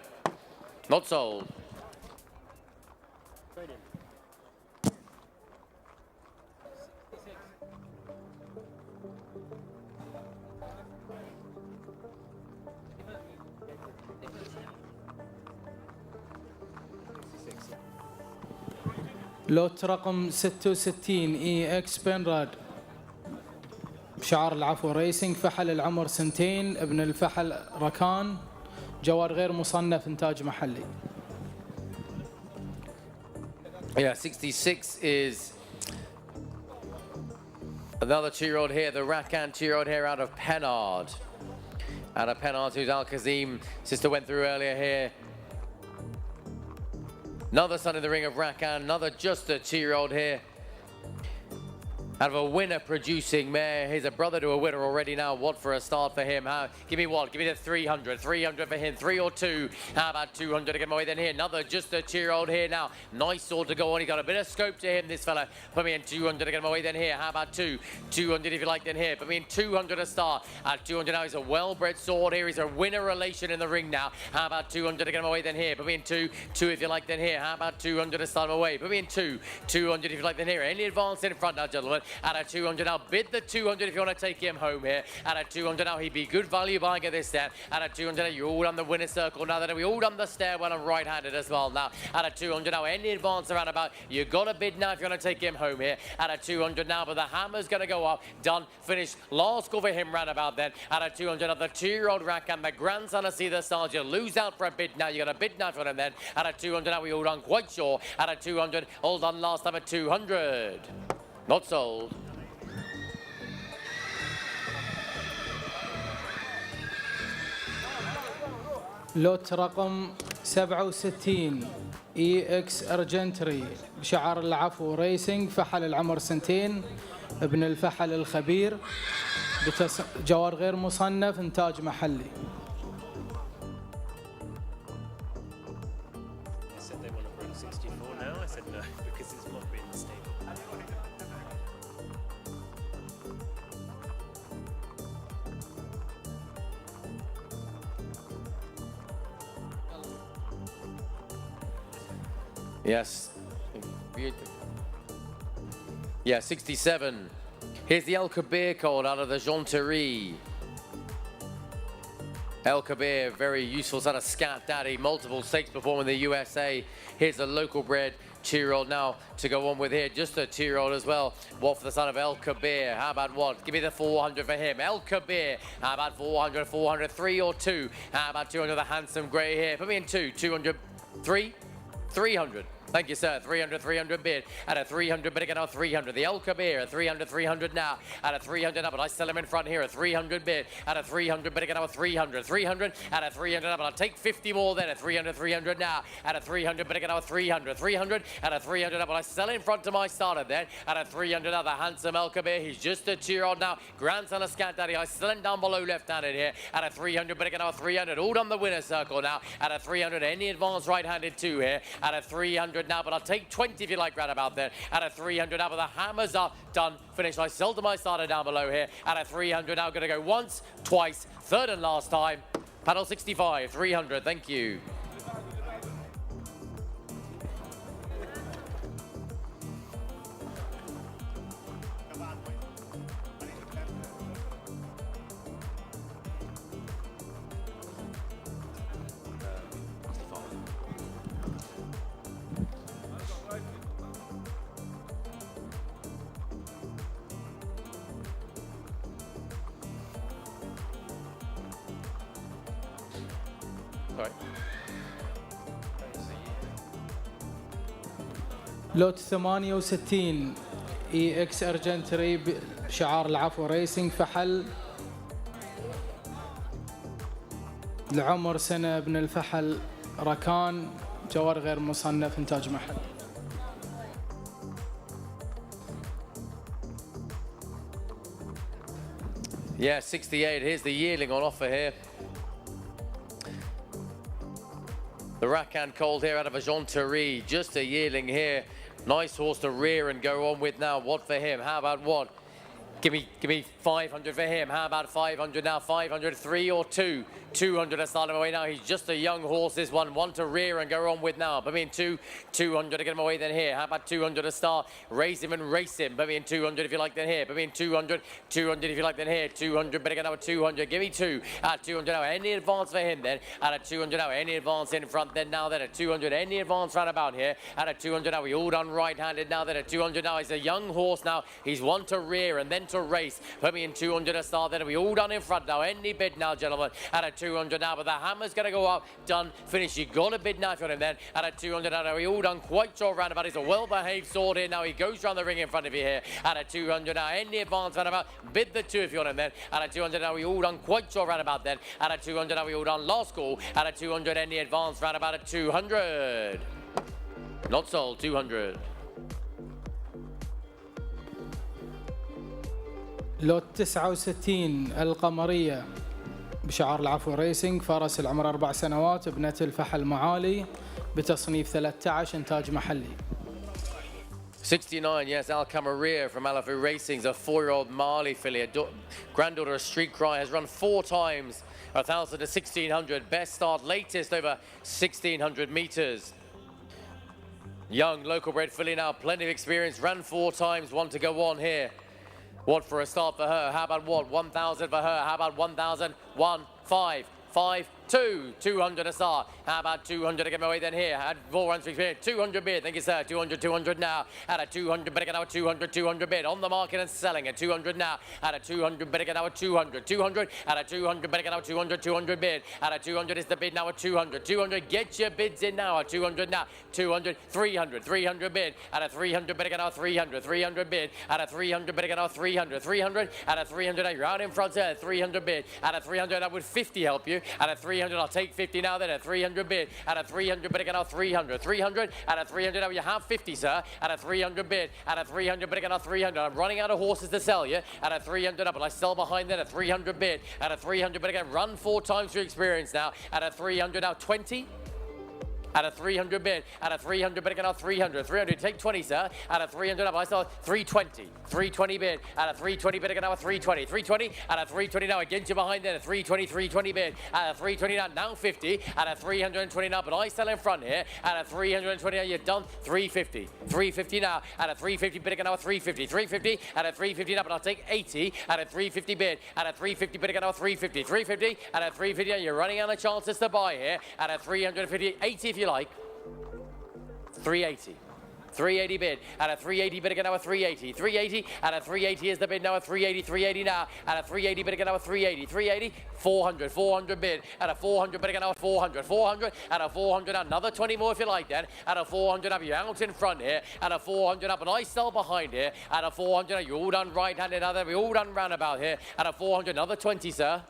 Not sold. لوت رقم 66 اي اكس بنراد بشعار العفو ريسنج، فحل العمر 2 ابن الفحل ركان، جواد غير مصنف، انتاج محلي. Yeah, 66 is another 2-year-old here, the Rakan 2-year-old here out of Penard. Out of Penard, who's Al Kazim, sister went through earlier here. Another son in the ring of Rakan, another just a 2-year-old here. Out of a winner producing mare. He's a brother to a winner already now. What for a start for him? Give me what? Give me the 300. 300 for him. 3 or 2. How about 200 to get him away then here? Another just a 2-year-old here now. Nice sword to go on. He got a bit of scope to him, this fella. Put me in 200 to get him away then here. How about 2? 200 if you like then here. Put me in 200 to start. At 200 now, he's a well-bred sword here. He's a winner relation in the ring now. How about 200 to get him away then here? Put me in 2. 2 if you like then here. How about 200 to start him away? Put me in 2. 200 if you like then here. Any advance in front now, gentlemen? At a 200 now, bid the 200 if you want to take him home here. At a 200 now, he'd be good value buying at this step. At a 200, you're all on the winner's circle now. That we all done the stairwell and right-handed as well now. At a 200 now, any advance around about, you got to bid now if you want to take him home here. At a 200 now, but the hammer's going to go up. Done, finished, last call for him round about then. At a 200 of the 2-year-old rack and the grandson of See the Stars. You lose out for a bid now. You got a bid now for him then. At a 200 now, we all done quite sure. At a 200, all done last time at 200. Not sold. لوت رقم 67 اي اكس ارجنتري بشعار العفو ريسنج، فحل العمر 2 ابن الفحل الخبير، جوار غير مصنف، انتاج محلي. I said they want to bring 64 now. I said no because it's not been stable. Yes. Yeah, 67. Here's the El Kabir called out of the Jonterie. El Kabir, very useful sort of scat daddy, multiple stakes performing in the USA. Here's the local bred 2-year-old now to go on with here, just a 2-year-old as well. What for the son of El Kabir? How about what? Give me the 400 for him. El Kabir, how about 400, 400, 3 or 2? How about 200, the handsome grey here? Put me in 2, 200, 3, 300. Thank you, sir. 300, 300 bid. At a 300 bid again, 300. The El Kabir at 300, 300 now. At a 300 now, but I sell him in front here. A 300 bid. At a 300 bid again, 300, 300. At a 300 now, but I'll take 50 more then. At 300, 300 now. At a 300 bid again, 300, 300. At a 300 now, but I sell in front to my starter then. At a 300 now, the handsome El Kabir. He's just a 2-year-old now. Grandson of Scat Daddy. I sell him down below left-handed here. At a 300 bid again, 300. All done the winner's circle now. At a 300, any advance right-handed 2 here. At a 300 now, but I'll take 20 if you like right about there. At a 300 now, but the hammer's up, done, finished. I sell to my starter down below here. At a 300 now, gonna go once, twice, third and last time. Paddle 65, 300, thank you. لوت 68 اي اكس ارجنتري بشعار العفو ريسنج، فحل العمر 1 ابن الفحل ركان، جوار غير مصنف، انتاج محل. Yeah, 68. Here's the yearling on offer here. The Rakan Colt here out of a Jonterie. Just a yearling here. Nice horse to rear and go on with now. What for him? How about what? Give me 500 for him. How about 500 now? 500, 3 or 2? 200 to start him away now. He's just a young horse, this one. One to rear and go on with now. Put me in 200 to get him away then here. How about 200 to start? Raise him and race him. Put me in 200 if you like then here. Put me in 200. 200 if you like then here. 200, better get now 200. Give me 2. At 200 now. Any advance for him then? At a 200 now. Any advance in front then now then at 200. Any advance right about here. At a 200 now. We all done right-handed now then at 200 now. He's a young horse now. He's one to rear and then to race. Put me in 200 to start then. We all done in front now. Any bid now, gentlemen. At a 200 now, but the hammer's going to go up. Done. Finish. You got a bid now for him then. At a 200 now. We all done quite short roundabout. He's a well-behaved sword here now. He goes round the ring in front of you here. At a 200 now. Any advance roundabout. Bid the 2 if you want him then. At a 200 now. We all done quite short roundabout then. At a 200 now. We all done last call. At a 200. Any advance roundabout at 200. Not sold. 200. لوت 69 القمرية بشعار العفو ريسنج، فرس العمر 4 سنوات، ابنة الفحل معالي، بتصنيف 13، انتاج محلي. 69, yes, Al Camaria from Alafu Racing's a 4-year-old Mali filly, granddaughter of Street Cry, has run 4 times 1,000 to 1,600, best start, latest over 1,600 meters. Young, local bred filly now, plenty of experience, ran 4 times, 1 to go on here. What for a start for her? How about what? 1,000 for her. How about 1,000? 1, 5, 5, 2, 200 a start. How about 200 to get away then here? Had 4 runs for experience. 200 bid. Thank you, sir. 200, 200 now. At a 200 bid again now. 200, 200 bid. On the market and selling at 200 now. At a 200 bid again now. 200, 200. At a 200 bid again now. 200, 200 bid. At a 200 is the bid now at 200. 200. Get your bids in now at 200 now. 200, 300, 300 bid. At a 300 bid again now. 300, 300 bid. At a 300 bid again now. 300, 300. At a 300 you're out in front there. 300 bid. At a 300 that would 50 help you. At a 300 I'll take 50 now then. At 300 bid. At a 300 bid again now. 300, 300. At a 300 now you have 50 sir. At a 300 bid. At a 300 bid again now. 300. I'm running out of horses to sell you. At a 300 up but I sell behind then. At 300 bid. At a 300 bid again. Run 4 times for experience now. At a 300 now. 20. At a 300 bid, at a 300 bid again, 300, 300, take 20, sir. At a 300 up, I saw 320, 320 bid, at a 320 bid again, 320, 320, at a 320 now, against you behind then, a 320, 320 bid, at a 320 now 50, at a 320 now, but I sell in front here, at a 320 now, you're done, 350, 350 now, at a 350 bid again, 350, 350, at a 350 now, but I'll take 80, at a 350 bid, at a 350 bid again, 350, 350, at a 350 now, you're running out of chances to buy here, at a 350, 80 if you like, 380. 380 bid, at a 380 bid again now a 380, 380, at a 380 is the bid now a 380, 380 now, at a 380 bid again now a 380, 380, 400, 400 bid, at a 400 bid again now a 400, 400, at a 400 now, another 20 more if you like then, at a 400 up, you're out in front here, at a 400 up, and I sell behind here, at a 400 now, you're all done right-handed, now we're all done roundabout here, at a 400, another 20 sir.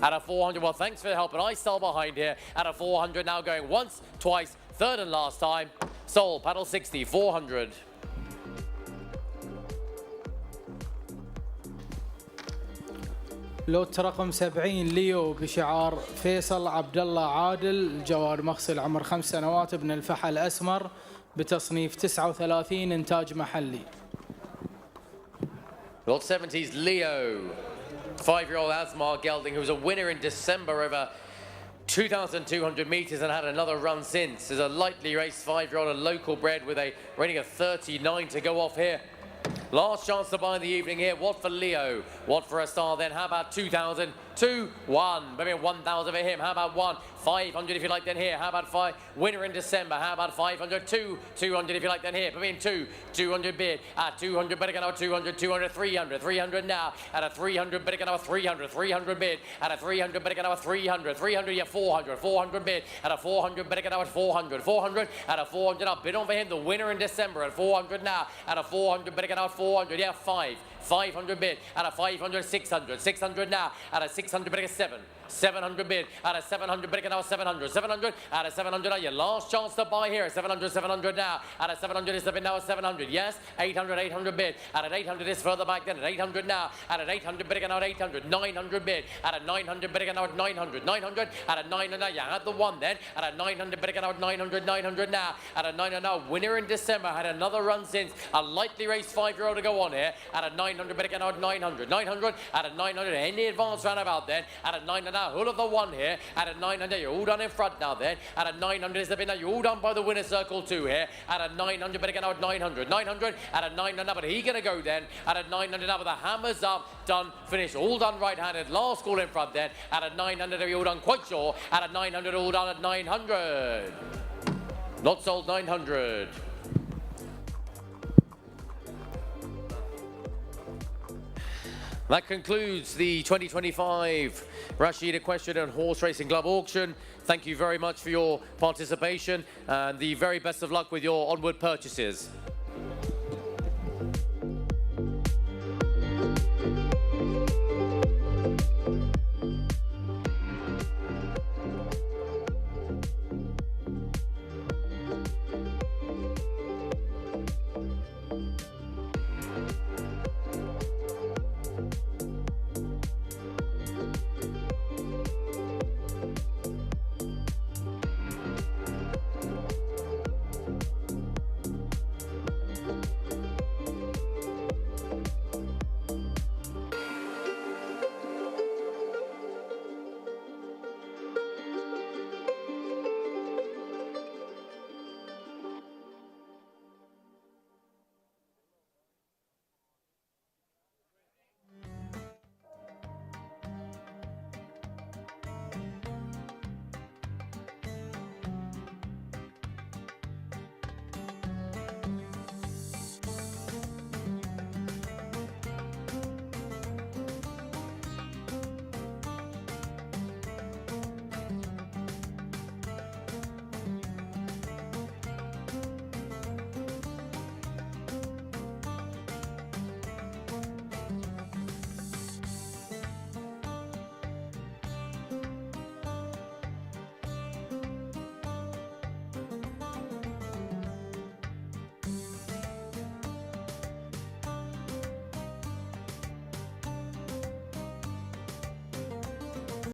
At a 400, well thanks for the help, and I sell behind here, at a 400 now going once, twice, third and last time, sold, paddle 60, 400. لوت رقم 70 ليو بشعار فيصل عبد الله عادل، الجواد مغسل، عمر 5 سنوات، ابن الفحل الأسمر، بتصنيف 39، إنتاج محلي. Lot 70's Leo, 5-year-old Asmar gelding, who was a winner in December over 2,200 meters and had another run since. Is a lightly raced 5-year-old, a local bred with a rating of 39 to go off here. Last chance to buy in the evening here. What for Leo? What for a star then? How about 2,000? 2, 1. Maybe 1,000 for him. How about 1? 500 if you like then here. How about 5? Winner in December. How about 500? 2, 200 if you like then here. Put in 2, 200 bid. 200 bid again. 200, 200, 300, 300 now. At a 300 bid again. 300, 300 bid. At a 300 bid again. 300, 300, yeah, 400, 400 bid. At a 400 bid again. 400, 400. At a 400 up. Bid on for him. The winner in December at 400 now. At a 400 bid again. 400, yeah, 5. 500 bid, at a 500, 600, 600 now, at a 600 bid, 7, 700 bid, at a 700 bid, now 700, 700, at a 700 now, your last chance to buy here, 700, 700 now, at a 700 is the bid now, 700, yes, 800, 800 bid, at an 800 is further back then, at 800 now, at an 800 bid, now 800, 900 bid, at a 900 bid, now 900, 900, at a 900 now, you had the one then, at a 900 bid, now 900, 900 now, at a 900 now, winner in December, had another run since, a lightly raced 5-year-old to go on here, at a 900 bid, now 900, 900, at a 900, any advance roundabout then, at a 900 now, whole of the one here, at a 900, you're all done in front now then, at a 900 is the bid now, you're all done by the winner circle too here, at a 900 bid now, 900, 900, at a 900 now, but he gonna go then, at a 900 now with the hammers up, done, finished, all done right-handed, last call in front then, at a 900, are you all done quite sure, at a 900, all done at 900, not sold 900. That concludes the 2025 Rashid Equestrian and Horse Racing Club auction. Thank you very much for your participation and the very best of luck with your onward purchases.